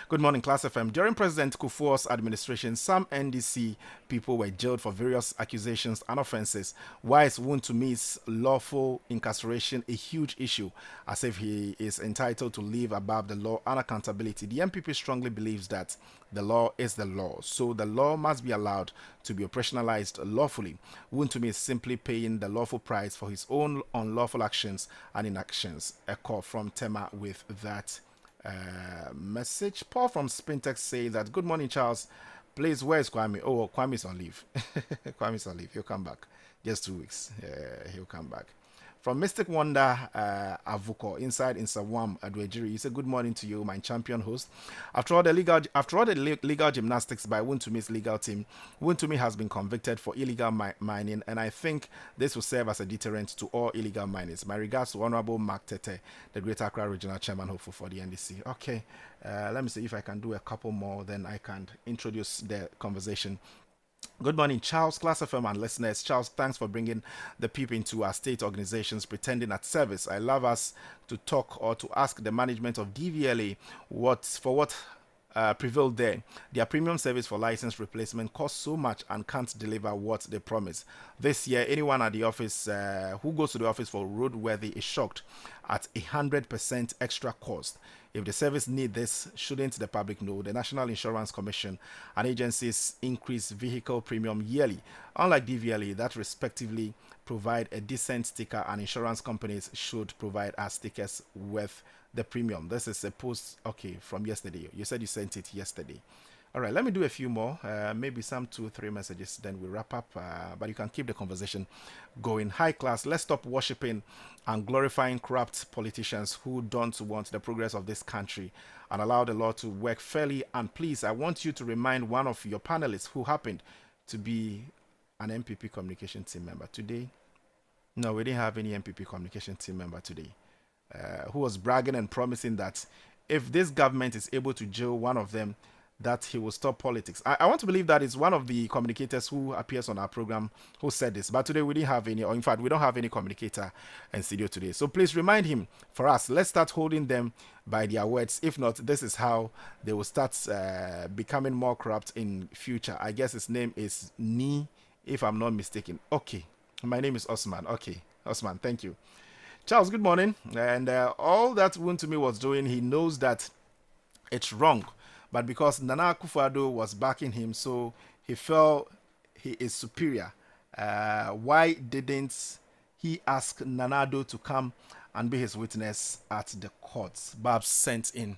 Good morning, Class FM. During President Kufuor's administration, some NDC people were jailed for various accusations and offenses. Why is Wontumi's lawful incarceration a huge issue, as if he is entitled to live above the law and accountability? The MPP strongly believes that the law is the law, so the law must be allowed to be operationalized lawfully. Wontumi is simply paying the lawful price for his own unlawful actions and inactions. A call from Tema with that message. Paul from Spintex say that, Good morning, Charles. Please, where is Kwame? Oh, Kwame's on leave. Kwame's on leave. He'll come back. Just 2 weeks. He'll come back. From Mystic Wonder Avuko inside in Sawam Adwejiri, he said, Good morning to you, my champion host. After all the legal gymnastics by Wontumi's legal team, Wontumi has been convicted for illegal mining, and I think this will serve as a deterrent to all illegal miners. My regards to Honorable Mark Tete, the Greater Accra Regional Chairman, hopeful for the NDC. Okay, let me see if I can do a couple more, then I can introduce the conversation. Good morning, Charles, Class FM and listeners. Charles, thanks for bringing the people into our state organizations pretending at service. I love us to talk or to ask the management of DVLA what prevailed there. Their premium service for license replacement costs so much and can't deliver what they promise. This year, anyone at the office who goes to the office for roadworthy is shocked at 100% extra cost. If the service need this, shouldn't the public know? The National Insurance Commission and agencies increase vehicle premium yearly. Unlike DVLA, that respectively provide a decent sticker, and insurance companies should provide us stickers with the premium. This is a post, okay, from yesterday. You said you sent it yesterday. All right, let me do a few more, maybe some 2-3 messages, then we wrap up. But you can keep the conversation going. High class, let's stop worshipping and glorifying corrupt politicians who don't want the progress of this country and allow the law to work fairly. And please, I want you to remind one of your panelists who happened to be an MPP communication team member today. No, we didn't have any MPP communication team member today, who was bragging and promising that if this government is able to jail one of them, that he will stop politics. I want to believe that it's one of the communicators who appears on our program who said this. But today we didn't have any, or in fact, we don't have any communicator in studio today. So please remind him for us. Let's start holding them by their words. If not, this is how they will start becoming more corrupt in future. I guess his name is Ni, if I'm not mistaken. Okay. My name is Osman. Okay. Osman, thank you. Charles, good morning. And all that Wontumi was doing, he knows that it's wrong. But because Nana Akufo-Addo was backing him, so he felt he is superior. Why didn't he ask Nana Addo to come and be his witness at the courts? Babs sent in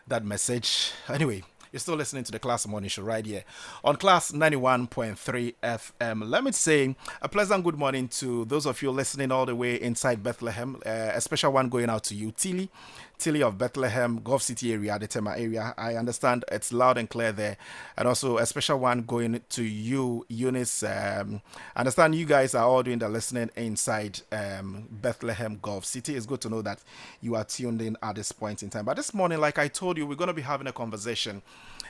that message. Anyway, You're still listening to the Class Morning Show right here on Class 91.3 FM. Let me say a pleasant good morning to those of you listening all the way inside Bethlehem. A special one going out to you, Tilly of Bethlehem, Gulf City area, the Tema area. I understand it's loud and clear there. And also a special one going to you, Eunice. I understand you guys are all doing the listening inside Bethlehem, Gulf City. It's good to know that you are tuned in at this point in time. But this morning, like I told you, we're going to be having a conversation,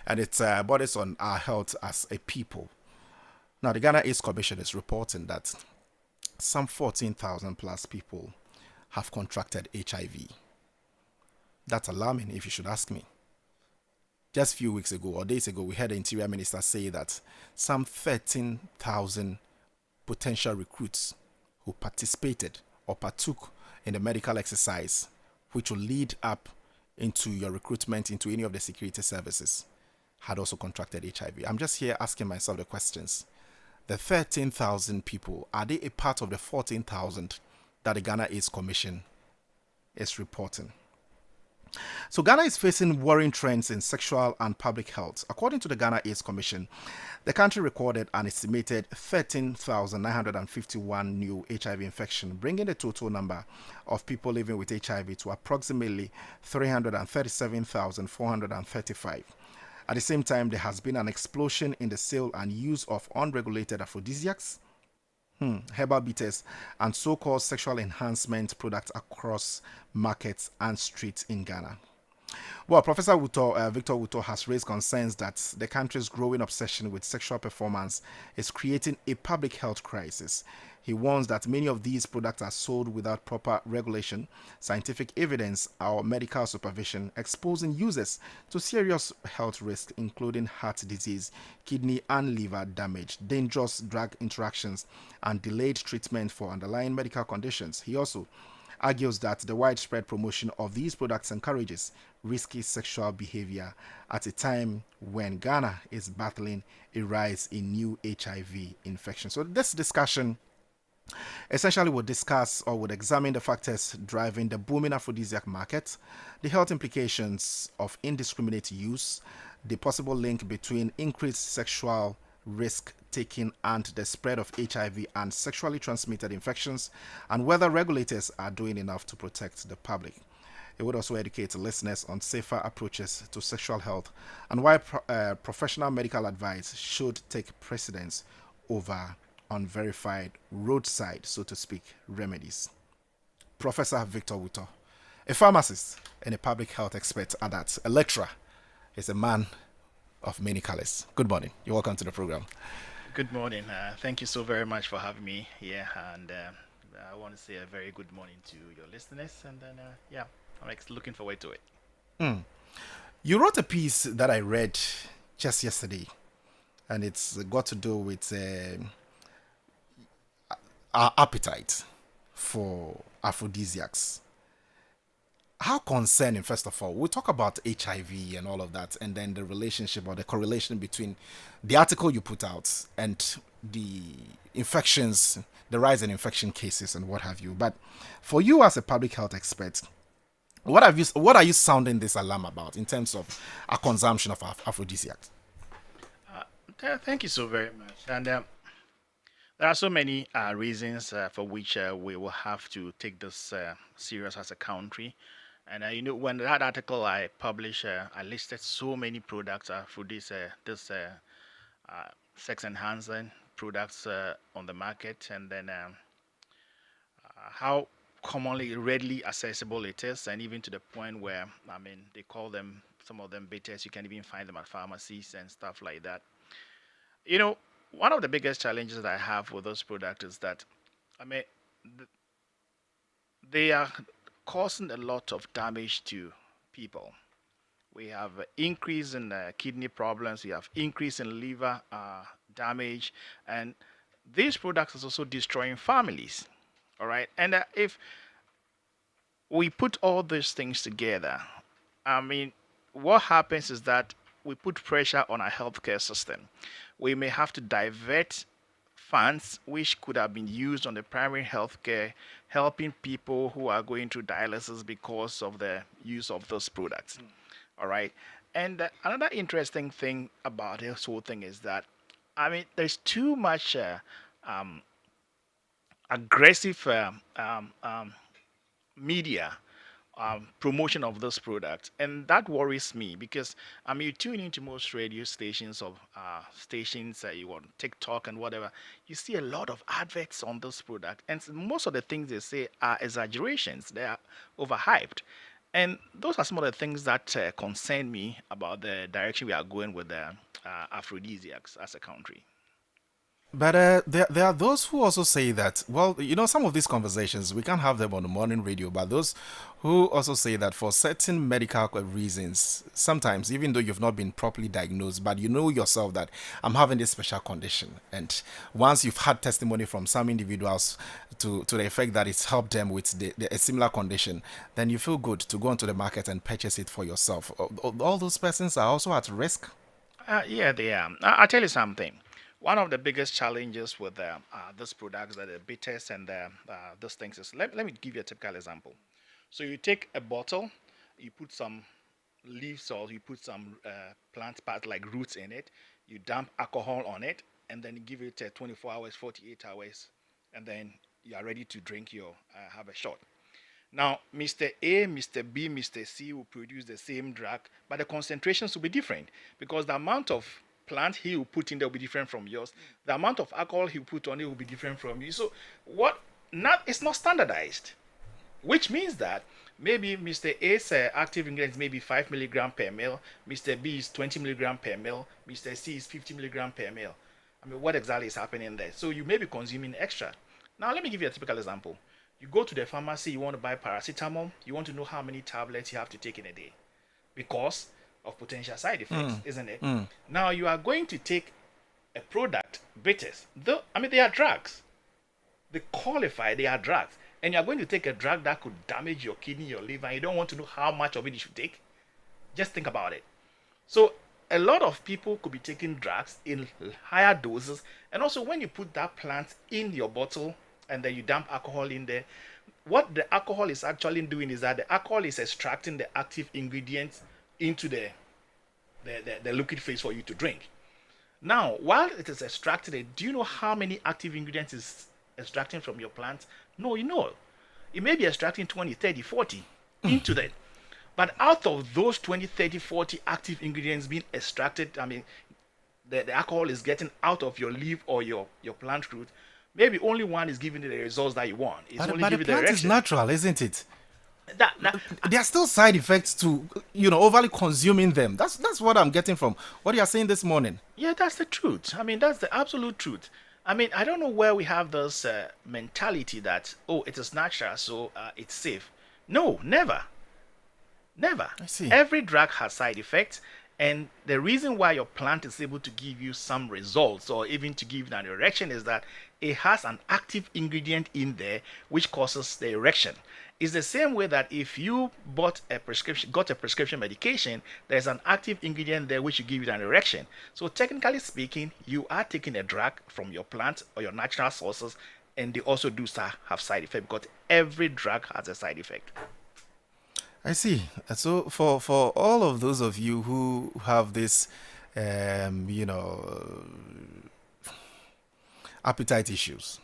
and it's bodies on our health as a people. Now, the Ghana AIDS Commission is reporting that some 14,000 plus people have contracted HIV. That's alarming, if you should ask me. Just a few weeks ago or days ago, we heard the Interior Minister say that some 13,000 potential recruits who participated or partook in the medical exercise, which will lead up into your recruitment into any of the security services, had also contracted HIV. I'm just here asking myself the questions. The 13,000 people, are they a part of the 14,000 that the Ghana AIDS Commission is reporting? So Ghana is facing worrying trends in sexual and public health. According to the Ghana AIDS Commission, the country recorded an estimated 13,951 new HIV infections, bringing the total number of people living with HIV to approximately 337,435. At the same time, there has been an explosion in the sale and use of unregulated aphrodisiacs, herbal bitters, and so-called sexual enhancement products across markets and streets in Ghana. Well, Professor Victor Wuto has raised concerns that the country's growing obsession with sexual performance is creating a public health crisis. He warns that many of these products are sold without proper regulation, scientific evidence, or medical supervision, exposing users to serious health risks, including heart disease, kidney and liver damage, dangerous drug interactions, and delayed treatment for underlying medical conditions. He also argues that the widespread promotion of these products encourages risky sexual behavior at a time when Ghana is battling a rise in new HIV infections. So this discussion essentially would discuss or would examine the factors driving the booming aphrodisiac market, the health implications of indiscriminate use, the possible link between increased sexual risk taking and the spread of HIV and sexually transmitted infections, and whether regulators are doing enough to protect the public. It would also educate listeners on safer approaches to sexual health and why professional medical advice should take precedence over unverified roadside, so to speak, remedies. Professor Victor Wuto, a pharmacist and a public health expert, and that's a lecturer, is a man of many colors. Good morning. You're welcome to the program. Good morning. Thank you so very much for having me here, and I want to say a very good morning to your listeners, and then I'm looking forward to it. You wrote a piece that I read just yesterday, and it's got to do with our appetite for aphrodisiacs. How concerning, first of all, we'll talk about HIV and all of that, and then the relationship or the correlation between the article you put out and the infections, the rise in infection cases and what have you. But for you as a public health expert, what are you sounding this alarm about in terms of our consumption of aphrodisiacs? Thank you so very much. And there are so many reasons for which we will have to take this serious as a country. And when that article I published, I listed so many products for this sex enhancing products on the market, and then how commonly, readily accessible it is, and even to the point where they call them, some of them, bitters. You can even find them at pharmacies and stuff like that. One of the biggest challenges that I have with those products is that they are causing a lot of damage to people. We have increase in kidney problems. We have increase in liver damage, and these products are also destroying families. All right, and if we put all these things together, what happens is that we put pressure on our healthcare system. We may have to divert funds which could have been used on the primary healthcare, helping people who are going through dialysis because of the use of those products. All right. And another interesting thing about this whole thing is that, I mean, there's too much um, aggressive media promotion of this product, and that worries me because I mean, you tune into most radio stations of stations you on TikTok and whatever, you see a lot of adverts on this product, and most of the things they say are exaggerations. They are overhyped, and those are some of the things that concern me about the direction we are going with the aphrodisiacs as a country. But there are those who also say that, well, some of these conversations, we can't have them on the morning radio, but those who also say that for certain medical reasons, sometimes, even though you've not been properly diagnosed, but you know yourself that I'm having this special condition. And once you've had testimony from some individuals to the effect that it's helped them with a similar condition, then you feel good to go onto the market and purchase it for yourself. All those persons are also at risk. Yeah, they are. I'll tell you something. One of the biggest challenges with these products, that the bitters and those things, is let me give you a typical example. So you take a bottle, you put some leaves or you put some plant parts like roots in it, you dump alcohol on it, and then you give it 24 hours, 48 hours, and then you are ready to drink your have a shot. Now, Mr. A, Mr. B, Mr. C will produce the same drug, but the concentrations will be different because the amount of plant he will put in there will be different from yours. The amount of alcohol he will put on it will be different from you. So it's not standardized, which means that maybe Mr. A's active ingredients may be 5 milligram per ml, Mr. B is 20 milligram per ml, Mr. C is 50 milligram per ml. I mean, what exactly is happening there? So you may be consuming extra. Now, let me give you a typical example. You go to the pharmacy, you want to buy paracetamol, you want to know how many tablets you have to take in a day because of potential side effects, isn't it? Now you are going to take a product, bitters. I mean, they are drugs. They qualify, they are drugs. And you are going to take a drug that could damage your kidney, your liver, and you don't want to know how much of it you should take. Just think about it. So a lot of people could be taking drugs in higher doses. And also when you put that plant in your bottle and then you dump alcohol in there, what the alcohol is actually doing is that the alcohol is extracting the active ingredients into the liquid phase for you to drink. Now, while it is extracted, do you know how many active ingredients is extracting from your plant? No, you know. It may be extracting 20, 30, 40 into that. But out of those 20, 30, 40 active ingredients being extracted, I mean, the alcohol is getting out of your leaf or your plant root, maybe only one is giving you the results that you want. It's But only the giving plant the is direction. natural, isn't it? There are still side effects to overly consuming them. That's what I'm getting from what you are saying this morning. Yeah, that's the truth. I mean, that's the absolute truth. I mean, I don't know where we have this mentality that, oh, it is natural, so it's safe. No, never. Never. I see. Every drug has side effects, and the reason why your plant is able to give you some results or even to give you an erection is that it has an active ingredient in there which causes the erection. It's the same way that if you got a prescription medication, there's an active ingredient there which will give you an erection. So technically speaking, you are taking a drug from your plant or your natural sources, and they also do have side effect because every drug has a side effect. I see. So for all of those of you who have this, appetite issues,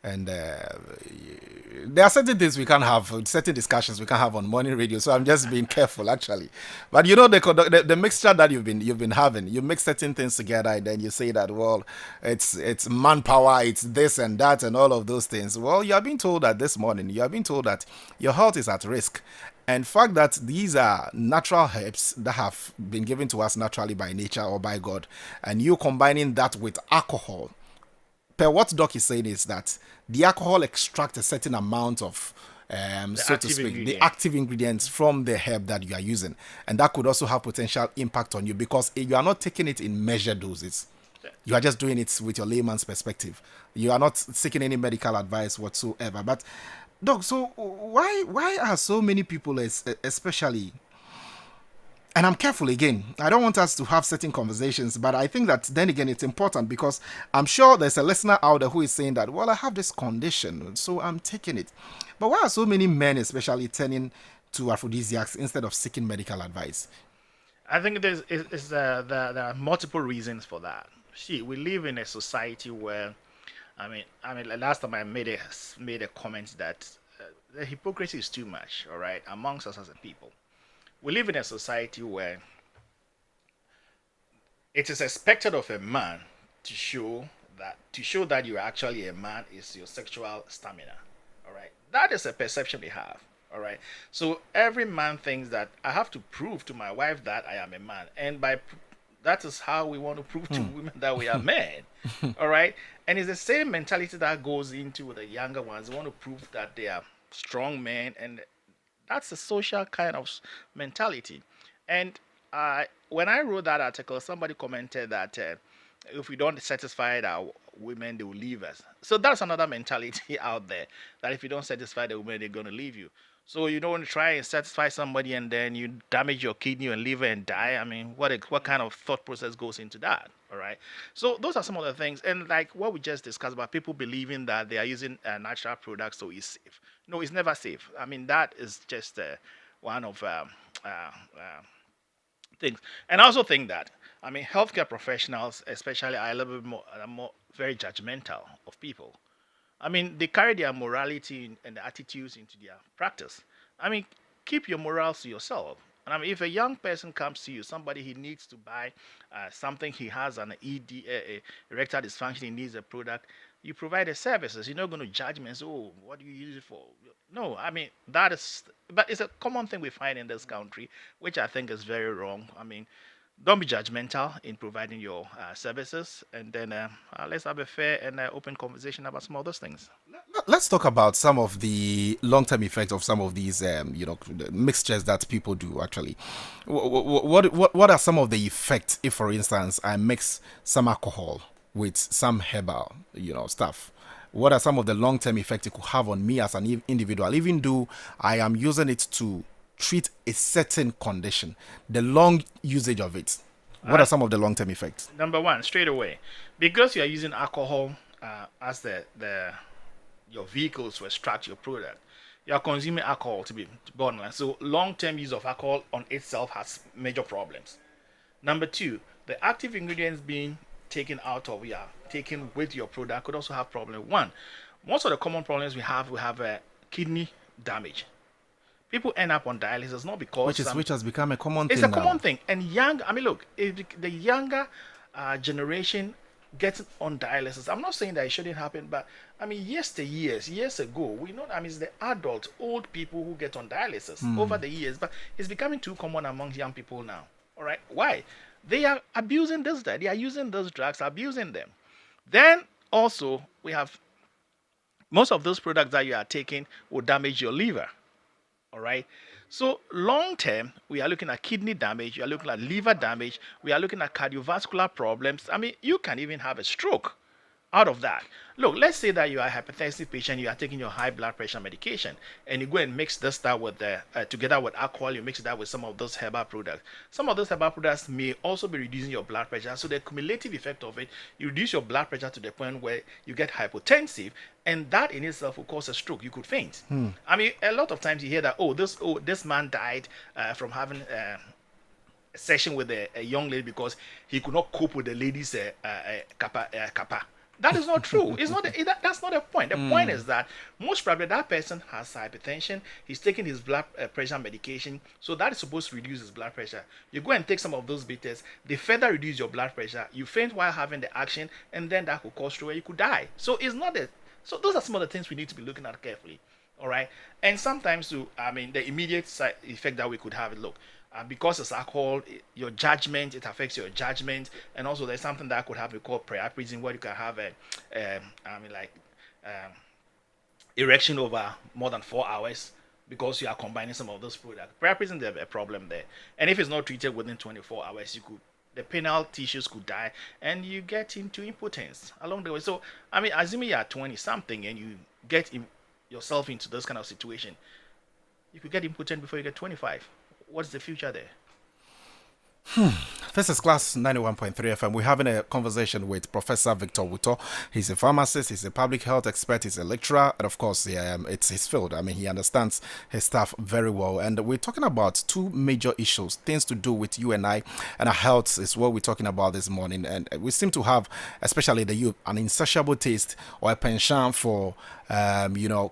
and there are certain things we can't have, certain discussions we can't have on morning radio. So I'm just being careful, actually. But the mixture that you've been having, you mix certain things together, and then you say that, well, it's manpower, it's this and that, and all of those things. Well, you are being told that this morning, you are being told that your health is at risk. And fact that these are natural herbs that have been given to us naturally by nature or by God, and you combining that with alcohol, per what Doc is saying is that the alcohol extracts a certain amount of, so to speak, the active ingredients from the herb that you are using. And that could also have potential impact on you because you are not taking it in measured doses. You are just doing it with your layman's perspective. You are not seeking any medical advice whatsoever. But, Doc, so why are so many people, especially... And I'm careful again. I don't want us to have certain conversations, but I think that then again it's important because I'm sure there's a listener out there who is saying that, well, I have this condition, so I'm taking it. But why are so many men especially turning to aphrodisiacs instead of seeking medical advice? I think there are multiple reasons for that. See, we live in a society where, last time I made a comment that the hypocrisy is too much, all right, amongst us as a people. We live in a society where it is expected of a man to show that you're actually a man is your sexual stamina. All right. That is a perception we have. All right. So every man thinks that I have to prove to my wife that I am a man. And that is how we want to prove to women that we are men. All right. And it's the same mentality that goes into the younger ones. They want to prove that they are strong men. And that's a social kind of mentality. And when I wrote that article, somebody commented that if we don't satisfy our women, they will leave us. So that's another mentality out there that if you don't satisfy the women, they're going to leave you. So you don't try and satisfy somebody and then you damage your kidney and liver and die. I mean, what kind of thought process goes into that? All right. So those are some of the things. And like what we just discussed about people believing that they are using natural products, so it's safe. No, it's never safe. I mean, that is just one of things. And I also think that healthcare professionals, especially, are a little bit more very judgmental of people. They carry their morality and the attitudes into their practice. Keep your morals to yourself. And if a young person comes to you, somebody he needs to buy something, he has an erectile dysfunction, he needs a product, you provide the services. You're not going to judge me and say, oh, what do you use it for? No, but it's a common thing we find in this country, which I think is very wrong. Don't be judgmental in providing your services, and then let's have a fair and open conversation about some of those things. Let's talk about some of the long-term effects of some of these, the mixtures that people do. Actually, what are some of the effects if, for instance, I mix some alcohol with some herbal, stuff? What are some of the long-term effects it could have on me as an individual, even though I am using it to treat a certain condition? The long usage of it. What are some of the long-term effects? Number one, straight away, because you are using alcohol as your vehicles to extract your product, you are consuming alcohol to be bottom line. So long-term use of alcohol on itself has major problems. Number two, the active ingredients being taken with your product could also have problem. One, most of the common problems we have kidney damage. People end up on dialysis not because which has become a common thing. It's a common thing, and the younger generation gets on dialysis. I'm not saying that it shouldn't happen, but years ago, we know. It's the adult, old people who get on dialysis over the years, but it's becoming too common among young people now. All right, why? They are abusing this. They are using those drugs, abusing them. Then also we have most of those products that you are taking will damage your liver. All right. So long term, we are looking at kidney damage. We are looking at liver damage. We are looking at cardiovascular problems. You can even have a stroke out of that. Look, let's say that you are a hypertensive patient. You are taking your high blood pressure medication, and you go and mix this stuff with together with alcohol. You mix that with some of those herbal products. Some of those herbal products may also be reducing your blood pressure. So the cumulative effect of it, you reduce your blood pressure to the point where you get hypotensive, and that in itself will cause a stroke. You could faint. A lot of times you hear that this man died from having a session with a young lady because he could not cope with the lady's kappa. That is not true. It's not. That's not the point. The point is that most probably that person has hypertension. He's taking his blood pressure medication, so that is supposed to reduce his blood pressure. You go and take some of those bitters, they further reduce your blood pressure. You faint while having the action, and then that could cause stroke. You could die. So it's not that. So those are some of the things we need to be looking at carefully. All right. And sometimes too, the immediate side effect that we could have. Look. Because it's alcohol, your judgment, it affects your judgment, and also there's something that could happen called priapism, where you can have erection over more than 4 hours because you are combining some of those products. Priapism, there's a problem there, and if it's not treated within 24 hours, the penile tissues could die, and you get into impotence along the way. So, assuming you are 20 something and you get yourself into this kind of situation, you could get impotent before you get 25. What's the future there? This is Class 91.3 FM. We're having a conversation with Professor Victor Wuto. He's a pharmacist, he's a public health expert, he's a lecturer, and of course, it's his field. I mean, he understands his stuff very well. And we're talking about two major issues, things to do with you and I, and our health is what we're talking about this morning. And we seem to have, especially the youth, an insatiable taste or a penchant for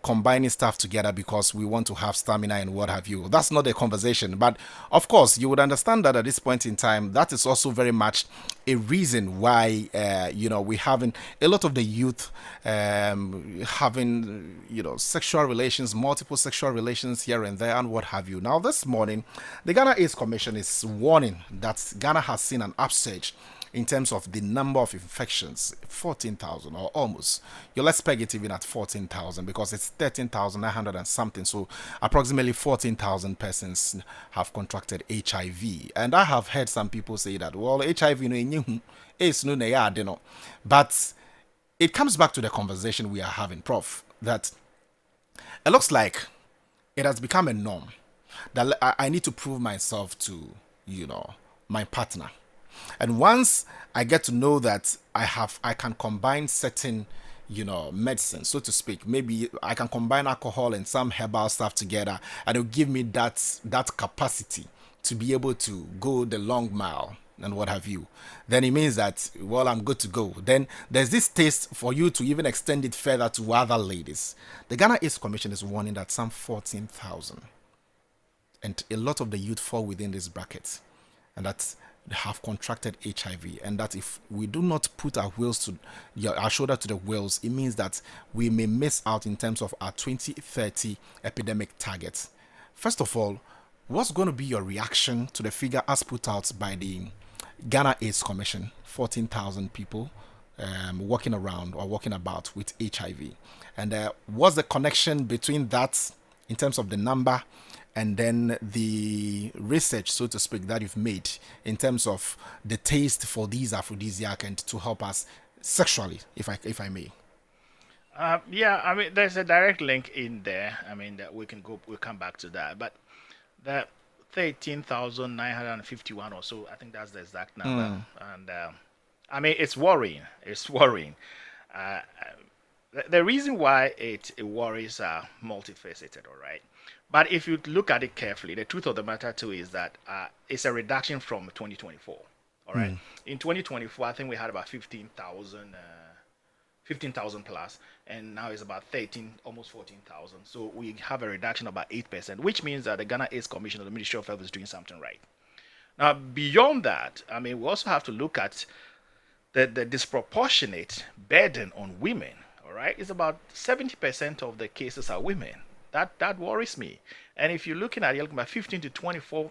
combining stuff together because we want to have stamina and what have you. That's not the conversation. But of course, you would understand that at this point in time, that is also very much a reason why, we're having a lot of the youth having, sexual relations, multiple sexual relations here and there and what have you. Now, this morning, the Ghana AIDS Commission is warning that Ghana has seen an upsurge in terms of the number of infections, 14,000 or almost. Let's peg it even at 14,000 because it's 13,900 and something. So approximately 14,000 persons have contracted HIV. And I have heard some people say that, well, HIV, but it comes back to the conversation we are having, Prof, that it looks like it has become a norm that I need to prove myself to, my partner. And once I get to know that I can combine certain, medicine, so to speak, maybe I can combine alcohol and some herbal stuff together, and it'll give me that capacity to be able to go the long mile and what have you. Then it means that, well, I'm good to go. Then there's this taste for you to even extend it further to other ladies. The Ghana AIDS Commission is warning that some 14,000, and a lot of the youth fall within this bracket, and that's have contracted HIV, and that if we do not put our shoulder to the wheels, it means that we may miss out in terms of our 2030 epidemic targets. First of all, what's going to be your reaction to the figure as put out by the Ghana AIDS Commission? 14,000 people walking around or walking about with HIV, and what's the connection between that in terms of the number and then the research, so to speak, that you've made in terms of the taste for these aphrodisiac and to help us sexually, if I may? There's a direct link in there. That we'll come back to that. But the 13,951 or so, I think that's the exact number. And it's worrying. It's worrying. The reason why it worries are multifaceted, all right? But if you look at it carefully, the truth of the matter too is that it's a reduction from 2024. All right. In 2024, I think we had about 15,000 plus, and now it's about 13, almost 14,000. So we have a reduction of about 8%, which means that the Ghana AIDS Commission or the Ministry of Health is doing something right. Now, beyond that, we also have to look at the disproportionate burden on women. All right. It's about 70% of the cases are women. That worries me. And if you're looking at about 15 to 24,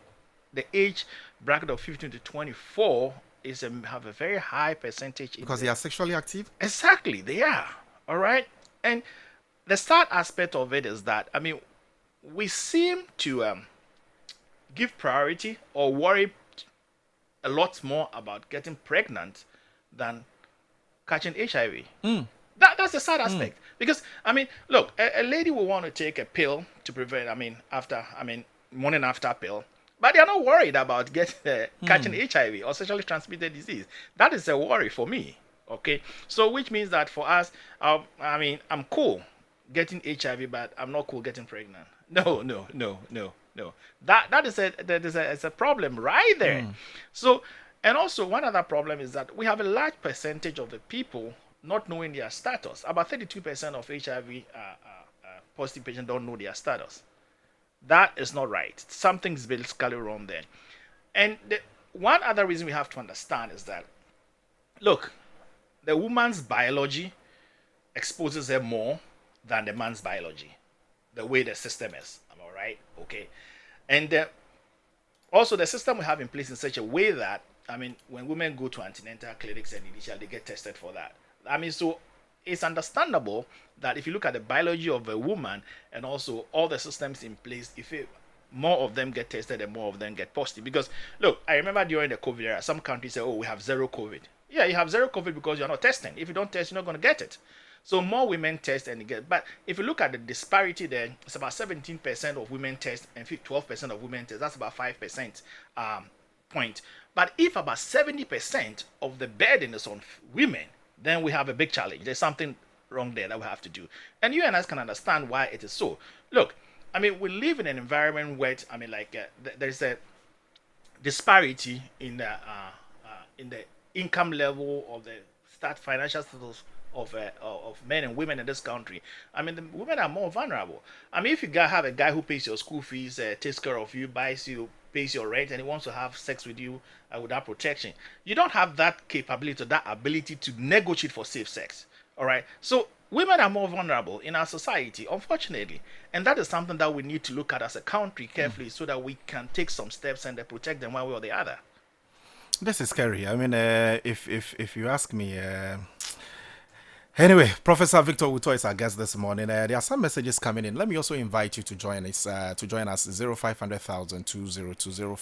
the age bracket of 15 to 24 have a very high percentage. Because they are sexually active? Exactly, they are. All right? And the sad aspect of it is that, we seem to give priority or worry a lot more about getting pregnant than catching HIV. That's the sad aspect. Because, look, a lady will want to take a pill to prevent, morning after pill, but they're not worried about catching HIV or sexually transmitted disease. That is a worry for me. Okay? So, which means that for us, I'm cool getting HIV, but I'm not cool getting pregnant. No. That is a problem right there. So, and also one other problem is that we have a large percentage of the people not knowing their status. About 32% of HIV positive patients don't know their status. That is not right. Something's basically wrong there. And one other reason we have to understand is that, look, the woman's biology exposes her more than the man's biology, the way the system is. Am I right? Okay. And also the system we have in place in such a way that, when women go to antenatal clinics and initially they get tested for that. So it's understandable that if you look at the biology of a woman and also all the systems in place, more of them get tested and more of them get positive. Because, look, I remember during the COVID era, some countries say, we have zero COVID. Yeah, you have zero COVID because you're not testing. If you don't test, you're not going to get it. So more women test and get. But if you look at the disparity there, it's about 17% of women test and 12% of women test. That's about 5% point. But if about 70% of the burden is on women, then we have a big challenge. There's something wrong there that we have to do. And you and us can understand why it is so. Look, I mean, we live in an environment where, I mean, like, there's a disparity in the income level of the financial status of men and women in this country. I mean, the women are more vulnerable. I mean, if you have a guy who pays your school fees, takes care of you, buys you, pays your rent, and he wants to have sex with you without protection, you don't have that capability, that ability to negotiate for safe sex. All right. So women are more vulnerable in our society, unfortunately, and that is something that we need to look at as a country carefully, so that we can take some steps and protect them one way or the other. This is scary. I mean, if you ask me. Anyway, Professor Victor Uto is our guest this morning. There are some messages coming in. Let me also invite you to join us. 0500,000 2020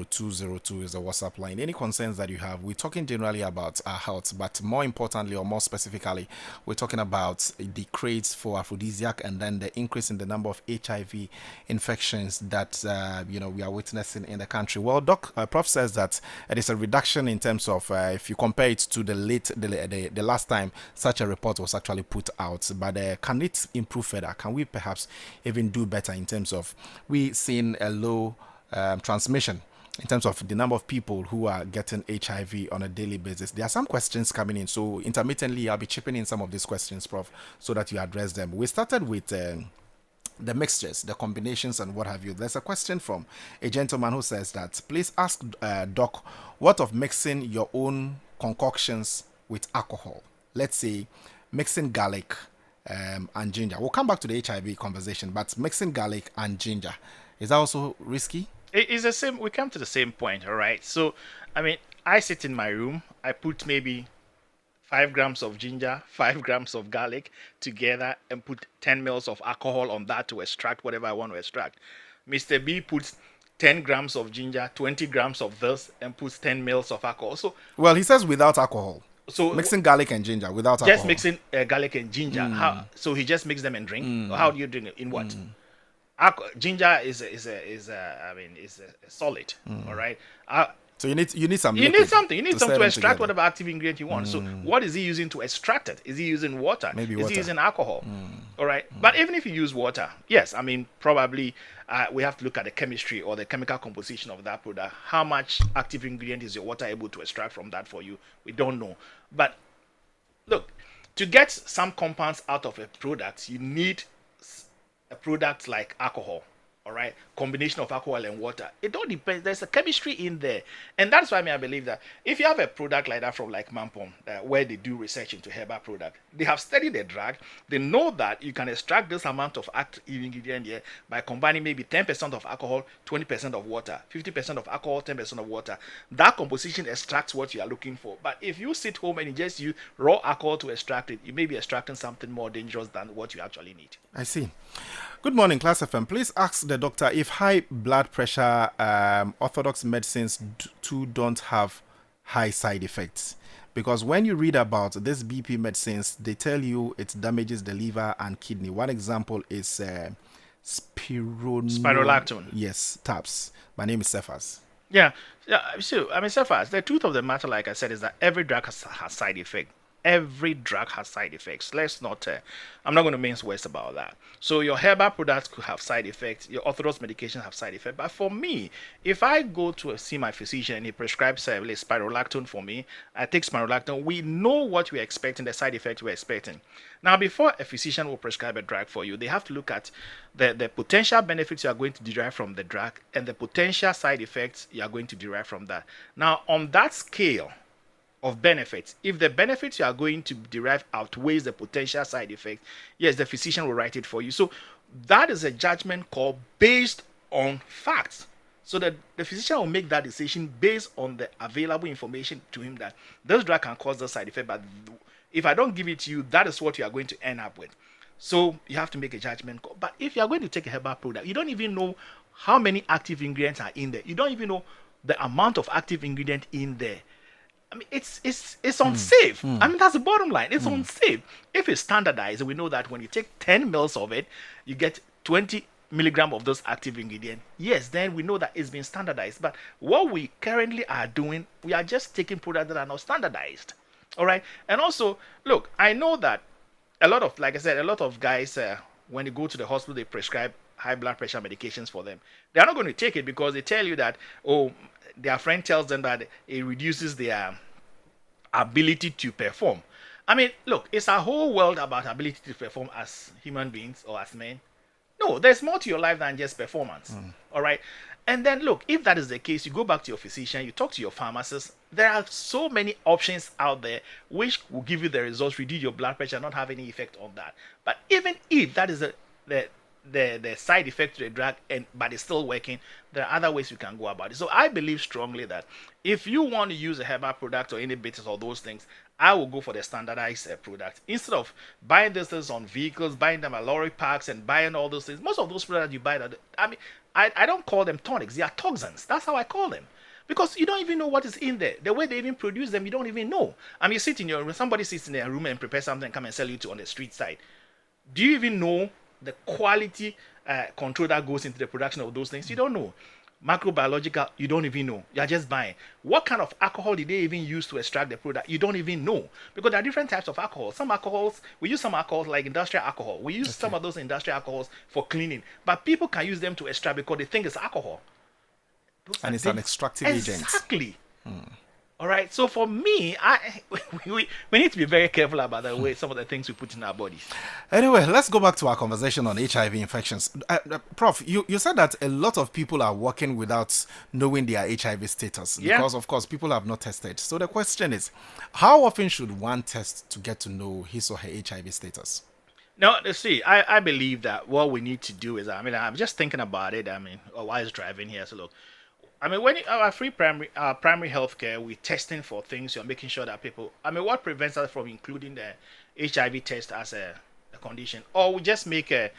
202 is the WhatsApp line. Any concerns that you have? We're talking generally about our health, but more importantly, or more specifically, we're talking about the craze for aphrodisiac and then the increase in the number of HIV infections that we are witnessing in the country. Well, Prof says that it is a reduction in terms of if you compare it to the last time such a report was actually put out, but can it improve further? Can we perhaps even do better in terms of we seeing a low transmission in terms of the number of people who are getting HIV on a daily basis? There are some questions coming in, so intermittently I'll be chipping in some of these questions, Prof, so that you address them. We started with the mixtures, the combinations, and what have you. There's a question from a gentleman who says that please ask Doc what of mixing your own concoctions with alcohol. Let's say mixing garlic and ginger. We'll come back to the HIV conversation, but mixing garlic and ginger, is that also risky? It's the same. We come to the same point, all right? So, I mean, I sit in my room, I put maybe 5 grams of ginger, 5 grams of garlic together and put 10 mils of alcohol on that to extract whatever I want to extract. Mr. B puts 10 grams of ginger, 20 grams of this, and puts 10 mils of alcohol. So, well, he says without alcohol. So mixing garlic and ginger without alcohol. Just mixing garlic and ginger. So he just mix them and drink. How do you drink it? In what? Ginger is a solid. All right. So you need some. You need something. You need something to extract whatever active ingredient you want. So what is he using to extract it? Is he using water? Maybe is he using alcohol? All right. But even if you use water, yes, I mean probably we have to look at the chemistry or the chemical composition of that product. How much active ingredient is your water able to extract from that for you? We don't know. But look, to get some compounds out of a product, you need a product like alcohol. All right, combination of alcohol and water. It all depends. There's a chemistry in there, and that's why I believe that if you have a product like that from like Mampom, where they do research into herbal product, they have studied the drug. They know that you can extract this amount of active ingredient here by combining maybe 10% of alcohol, 20% of water, 50% of alcohol, 10% of water. That composition extracts what you are looking for. But if you sit home and you just use raw alcohol to extract it, you may be extracting something more dangerous than what you actually need. I see. Good morning, Class FM. Please ask the doctor if high blood pressure orthodox medicines too don't have high side effects. Because when you read about these BP medicines, they tell you it damages the liver and kidney. One example is spirolactone. Yes, TAPS. My name is Cephas. Yeah. So, I mean, Cephas, the truth of the matter, like I said, is that every drug has side effect. Every drug has side effects. Let's not, I'm not going to mince words about that. So your herbal products could have side effects. Your orthodox medications have side effects. But for me, if I go to see my physician and he prescribes spirolactone for me, I take spirolactone, we know what we're expecting, the side effects we're expecting. Now, before a physician will prescribe a drug for you, they have to look at the potential benefits you are going to derive from the drug and the potential side effects you are going to derive from that. Now, on that scale of benefits, if the benefits you are going to derive outweighs the potential side effect, yes, the physician will write it for you. So that is a judgment call based on facts. So that the physician will make that decision based on the available information to him that this drug can cause the side effect, but if I don't give it to you, that is what you are going to end up with. So you have to make a judgment call. But if you are going to take a herbal product, you don't even know how many active ingredients are in there. You don't even know the amount of active ingredient in there. I mean, it's unsafe. I mean, that's the bottom line. It's unsafe. If it's standardized, we know that when you take 10 mils of it, you get 20 milligram of those active ingredient, yes, then we know that it's been standardized. But what we currently are doing, we are just taking products that are not standardized. All right. And also, look, I know that a lot of, like I said, a lot of guys, when they go to the hospital, they prescribe high blood pressure medications for them. They are not going to take it because they tell you that, oh, their friend tells them that it reduces their ability to perform. I mean, look, it's a whole world about ability to perform as human beings or as men. No, there's more to your life than just performance. All right. And then look, if that is the case, you go back to your physician, you talk to your pharmacist. There are so many options out there which will give you the results, reduce your blood pressure, not have any effect on that. But even if that is the side effect to the drug, but it's still working, there are other ways you can go about it. So I believe strongly that if you want to use a herbal product or any bitters or those things, I will go for the standardized product instead of buying these things on vehicles, buying them at lorry parks, and buying all those things. Most of those products you buy, I don't call them tonics; they are toxins. That's how I call them, because you don't even know what is in there. The way they even produce them, you don't even know. I mean, you sit in your room, somebody sits in their room and prepare something and come and sell you to on the street side. Do you even know the quality control that goes into the production of those things? You don't know. Microbiological, you don't even know. You're just buying. What kind of alcohol did they even use to extract the product? You don't even know. Because there are different types of alcohol. Some alcohols, we use some alcohols like industrial alcohol. We use some of those industrial alcohols for cleaning. But people can use them to extract because they think it's alcohol. And it's an extractive agent. Exactly. All right. So for me, we need to be very careful about the way some of the things we put in our bodies. Anyway, let's go back to our conversation on HIV infections. Prof, you said that a lot of people are working without knowing their HIV status because, of course, people have not tested. So the question is, how often should one test to get to know his or her HIV status? No, let's see. I believe that what we need to do is, I'm just thinking about it. While I was driving here, so look. When our primary health care, we're testing for things. You're making sure that people. What prevents us from including the HIV test as a condition, or we just make a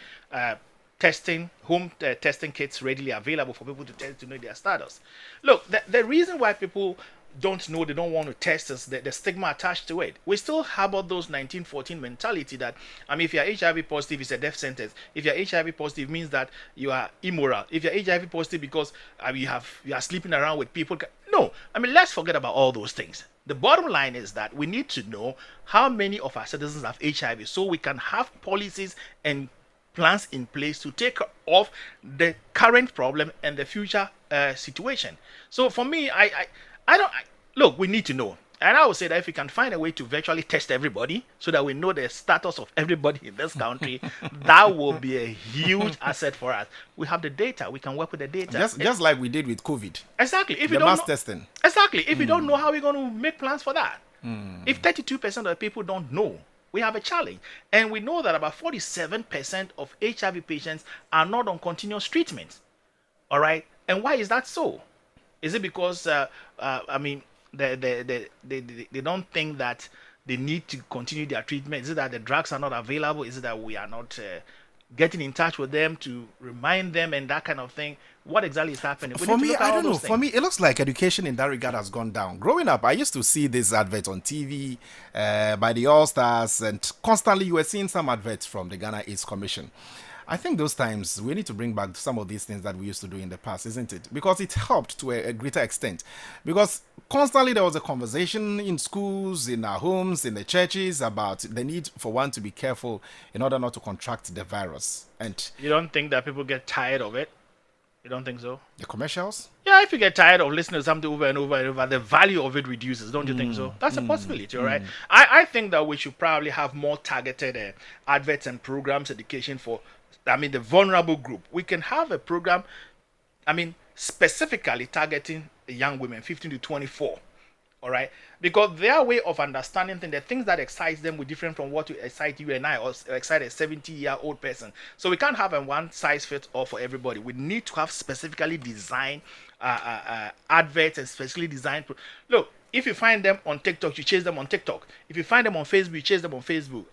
home testing kits readily available for people to test to know their status. Look, the reason why people don't know, they don't want to test us, the stigma attached to it. We still harbor those 1914 mentality that if you're HIV positive, it's a death sentence. If you're HIV positive, it means that you are immoral. If you're HIV positive because you are sleeping around with people. No, let's forget about all those things. The bottom line is that we need to know how many of our citizens have HIV so we can have policies and plans in place to take off the current problem and the future situation. So for me, look, we need to know. And I would say that if we can find a way to virtually test everybody so that we know the status of everybody in this country, that will be a huge asset for us. We have the data. We can work with the data. Just like we did with COVID. Exactly. If the mass testing. Exactly. If we don't know, how are we going to make plans for that? If 32% of the people don't know, we have a challenge. And we know that about 47% of HIV patients are not on continuous treatment. All right? And why is that so? Is it because, they don't think that they need to continue their treatment? Is it that the drugs are not available? Is it that we are not getting in touch with them to remind them and that kind of thing? What exactly is happening? For me, I don't know. For me, it looks like education in that regard has gone down. Growing up, I used to see this advert on TV by the All-Stars, and constantly you were seeing some adverts from the Ghana AIDS Commission. I think those times we need to bring back some of these things that we used to do in the past, isn't it? Because it helped to a greater extent. Because constantly there was a conversation in schools, in our homes, in the churches about the need for one to be careful in order not to contract the virus. And you don't think that people get tired of it? You don't think so? The commercials? Yeah, if you get tired of listening to something over and over and over, the value of it reduces. Don't you think so? That's a possibility, all right? I think that we should probably have more targeted adverts and programs, education for the vulnerable group. We can have a program, specifically targeting the young women, 15 to 24. All right? Because their way of understanding things, the things that excite them will be different from what excite you and I, or excite a 70-year-old person. So we can't have a one-size-fits-all for everybody. We need to have specifically designed adverts and specifically designed. Look, if you find them on TikTok, you chase them on TikTok. If you find them on Facebook, you chase them on Facebook.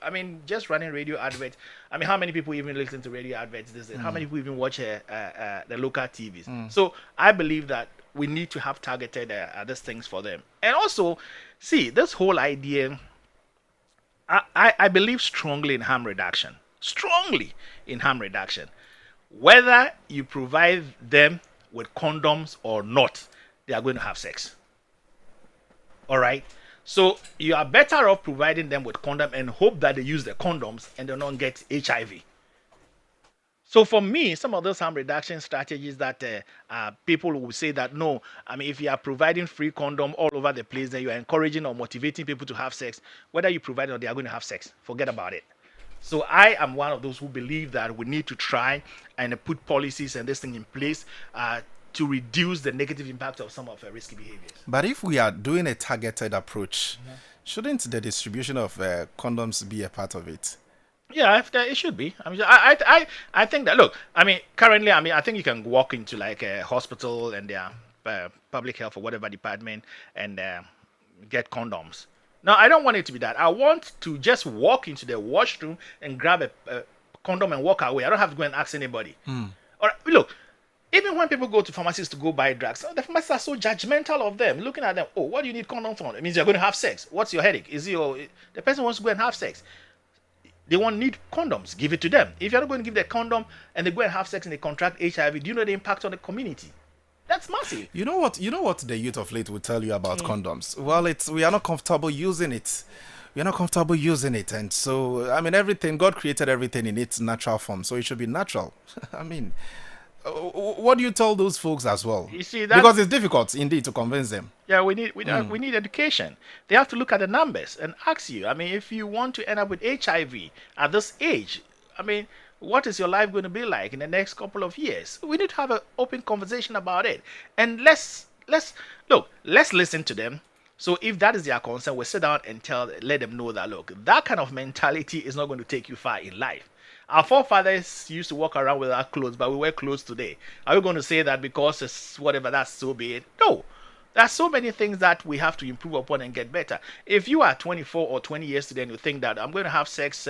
Just running radio adverts. How many people even listen to radio adverts? How many people even watch the local TVs? So I believe that we need to have targeted these things for them. And also, see, this whole idea, I believe strongly in harm reduction. Strongly in harm reduction. whether you provide them with condoms or not, they are going to have sex. All right. So you are better off providing them with condom and hope that they use the condoms and they don't get HIV. So for me, some of those harm reduction strategies that people will say that no, I mean, if you are providing free condom all over the place, then you are encouraging or motivating people to have sex. Whether you provide it or they are going to have sex, forget about it. So I am one of those who believe that we need to try and put policies and this thing in place to reduce the negative impact of some of risky behaviors. But if we are doing a targeted approach, shouldn't the distribution of condoms be a part of it? Yeah, it should be. I mean, I think that, look, I mean, currently, I mean, I think you can walk into like a hospital and their public health or whatever department and get condoms. Now, I don't want it to be that. I want to just walk into the washroom and grab a condom and walk away. I don't have to go and ask anybody. Or look, even when people go to pharmacies to go buy drugs, the pharmacists are so judgmental of them, looking at them. Oh, what do you need condoms for? It means you're going to have sex. What's your headache? The person wants to go and have sex. They won't need condoms. Give it to them. If you're not going to give the condom and they go and have sex and they contract HIV, do you know the impact on the community? That's massive. You know what the youth of late will tell you about condoms? Well, we are not comfortable using it. We are not comfortable using it. And so, I mean, God created everything in its natural form. So it should be natural. I mean, what do you tell those folks as well? You see, because it's difficult indeed to convince them. Yeah, we need education. They have to look at the numbers and ask you. I mean, if you want to end up with HIV at this age, I mean, what is your life going to be like in the next couple of years? We need to have an open conversation about it, and let's listen to them. So if that is their concern, we sit down and let them know that look, that kind of mentality is not going to take you far in life. Our forefathers used to walk around without clothes, but we wear clothes today. Are we going to say that because it's whatever, that's so be it? No. There are so many things that we have to improve upon and get better. If you are 24 or 20 years today and you think that I'm going to have sex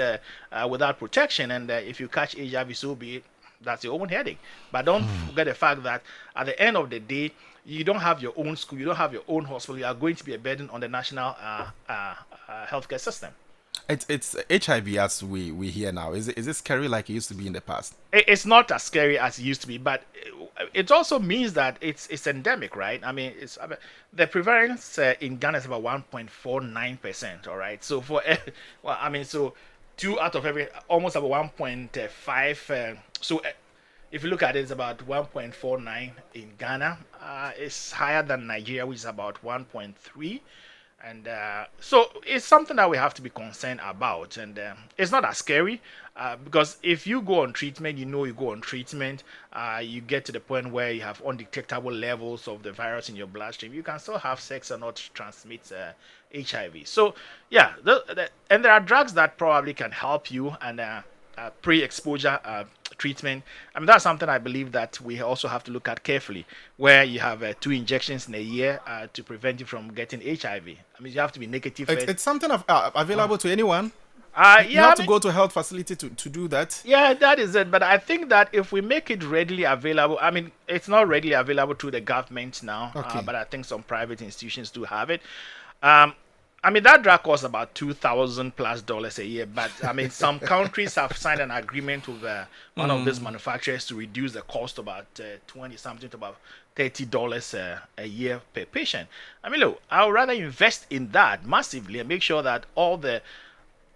without protection, and if you catch HIV, so be it, that's your own headache. But don't forget the fact that at the end of the day, you don't have your own school, you don't have your own hospital, you are going to be a burden on the national healthcare system. It's HIV as we hear now. Is it scary like it used to be in the past? It's not as scary as it used to be, but it also means that it's endemic, right? I mean, the prevalence in Ghana is about 1.49%. All right, so so 2 out of every, almost about 1.5. So if you look at it, it's about 1.49 in Ghana. It's higher than Nigeria, which is about 1.3. And so it's something that we have to be concerned about. And it's not as scary because if you go on treatment, you go on treatment, you get to the point where you have undetectable levels of the virus in your bloodstream. You can still have sex and not transmit HIV. So, yeah, and there are drugs that probably can help you and pre-exposure treatment. I mean, that's something I believe that we also have to look at carefully, where you have 2 injections in a year to prevent you from getting HIV. I mean, you have to be negative. It's something available to anyone. You have to go to a health facility to do that. Yeah, that is it. But I think that if we make it readily available, I mean, it's not readily available to the government now, but I think some private institutions do have it. I mean, that drug costs about $2,000+ a year, but I mean, some countries have signed an agreement with one of these manufacturers to reduce the cost about 20 something to about $30 a year per patient. I mean, look, I would rather invest in that massively and make sure that all the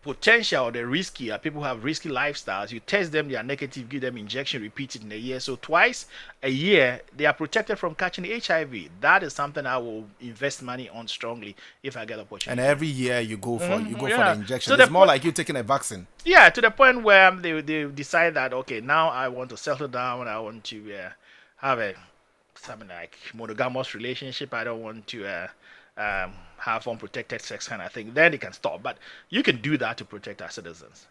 potential, the risky, people who have risky lifestyles, you test them, they are negative, give them injection, repeat it in a year. So twice a year, they are protected from catching HIV. That is something I will invest money on strongly if I get opportunity. And every year you go for the injection. So it's more like you taking a vaccine. Yeah, to the point where they decide that, okay, now I want to settle down, I want to have something like monogamous relationship. I don't want to have unprotected sex kind of thing. Then they can stop. But you can do that to protect our citizens.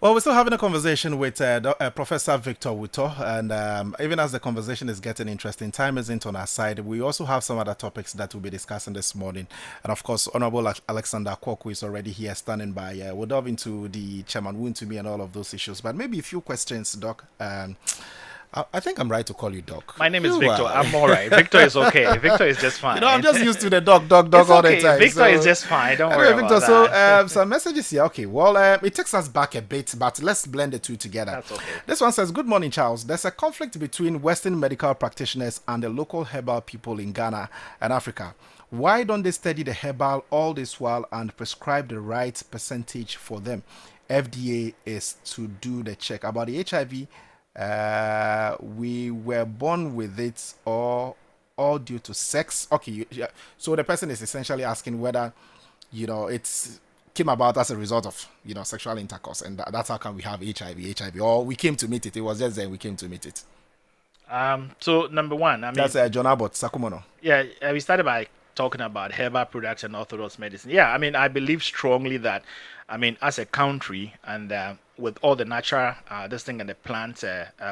Well, we're still having a conversation with Professor Victor Wuto, and even as the conversation is getting interesting, time isn't on our side. We also have some other topics that we'll be discussing this morning. And of course, Honorable Alexander Akrofi is already here standing by. We'll delve into the Chairman Wontumi and all of those issues. But maybe a few questions, Doc. I think I'm right to call you Doc. My name is You Victor. are. I'm all right. Victor is okay. Victor is just fine. I'm just used to the Doc It's all the okay. time. Victor so- is just fine. Don't Anyway, worry Victor, about that. some messages here. Okay, well, it takes us back a bit, but let's blend the two together. That's okay. This one says, "Good morning, Charles. There's a conflict between Western medical practitioners and the local herbal people in Ghana and Africa. Why don't they study the herbal all this while and prescribe the right percentage for them? FDA is to do the check about the HIV. We were born with it, or all due to sex." Okay, yeah. So the person is essentially asking whether it's came about as a result of sexual intercourse, and that's how come we have HIV, or we came to meet it. It was just then we came to meet it. So number one, I mean, That's John Abbott Sakumono. yeah, we started by talking about herbal products and orthodox medicine. Yeah, I mean, I believe strongly that, I mean, as a country and with all the natural this thing and the plants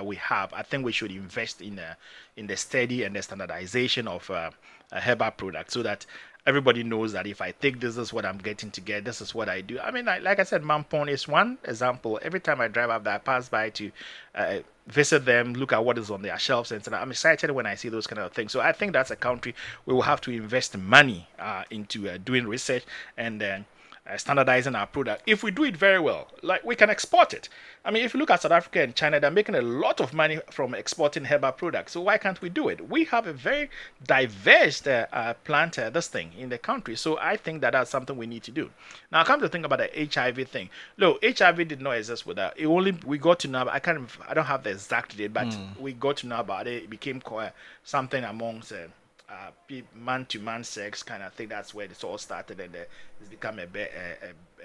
we have, I think we should invest in the study and the standardization of herbal products so that everybody knows that if I take this is what I'm getting to get. This is what I do. I mean, like I said, Mampon is one example. Every time I drive up there, I pass by to visit them, look at what is on their shelves, and so I'm excited when I see those kind of things. So I think that's a country we will have to invest money into doing research and standardizing our product. If we do it very well, like we can export it. I mean, if you look at South Africa and China, they're making a lot of money from exporting herbal products. So why can't we do it? We have a very diverse plant this thing in the country. So I think that that's something we need to do. Now, come to think about the HIV thing. Look, HIV did not exist without. We got to know. I don't have the exact date, but we got to know about it. It became something amongst. Man-to-man sex kind of thing. That's where it's all started, and it's become a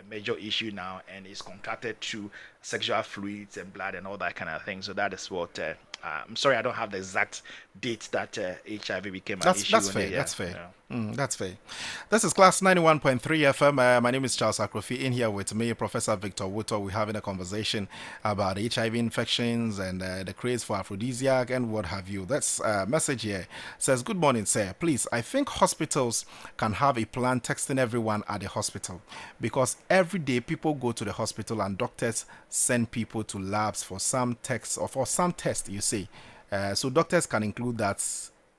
major issue now, and it's contracted through sexual fluids and blood and all that kind of thing. So that is what I'm sorry, I don't have the exact date that HIV became an issue. That's fair. That's fair. That's fair. This is Class 91.3 FM. My name is Charles Akrofi. In here with me, Professor Victor Woto. We're having a conversation about HIV infections and the craze for aphrodisiac and what have you. That's message here says, "Good morning, sir. Please, I think hospitals can have a plan texting everyone at the hospital, because every day people go to the hospital and doctors send people to labs for some tests or for some test, you see. So doctors can include that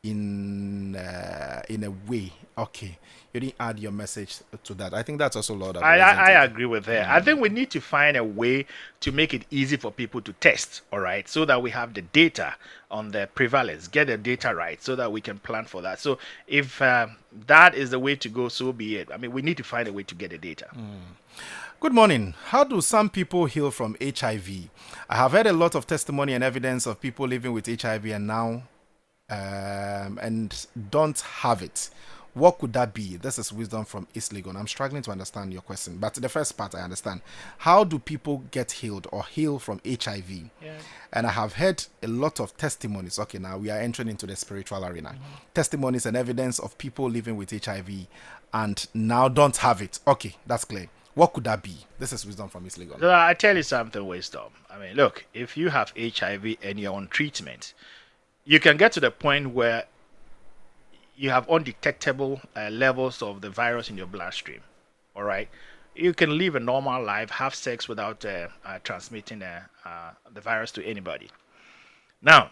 in a way." Okay, you didn't add your message to that. I think that's also laudable. I agree with that. I think we need to find a way to make it easy for people to test, all right, so that we have the data on the prevalence, get the data right, so that we can plan for that. So if that is the way to go, so be it. I mean, we need to find a way to get the data. Good morning. How do some people heal from HIV? I have heard a lot of testimony and evidence of people living with HIV and now and don't have it. What could that be? This is Wisdom from East Legon. I'm struggling to understand your question, but the first part I understand. How do people get healed or heal from HIV? Yeah. And I have heard a lot of testimonies. Okay, now we are entering into the spiritual arena. Testimonies and evidence of people living with HIV and now don't have it. Okay, that's clear. What could that be? This is Wisdom from East Legon. So I tell you something, Wisdom. I mean, look, if you have HIV and you're on treatment, you can get to the point where you have undetectable levels of the virus in your bloodstream. All right, you can live a normal life, have sex without transmitting the virus to anybody. Now,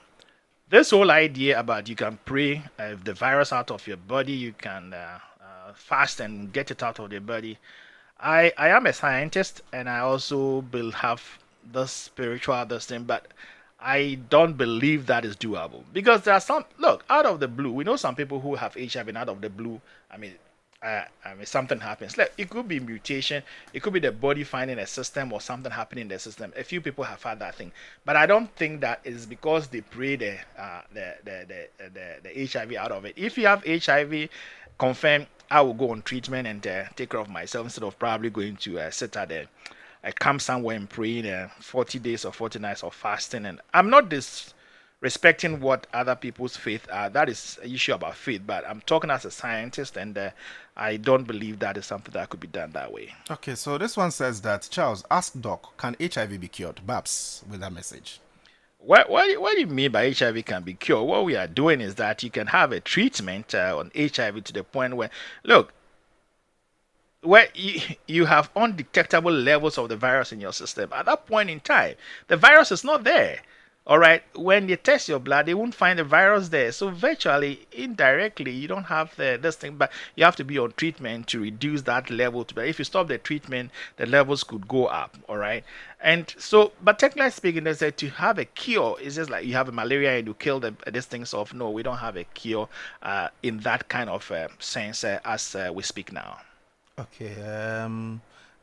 this whole idea about you can pray the virus out of your body, you can fast and get it out of your body. I am a scientist, and I also have this spiritual thing, but I don't believe that is doable, because there are some, look, out of the blue, we know some people who have HIV, and out of the blue, I mean, something happens. Like, it could be mutation, it could be the body finding a system or something happening in the system. A few people have had that thing, but I don't think that is because they pray the HIV out of it. If you have HIV, confirm, I will go on treatment and take care of myself instead of probably going to sit at a camp somewhere and praying 40 days or 40 nights of fasting. And I'm not disrespecting what other people's faith are. That is an issue about faith, but I'm talking as a scientist, and I don't believe that is something that could be done that way. Okay, so this one says that, Charles, ask Doc, can HIV be cured? Babs, with that message. What do you mean by HIV can be cured? What we are doing is that you can have a treatment on HIV to the point where, look, where you have undetectable levels of the virus in your system. At that point in time, the virus is not there. All right, when they test your blood, they won't find the virus there. So virtually, indirectly, you don't have this thing, but you have to be on treatment to reduce that level. But if you stop the treatment, the levels could go up. All right, and so, but technically speaking, they said to have a cure is just like you have a malaria and you kill this thing off. No, we don't have a cure in that kind of sense as we speak now. Okay.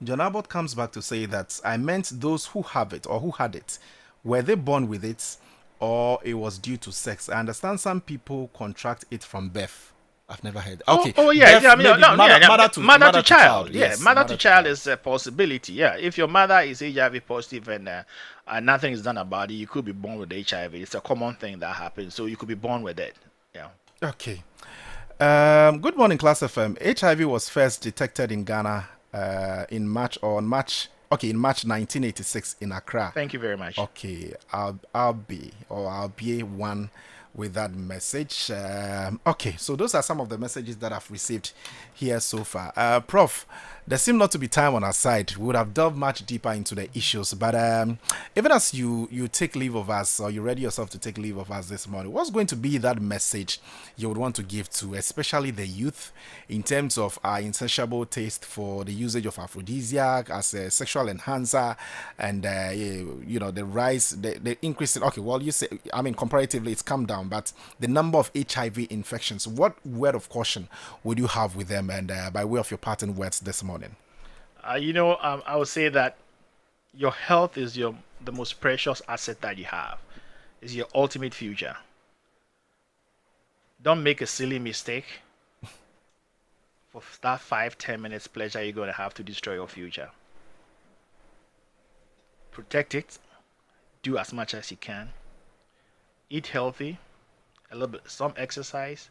John Abbott comes back to say that I meant those who have it or who had it. Were they born with it or it was due to sex? I understand some people contract it from birth. I've never heard. Okay. Yeah, Birth, yeah. I mean, maybe no, yeah, mother to child. Yeah, Yes, mother to child is a possibility. Yeah, if your mother is HIV positive and nothing is done about it, you could be born with HIV. It's a common thing that happens. So you could be born with it. Yeah. Okay. Good morning, Class FM. HIV was first detected in Ghana in March 1986 in Accra. Thank you very much. Okay, I'll be one with that message. Okay, so those are some of the messages that I've received here so far. Prof, there seemed not to be time on our side. We would have delved much deeper into the issues, but even as you take leave of us, or you ready yourself to take leave of us this morning, what's going to be that message you would want to give to especially the youth in terms of our insatiable taste for the usage of aphrodisiac as a sexual enhancer and the rise, the increase in, okay, well, you say, I mean, comparatively it's come down, but the number of HIV infections, what word of caution would you have with them, and by way of your parting words this morning? I would say that your health is the most precious asset that you have. It's your ultimate future. Don't make a silly mistake for that 5-10 minutes pleasure you're going to have to destroy your future. Protect it. Do as much as you can. Eat healthy. A little bit, some exercise.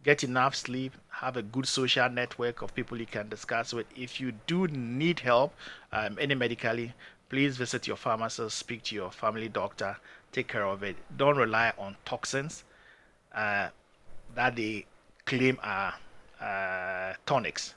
Get enough sleep. Have a good social network of people you can discuss with. If you do need help, any medically, please visit your pharmacist, speak to your family doctor, take care of it. Don't rely on toxins that they claim are tonics.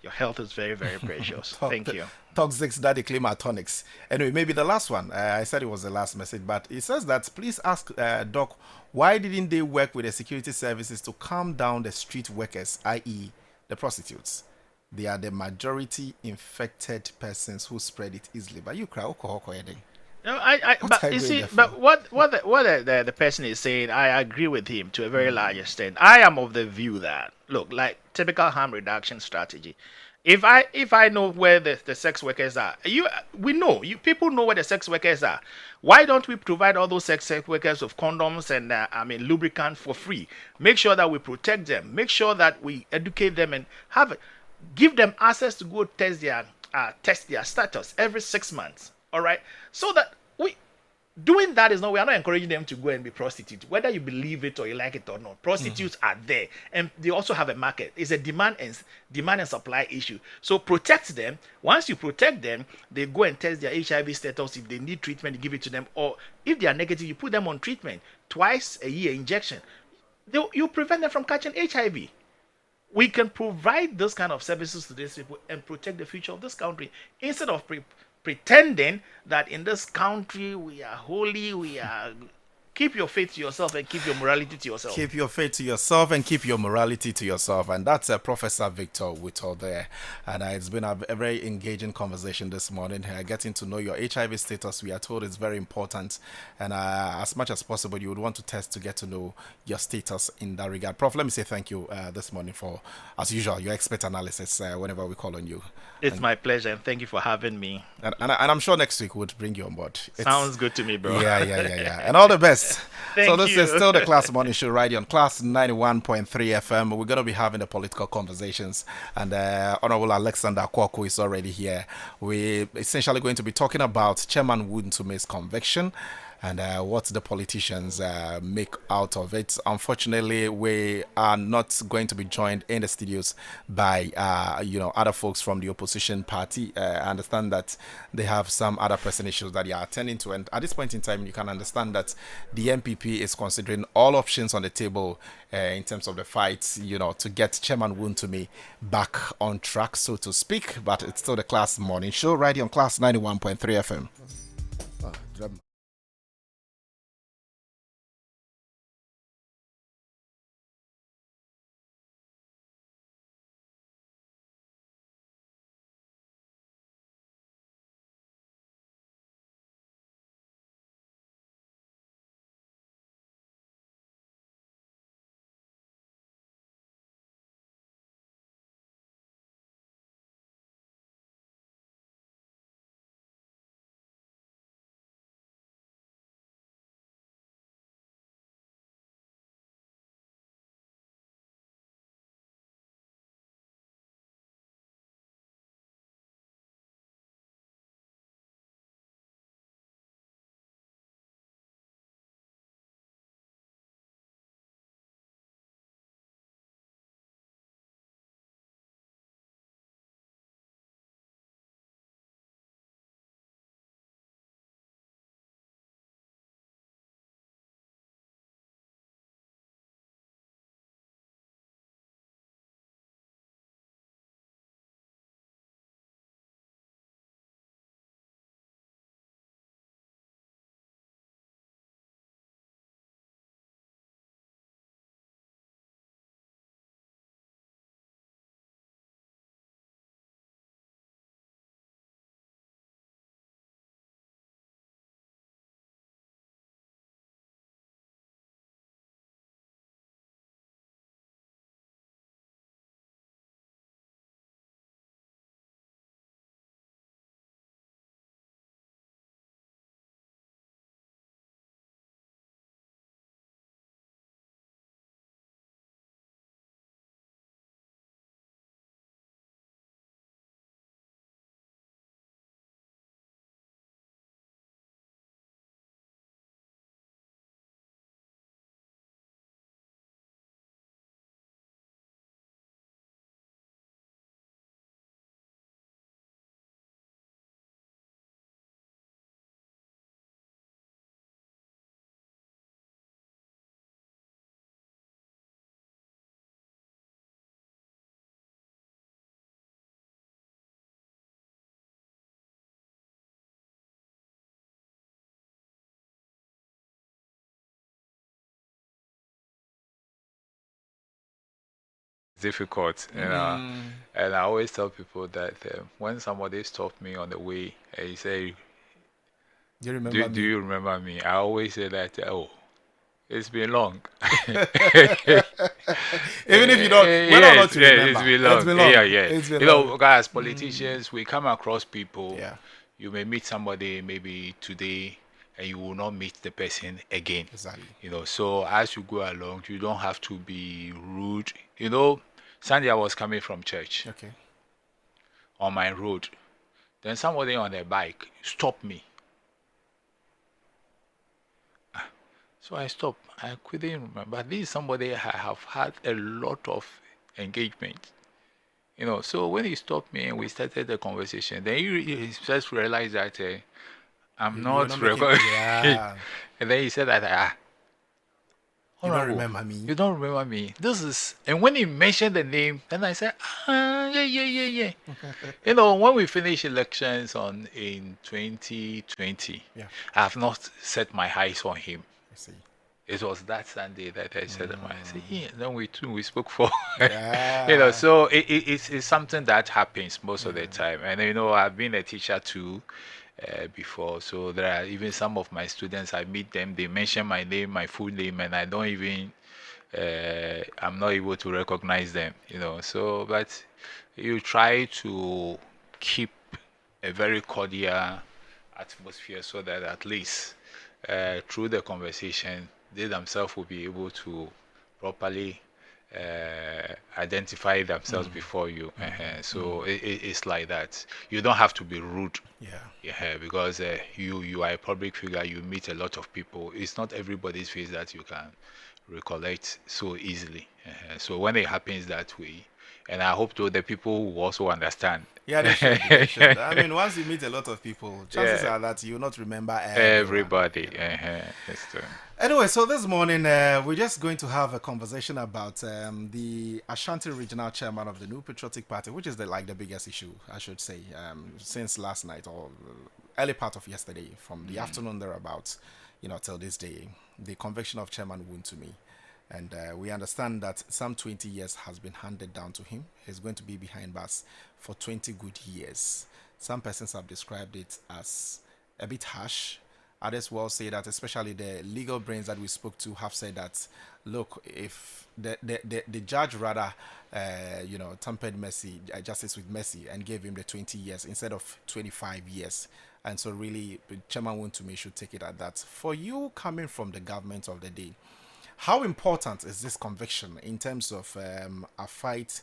Your health is very, very precious. Thank you. Toxics that they claim are tonics. Anyway, maybe the last one. I said it was the last message, but it says that please ask Doc, why didn't they work with the security services to calm down the street workers, i.e., the prostitutes? They are the majority infected persons who spread it easily. But you cry, no, but you see, but what the person is saying, I agree with him to a very large extent. I am of the view that, look, like typical harm reduction strategy. If I know where the sex workers are, people know where the sex workers are. Why don't we provide all those sex workers with condoms and lubricant for free? Make sure that we protect them. Make sure that we educate them and give them access to go test their status every 6 months. All right, so that we are not encouraging them to go and be prostitutes, whether you believe it or you like it or not. Prostitutes are there, and they also have a market. It's a demand and supply issue. So protect them. Once you protect them, they go and test their HIV status. If they need treatment, you give it to them, or if they are negative, you put them on treatment twice a year injection. You prevent them from catching HIV. We can provide those kind of services to these people and protect the future of this country instead of pretending that in this country we are holy, keep your faith to yourself and keep your morality to yourself. Keep your faith to yourself and keep your morality to yourself. And that's Professor Victor Whittle there. And it's been a very engaging conversation this morning. Getting to know your HIV status, we are told, is very important. And as much as possible, you would want to test to get to know your status in that regard. Prof, let me say thank you this morning for, as usual, your expert analysis whenever we call on you. It's my pleasure, and thank you for having me. And I'm sure next week we'll bring you on board. Sounds good to me, bro. Yeah. And all the best. So this you. is still the Class Morning Show right here on Class 91.3 FM. We're going to be having the political conversations, and Honorable Alexander Kwako is already here. We're essentially going to be talking about Chairman Wontumi's conviction and what the politicians make out of it. Unfortunately, we are not going to be joined in the studios by other folks from the opposition party. I understand that they have some other pressing issues that they are attending to, and at this point in time, you can understand that the MPP is considering all options on the table in terms of the fight, to get Chairman Wontumi back on track, so to speak. But it's still the Class Morning Show right here on Class 91.3 FM. difficult, you know. And I always tell people that when somebody stopped me on the way, he say, "Do you remember do me?" you remember me? I always say that, oh, it's been long. Even if you don't, whether or not you remember, it's been long. it's been long. Yeah. It's been You long. know, guys, politicians, we come across people. Yeah. You may meet somebody maybe today, and you will not meet the person again. Exactly. You know, so as you go along, you don't have to be rude. You know, Sunday I was coming from church. Okay. On my road, then somebody on a bike stopped me. So I stopped. I couldn't remember. This is somebody I have had a lot of engagement. You know, so when he stopped me and we started the conversation, then he just realized that I'm not yeah. And then he said that, you don't remember me. You don't remember me. This is, and when he mentioned the name, then I said, yeah. You know, when we finished elections in 2020, I have not set my eyes on him. I see. It was that Sunday that I said, I said, yeah, then we spoke for, you know, so it's something that happens most of the time. And, you know, I've been a teacher too before. So there are even some of my students, I meet them, they mention my name, my full name, and I don't even, I'm not able to recognize them, you know. So, but you try to keep a very cordial atmosphere so that at least through the conversation, they themselves will be able to properly identify themselves before you. So it's like that. You don't have to be rude. Yeah, because you are a public figure. You meet a lot of people. It's not everybody's face that you can recollect so easily. So when it happens that way, and I hope the people will also understand. Yeah, they should. They should. I mean, once you meet a lot of people, chances are that you will not remember everybody. Anyway, so this morning we're just going to have a conversation about the Ashanti Regional Chairman of the New Patriotic Party, which is the biggest issue, I should say, since last night or early part of yesterday, from the afternoon thereabouts, you know, till this day, the conviction of Chairman Wontumi. And we understand that some 20 years has been handed down to him. He's going to be behind bars for 20 good years. Some persons have described it as a bit harsh. Others will say that, especially the legal brains that we spoke to, have said that, look, if the judge rather, tampered justice with mercy and gave him the 20 years instead of 25 years. And so really, Chairman Wontumi should take it at that. For you coming from the government of the day, how important is this conviction in terms of a fight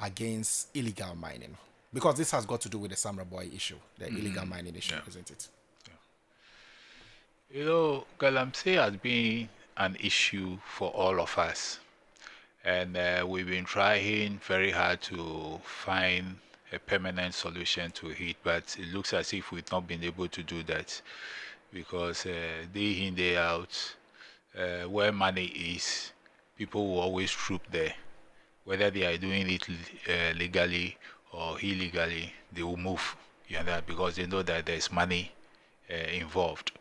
against illegal mining? Because this has got to do with the Samra Boy issue, the illegal mining issue, isn't it? You know, Galamsey has been an issue for all of us. And we've been trying very hard to find a permanent solution to it, but it looks as if we've not been able to do that because day in, day out, where money is, people will always troop there. Whether they are doing it legally or illegally, they will move. You know that because they know that there's money involved.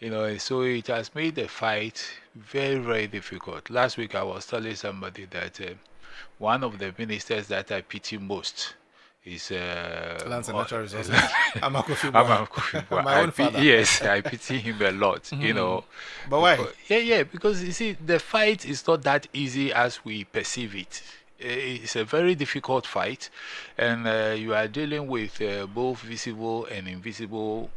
You know, so it has made the fight very, very difficult. Last week I was telling somebody that one of the ministers that I pity most is Lands and Natural Resources. I'm my own father. Yes, I pity him a lot. You know, but why? Because you see, the fight is not that easy as we perceive it. It's a very difficult fight, and you are dealing with both visible and invisible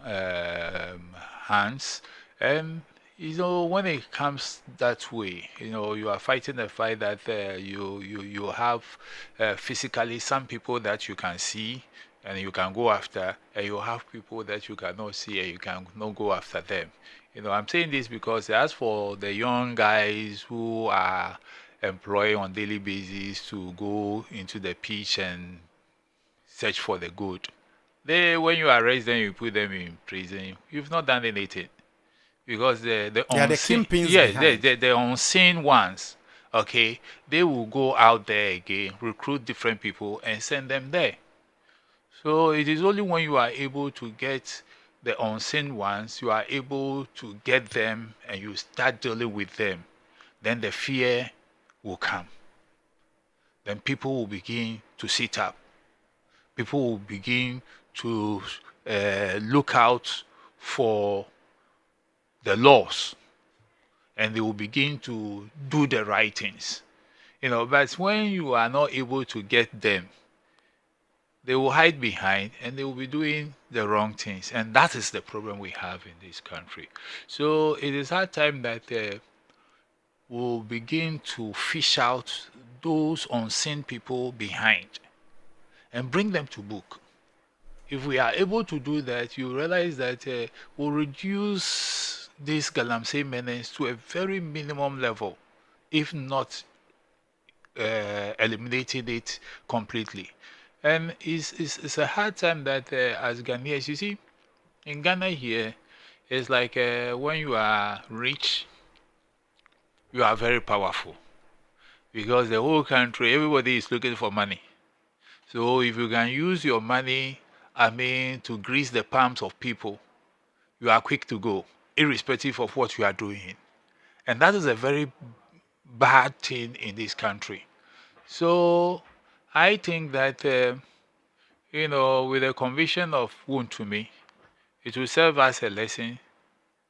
hands. And you know, when it comes that way, you know, you are fighting a fight that you have physically some people that you can see and you can go after, and you have people that you cannot see and you cannot go after them. You know, I'm saying this because as for the young guys who are employed on daily basis to go into the pitch and search for the good, when you arrest them, you put them in prison, you've not done anything. Because the unseen, the unseen ones, okay, they will go out there again, recruit different people and send them there. So it is only when you are able to get the unseen ones, you are able to get them and you start dealing with them, then the fear will come. then people will begin to sit up. People will begin to look out for the laws, and they will begin to do the right things. But when you are not able to get them, they will hide behind and they will be doing the wrong things. And that is the problem we have in this country. So it is hard time that we'll begin to fish out those unseen people behind and bring them to book. If we are able to do that, you realize that we'll reduce this galamsey menace to a very minimum level, if not eliminating it completely. And it's a hard time that as Ghanaians, you see, in Ghana here, it's like when you are rich, you are very powerful. Because the whole country, everybody is looking for money. So if you can use your money, to grease the palms of people, you are quick to go, irrespective of what you are doing. And that is a very bad thing in this country. So I think that, with the conviction of Wontumi, it will serve as a lesson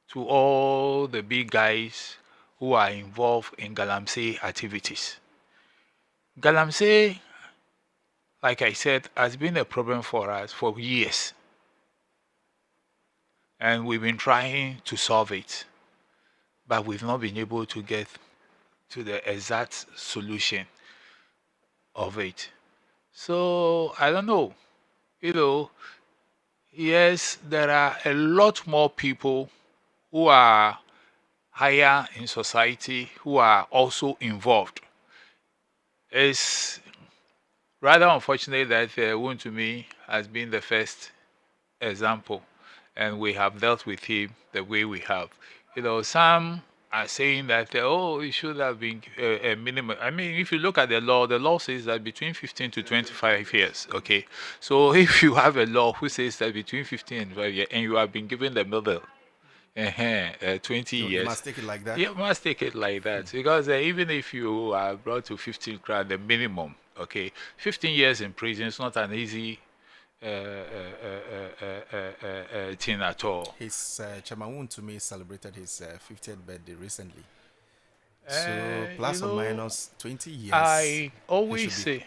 to all the big guys who are involved in galamsey activities. Galamsey, like I said, has been a problem for us for years. And we've been trying to solve it. But we've not been able to get to the exact solution of it. So, I don't know. Yes, there are a lot more people who are higher in society who are also involved. It's rather unfortunate that Wontumi has been the first example, and we have dealt with him the way we have. Some are saying that, it should have been a minimum. If you look at the law says that between 15 to 25 years, okay? So if you have a law who says that between 15 and 25 years, and you have been given the middle, 20 years. You must take it like that? You must take it like that. Because even if you are brought to 15 grand, the minimum, okay, 15 years in prison is not an easy thing at all. His Chairman Wontumi celebrated his 50th birthday recently. So plus or minus 20 years. I always say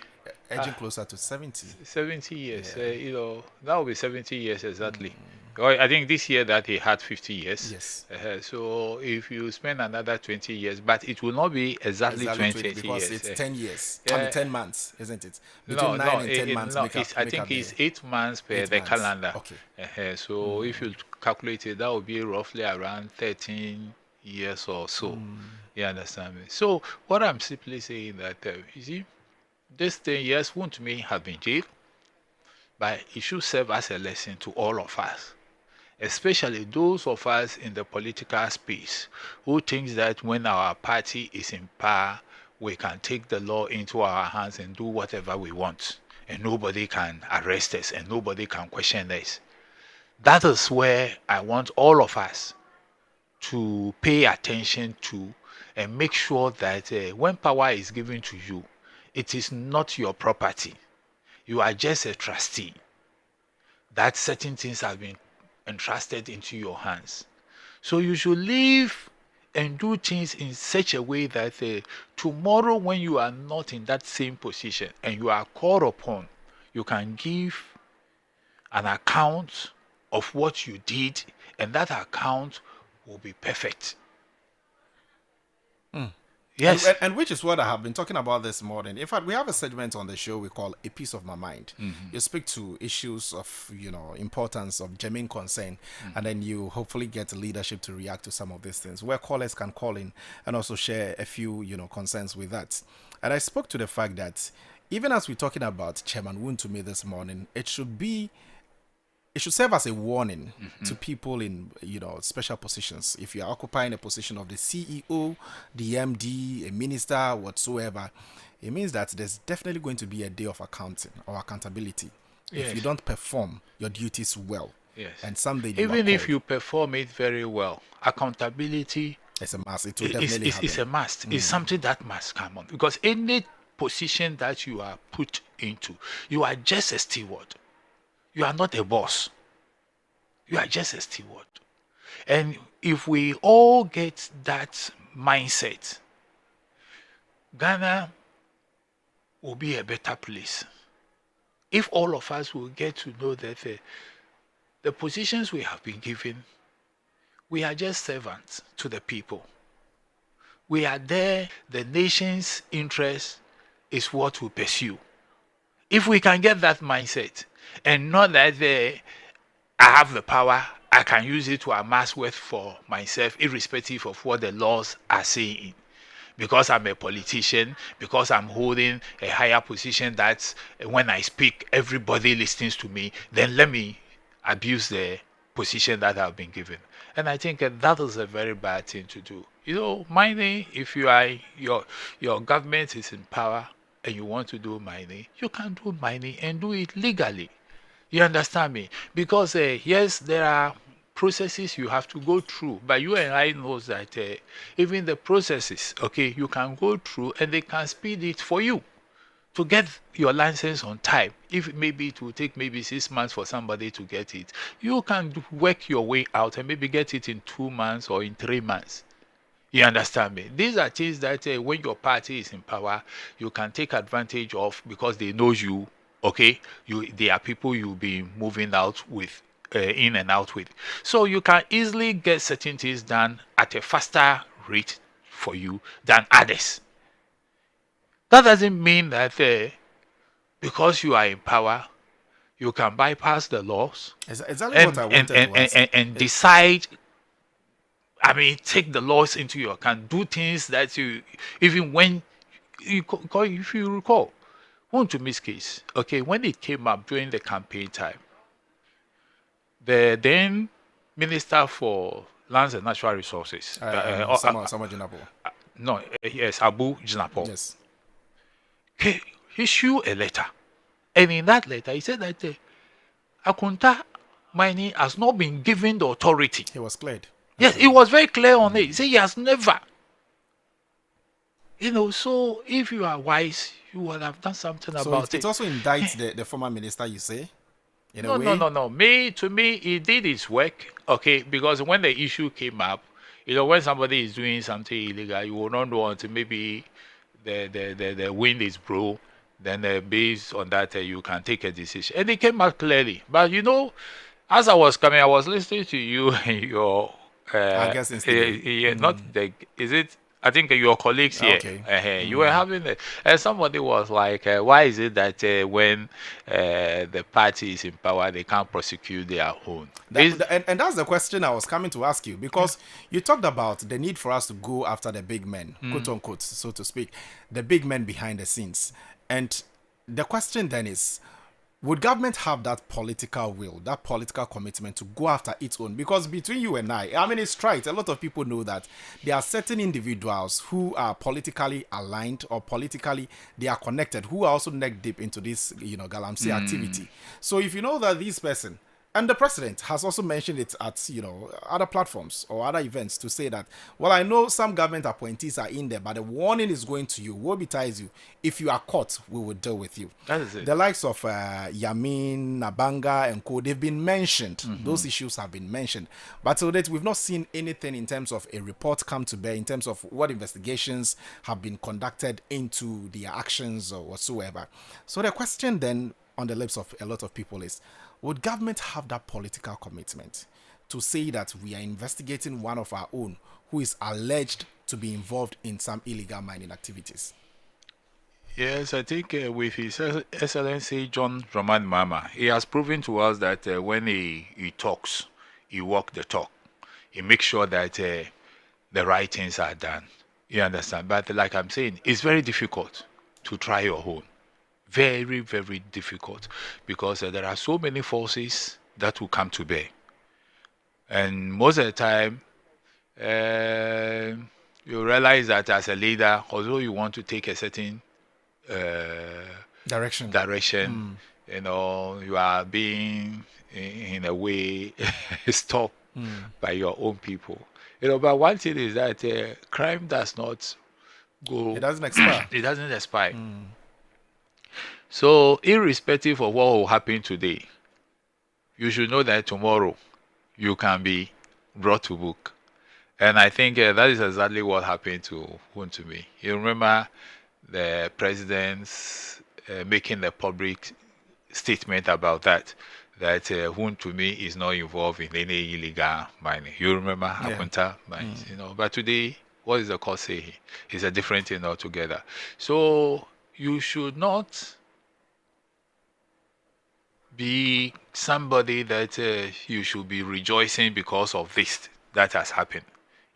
edging closer to 70. 70 years. Yeah. That will be 70 years exactly. I think this year that he had 50 years. Yes. So if you spend another 20 years, but it will not be exactly 20 years. Because it's 10 years. 10 months, isn't it? Between 9 and 10 months. I think it's 8 months per the calendar. Okay. So if you calculate it, that would be roughly around 13 years or so. You understand me? So what I'm simply saying that, you see, this thing, yes, Wontumi have been jailed, but it should serve as a lesson to all of us. Especially those of us in the political space who think that when our party is in power, we can take the law into our hands and do whatever we want. And nobody can arrest us and nobody can question us. That is where I want all of us to pay attention to and make sure that when power is given to you, it is not your property. You are just a trustee. That certain things have been entrusted into your hands. So you should live and do things in such a way that tomorrow when you are not in that same position and you are called upon, you can give an account of what you did, and that account will be perfect. Yes. And which is what I have been talking about this morning. In fact, we have a segment on the show we call A Piece of My Mind. You speak to issues of, importance, of genuine concern, and then you hopefully get leadership to react to some of these things, where callers can call in and also share a few, concerns with that. And I spoke to the fact that even as we're talking about Chairman Wontumi this morning, it should serve as a warning to people in, special positions. If you are occupying a position of the CEO, the MD, a minister, whatsoever, it means that there's definitely going to be a day of accounting or accountability. If you don't perform your duties well. Yes. And someday even if you perform it very well, accountability is a must. It will definitely happen. It's a must. It's something that must come on. Because any position that you are put into. You are just a steward. You are not a boss. You are just a steward. And if we all get that mindset, Ghana will be a better place. If all of us will get to know that the positions we have been given, we are just servants to the people. We are there, the nation's interest is what we pursue. If we can get that mindset and not that I have the power, I can use it to amass wealth for myself, irrespective of what the laws are saying. Because I'm a politician, because I'm holding a higher position that when I speak, everybody listens to me, then let me abuse the position that I've been given. And I think that is a very bad thing to do. You know, mining, if you are your government is in power and you want to do mining, you can do mining and do it legally. You understand me? Because yes, there are processes you have to go through, but you and I knows that even the processes, okay, you can go through and they can speed it for you to get your license on time. If maybe it will take maybe 6 months for somebody to get it, you can work your way out and maybe get it in 2 months or in 3 months. You understand me? These are things that when your party is in power, you can take advantage of because they know you. Okay, they are people you'll be moving out with, in and out with. So you can easily get certain things done at a faster rate for you than others. That doesn't mean that because you are in power, you can bypass the laws. Exactly what I wanted to ask. And decide. I mean, take the laws into your account. Do things that you, even when you if you recall, Wontumi's case, okay, when it came up during the campaign time, the then Minister for Lands and Natural Resources, yes, Abu Jinapo, yes, issue a letter, and in that letter he said that Akunta mining has not been given the authority. He was cleared. Yes, it was very clear on it. He said he has never. You know, so if you are wise, you would have done something about it. So it also indicts the former minister, you say? No. To me, he did his work, okay, because when the issue came up, you know, when somebody is doing something illegal, you will not know until maybe the wind is blow, then based on that, you can take a decision. And it came out clearly. But, you know, as I was coming, I was listening to you and your... I guess it's not the... Is it... I think your colleagues here, okay. You were having somebody was like, why is it that when the party is in power, they can't prosecute their own? And that's the question I was coming to ask you, because you talked about the need for us to go after the big men, quote unquote, so to speak, the big men behind the scenes. And the question then is, would government have that political will, that political commitment to go after its own? Because between you and I mean, it's right. A lot of people know that there are certain individuals who are politically aligned or politically they are connected, who are also neck deep into this, Galamsey activity. So if you know that this person, and the president has also mentioned it at, other platforms or other events to say that, well, I know some government appointees are in there, but the warning is going to you. Wobi ties you. If you are caught, we will deal with you. That is it. The likes of Yamin, Nabanga, and Co, they've been mentioned. Those issues have been mentioned. But so that we've not seen anything in terms of a report come to bear, in terms of what investigations have been conducted into their actions or whatsoever. So the question then on the lips of a lot of people is, would government have that political commitment to say that we are investigating one of our own who is alleged to be involved in some illegal mining activities? Yes, I think with His Excellency John Dramani Mahama, he has proven to us that when he talks, he walks the talk. He makes sure that the right things are done. You understand? But like I'm saying, it's very difficult to try your own. Very, very difficult, because there are so many forces that will come to bear. And most of the time, you realize that as a leader, although you want to take a certain direction, you are being, in a way, stopped by your own people. But one thing is that crime does not go. It doesn't expire. It doesn't expire. So, irrespective of what will happen today, you should know that tomorrow you can be brought to book. And I think that is exactly what happened to Wontumi. You remember the president's making the public statement about that Wontumi is not involved in any illegal mining. You remember Apunta mines, you know. But today, what is the court saying? It's a different thing altogether. So you should not be somebody that you should be rejoicing because of this that has happened.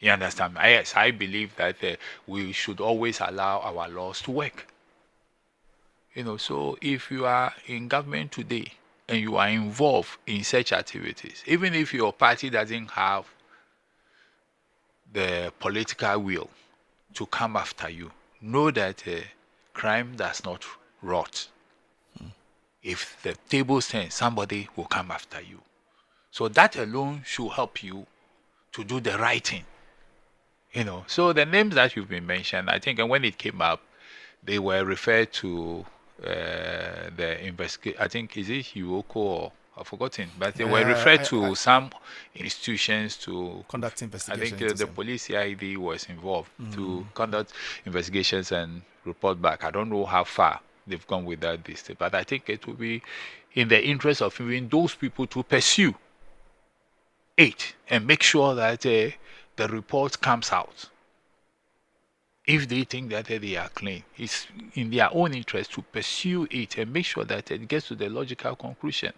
You understand? Yes, I believe that we should always allow our laws to work. You know, so if you are in government today and you are involved in such activities, even if your party doesn't have the political will to come after you, know that crime does not rot. If the table stands, somebody will come after you. So that alone should help you to do the right thing. You know, so the names that you've been mentioned, I think, and when it came up, they were referred to the investigate. I think is it Yuoko or I've forgotten, but they were referred to some institutions to conduct investigations. I think the police CID was involved to conduct investigations and report back. I don't know how far they've gone with that this day, but I think it will be in the interest of even those people to pursue it and make sure that the report comes out. If they think that they are clean, it's in their own interest to pursue it and make sure that it gets to the logical conclusion.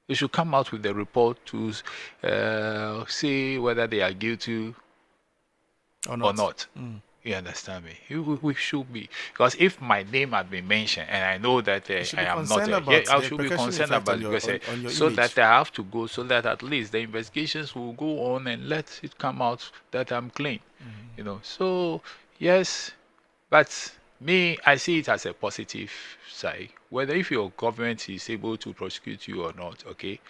They should come out with the report to say whether they are guilty or not. You understand me? We should be. Because if my name had been mentioned and I know that I am not, I should be concerned about it. Because so that I have to go, so that at least the investigations will go on and let it come out that I'm clean. You know, so yes, but me, I see it as a positive side. Whether if your government is able to prosecute you or not, okay,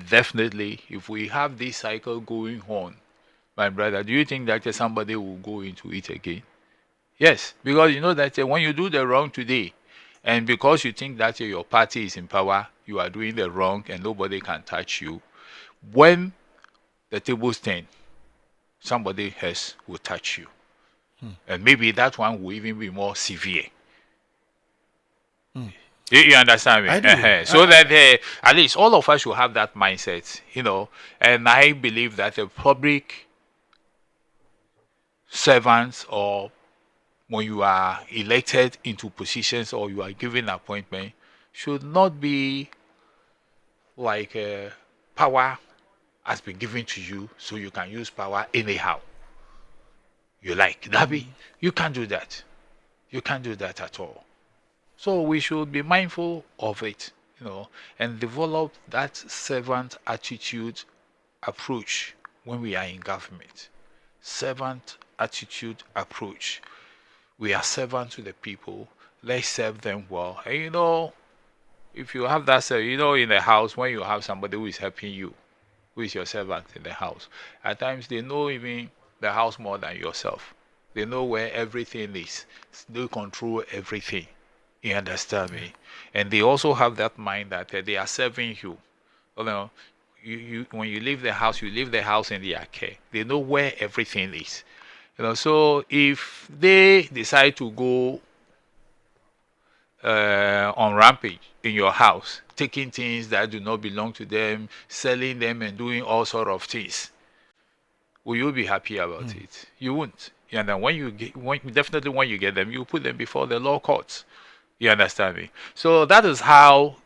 definitely, if we have this cycle going on, my brother, do you think that somebody will go into it again? Yes, because you know that when you do the wrong today, and because you think that your party is in power, you are doing the wrong and nobody can touch you. When the tables turn, somebody else will touch you. And maybe that one will even be more severe. You understand me? I do. So that at least all of us should have that mindset, you know. And I believe that the public servants, or when you are elected into positions or you are given appointment, should not be like power has been given to you so you can use power anyhow you like. Dabi, you can't do that. You can't do that at all. So we should be mindful of it, you know, and develop that servant attitude approach when we are in government. Servant attitude approach. We are servants to the people. Let's serve them well. And you know, if you have that, you know, in the house, when you have somebody who is helping you, who is your servant in the house, at times they know even the house more than yourself. They know where everything is. They control everything. You understand me? And they also have that mind that they are serving you. You know, you when you leave the house in their care. They know where everything is. You know, so if they decide to go on rampage in your house, taking things that do not belong to them, selling them and doing all sort of things, will you be happy about it? You won't. And then when you get them, you put them before the law courts. You understand me? So that is how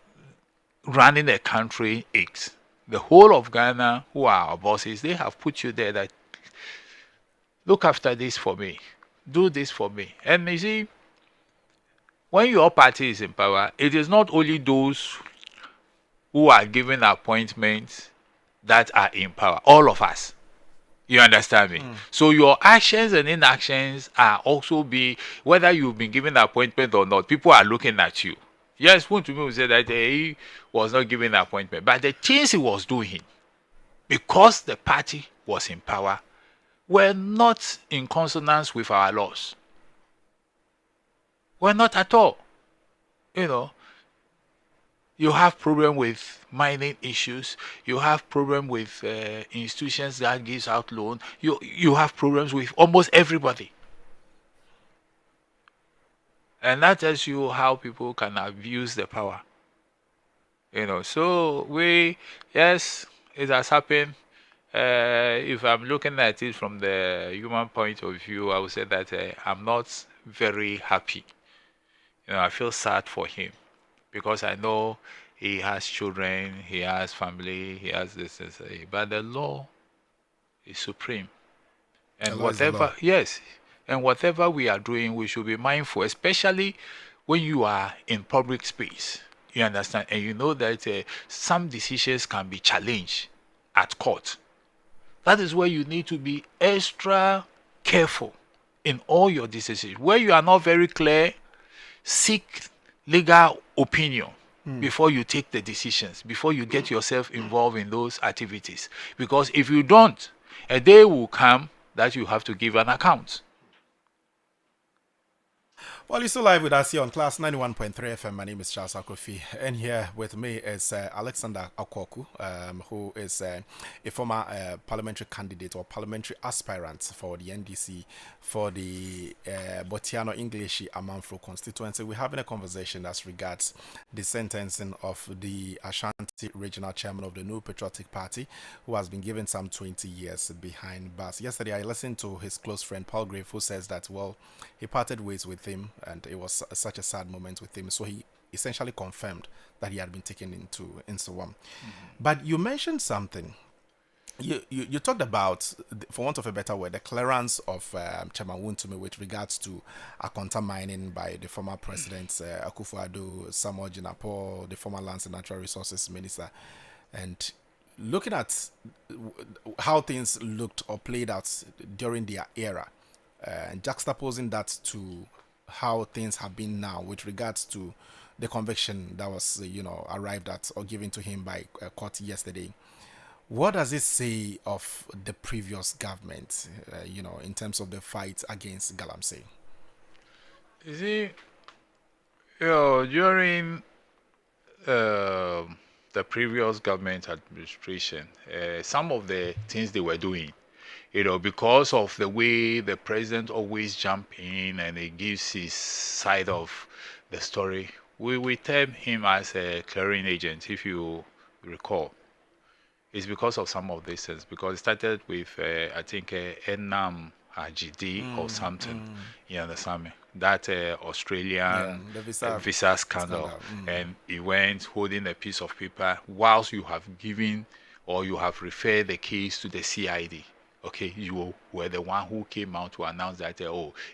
running a country is. The whole of Ghana, who are our bosses, they have put you there that look after this for me, do this for me. And you see, when your party is in power, it is not only those who are given appointments that are in power, all of us. You understand me? So your actions and inactions are also whether you've been given an appointment or not, people are looking at you. Yes, Wontumi will say that he was not given an appointment, but the things he was doing, because the party was in power, were not in consonance with our laws. Well, not at all. You know, you have problem with mining issues. You have problem with institutions that gives out loan. You have problems with almost everybody. And that tells you how people can abuse the power. So yes, it has happened. If I'm looking at it from the human point of view, I would say that I'm not very happy. I feel sad for him because I know he has children, he has family, he has this, but the law is supreme. And whatever, yes, and whatever we are doing, we should be mindful, especially when you are in public space. You understand? And you know that some decisions can be challenged at court. That is where you need to be extra careful in all your decisions. Where you are not very clear, seek legal opinion before you take the decisions, before you get yourself involved in those activities. Because if you don't, a day will come that you have to give an account. Well, you're still live with us here on Class 91.3 FM. My name is Charles Akrofi, and here with me is Alexander Akwoku, who is a former parliamentary candidate or parliamentary aspirant for the NDC for the Botiano English Amanfro constituency. We're having a conversation as regards the sentencing of the Ashanti regional chairman of the New Patriotic Party, who has been given some 20 years behind bars. Yesterday, I listened to his close friend Paul Grave, who says that, well, he parted ways with him, and it was such a sad moment with him. So he essentially confirmed that he had been taken into Insawam. But you mentioned something. You talked about, for want of a better word, the clearance of Chairman Wontumi with regards to Akonta mining by the former president Akufo-Addo, Samuel Jinapor, the former Lands and Natural Resources Minister, and looking at how things looked or played out during their era, and juxtaposing that to how things have been now with regards to the conviction that was, arrived at or given to him by court yesterday. What does it say of the previous government, in terms of the fight against Galamsey? You see, during the previous government administration, some of the things they were doing, because of the way the president always jump in and he gives his side of the story, we term him as a clearing agent, if you recall. It's because of some of these things, because it started with, I think, Enam GD or something, you understand me? That Australian the visa scandal. And he went holding a piece of paper whilst you have given or you have referred the case to the CID. Okay, you were the one who came out to announce that,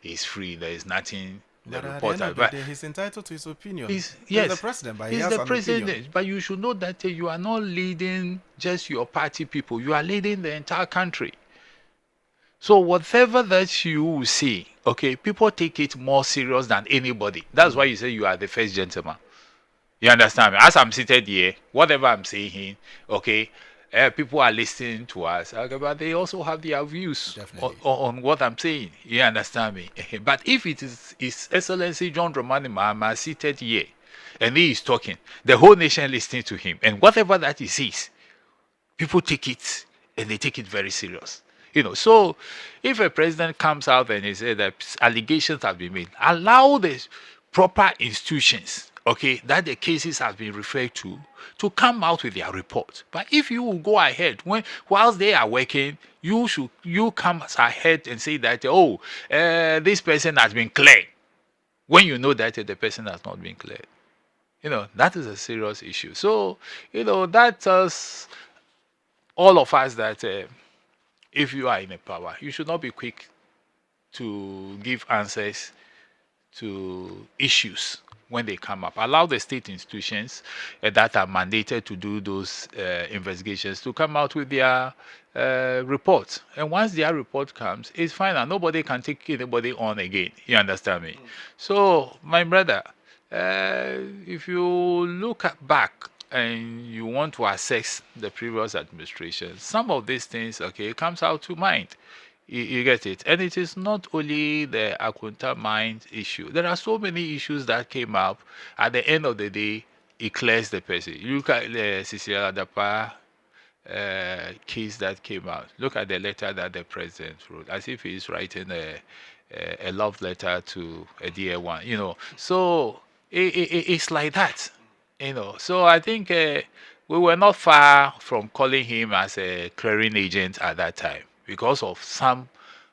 he's free, there is nothing. But at the end of the day, he's entitled to his opinion. Yes, he's the president, but he has the an president. opinion. But you should know that you are not leading just your party people. You are leading the entire country. So whatever that you see, okay, people take it more serious than anybody. That's why you say you are the first gentleman. You understand me? As I'm seated here, whatever I'm saying, okay, people are listening to us, okay, but they also have their views on what I'm saying. You understand me? But if it is His Excellency John Dramani Mahama seated here, and he is talking, the whole nation listening to him, and whatever that he says, people take it, and they take it very serious. So if a president comes out and he says that allegations have been made, allow the proper institutions, okay, that the cases have been referred to come out with their report. But if you will go ahead whilst they are working, you come ahead and say that this person has been cleared, when you know that the person has not been cleared. That is a serious issue. So that tells all of us that if you are in a power, you should not be quick to give answers to issues when they come up. Allow the state institutions that are mandated to do those investigations to come out with their report. And once their report comes, it's fine, and nobody can take anybody on again. You understand me? So, my brother, if you look back and you want to assess the previous administration, some of these things, okay, comes out to mind. You get it? And it is not only the Akunta mines issue. There are so many issues that came up. At the end of the day, it clears the person. You look at the Cecilia Adapa case that came out. Look at the letter that the president wrote, as if he's writing a love letter to a dear one, you know. So it's like that, you know. So I think we were not far from calling him as a clearing agent at that time because of some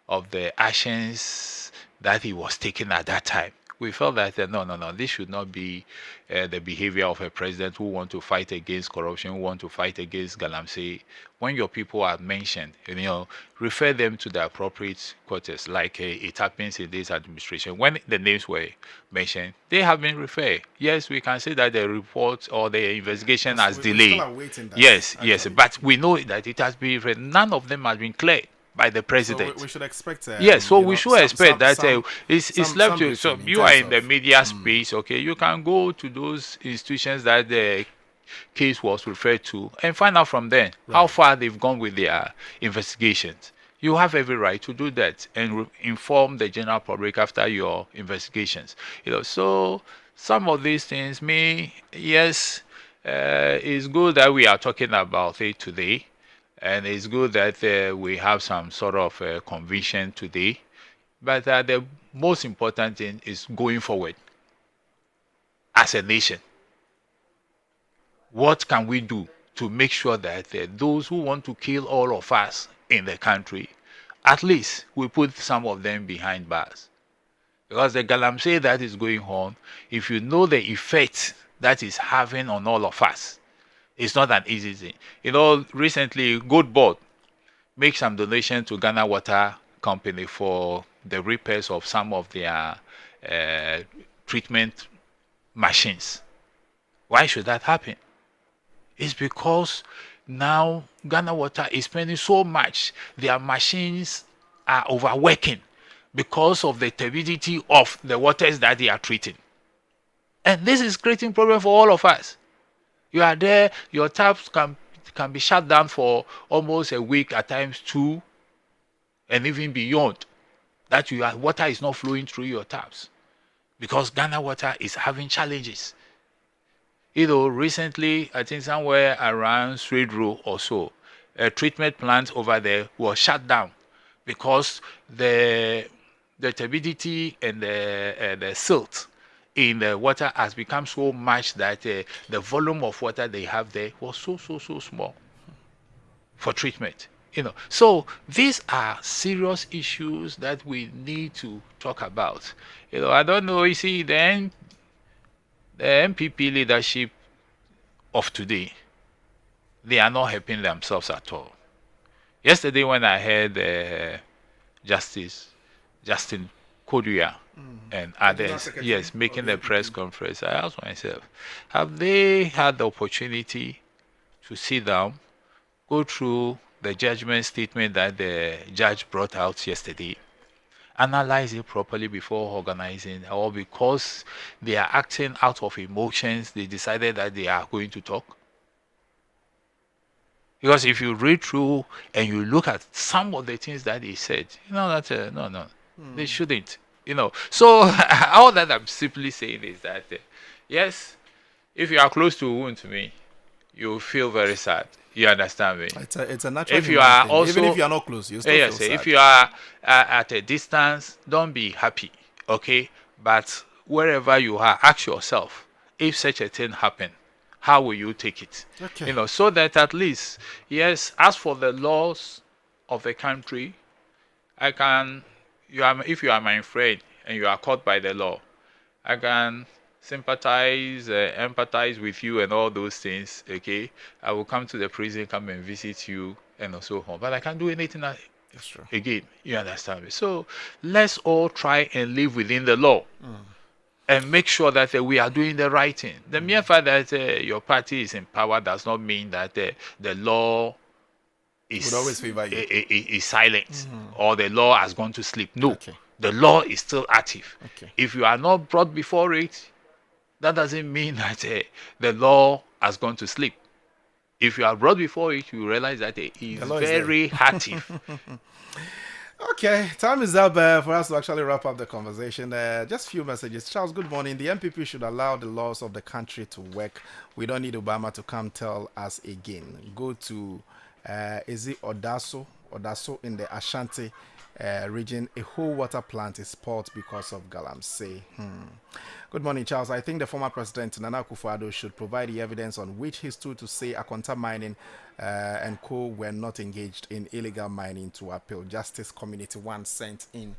of the actions that he was taking at that time. We felt that no, this should not be the behavior of a president who want to fight against corruption, who want to fight against galamsey. When your people are mentioned, you know, refer them to the appropriate quarters, like it happens in this administration. When the names were mentioned, they have been referred. Yes, we can say that the report or the investigation has delayed. Yes, yes, but we know that it has been referred. None of them has been cleared by the president. So we should expect. Yes, so we should expect that it's left to. So you are in the media space, okay? You can go to those institutions that the case was referred to and find out from them how far they've gone with their investigations. You have every right to do that and inform the general public after your investigations. You know, so some of these things it's good that we are talking about it today. And it's good that we have some sort of conviction today. But the most important thing is going forward as a nation. What can we do to make sure that those who want to kill all of us in the country, at least we put some of them behind bars? Because the galamsey that is going on, if you know the effect that is having on all of us, it's not an easy thing. You know, recently, Good Board made some donation to Ghana Water Company for the repairs of some of their treatment machines. Why should that happen? It's because now Ghana Water is spending so much. Their machines are overworking because of the turbidity of the waters that they are treating. And this is creating problem for all of us. You are there, your taps can be shut down for almost a week, at times 2, and even beyond. That your water is not flowing through your taps because Ghana Water is having challenges. You know, recently, I think somewhere around Swedro or so, a treatment plant over there was shut down because the turbidity and the silt in the water has become so much that the volume of water they have there was so small for treatment. You know, so these are serious issues that we need to talk about. You know, I don't know. You see, the MPP leadership of today, they are not helping themselves at all. Yesterday, when I heard Justice Justin Koduya and others, yes, making the press conference, I asked myself, have they had the opportunity to sit down, go through the judgment statement that the judge brought out yesterday, analyze it properly before organizing, or because they are acting out of emotions, they decided that they are going to talk? Because if you read through and you look at some of the things that he said, you know that no, they shouldn't. You know, so all that I'm simply saying is that yes, if you are close to Wontumi, you feel very sad. You understand me? It's a natural. If you are thing. also, even if you are not close, you still feel sad. If you are at a distance, don't be happy, okay? But wherever you are, ask yourself, if such a thing happened, how will you take it? Okay. You know, so that at least, yes, as for the laws of the country, if you are my friend and you are caught by the law, I can sympathize, empathize with you and all those things, okay? I will come to the prison, come and visit you and so on. But I can't do anything That's true. Again, you understand me? So let's all try and live within the law. And make sure that we are doing the right thing. The mere fact that your party is in power does not mean that the law is, would always favor you. Is silent or the law has gone to sleep. No, the law is still active. If you are not brought before it, that doesn't mean that the law has gone to sleep. If you are brought before it, you realize that it is very active. Okay, time is up for us to actually wrap up the conversation. Just few messages. Charles, good morning. The MPP should allow the laws of the country to work. We don't need Obama to come tell us again. Go to, is it Odaso? Odaso in the Ashanti region. A whole water plant is spoiled because of galamsey. Good morning, Charles. I think the former president, Nana Akufo-Addo, should provide the evidence on which he stood to say Akonta Mining and co were not engaged in illegal mining to appeal. Justice Community 1 sent in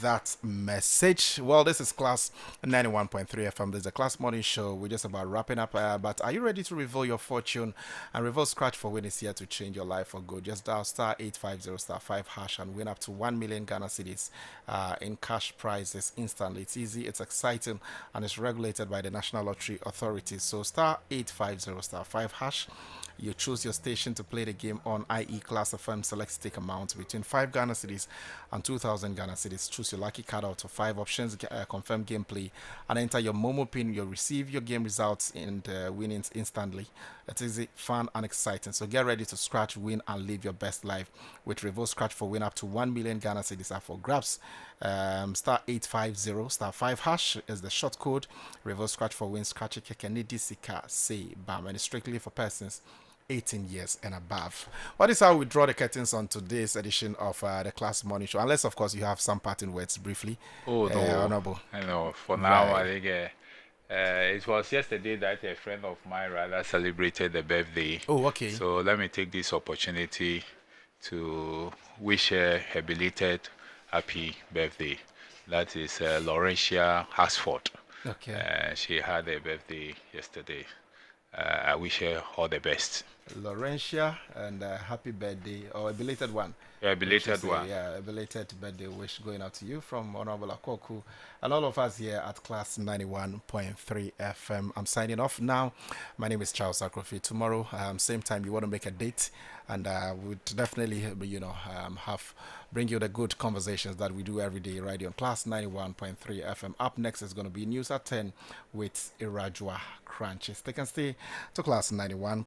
that message. Well, this is Class 91.3 FM. There's a Class Morning Show. We're just about wrapping up. But are you ready to reveal your fortune and reveal scratch for win is here to change your life for good? Just dial star 850 star 5 hash and win up to 1 million Ghana cedis in cash prizes instantly. It's easy, it's exciting, and it's regulated by the National Lottery Authority. So star 850 star 5 hash. You choose your station to play the game on, i.e. Class FM. Select stake amount between 5 Ghana cedis and 2,000 Ghana cedis. Choose your lucky card out of 5 options, confirm gameplay, and enter your Momo pin. You'll receive your game results and winnings instantly. It's easy, fun, and exciting. So get ready to scratch, win, and live your best life with reverse scratch for win up to 1 million Ghana cedis are for grabs. Star 850 star 5 hash is the short code. Reverse scratch for win. Scratch it. Kenedi Sika say bam, and it's strictly for persons 18 years and above. What is how we draw the curtains on today's edition of the Class Morning Show? Unless, of course, you have some parting words briefly. Oh, no. Honorable. I know. For now, I think it was yesterday that a friend of mine rather celebrated the birthday. Oh, okay. So let me take this opportunity to wish her a belated happy birthday. That is Laurentia Hasford. Okay. She had a birthday yesterday. I wish her all the best. Laurentia, and happy birthday, or a belated one. Yeah, a belated one. Yeah, a belated birthday wish going out to you from Honorable Akoku and all of us here at Class 91.3 FM. I'm signing off now. My name is Charles Akrofi. Tomorrow, same time, you want to make a date, and we'd definitely, bring you the good conversations that we do every day right here on Class 91.3 FM. Up next is going to be news at 10 with Irajua Crunches. They can stay to Class 91.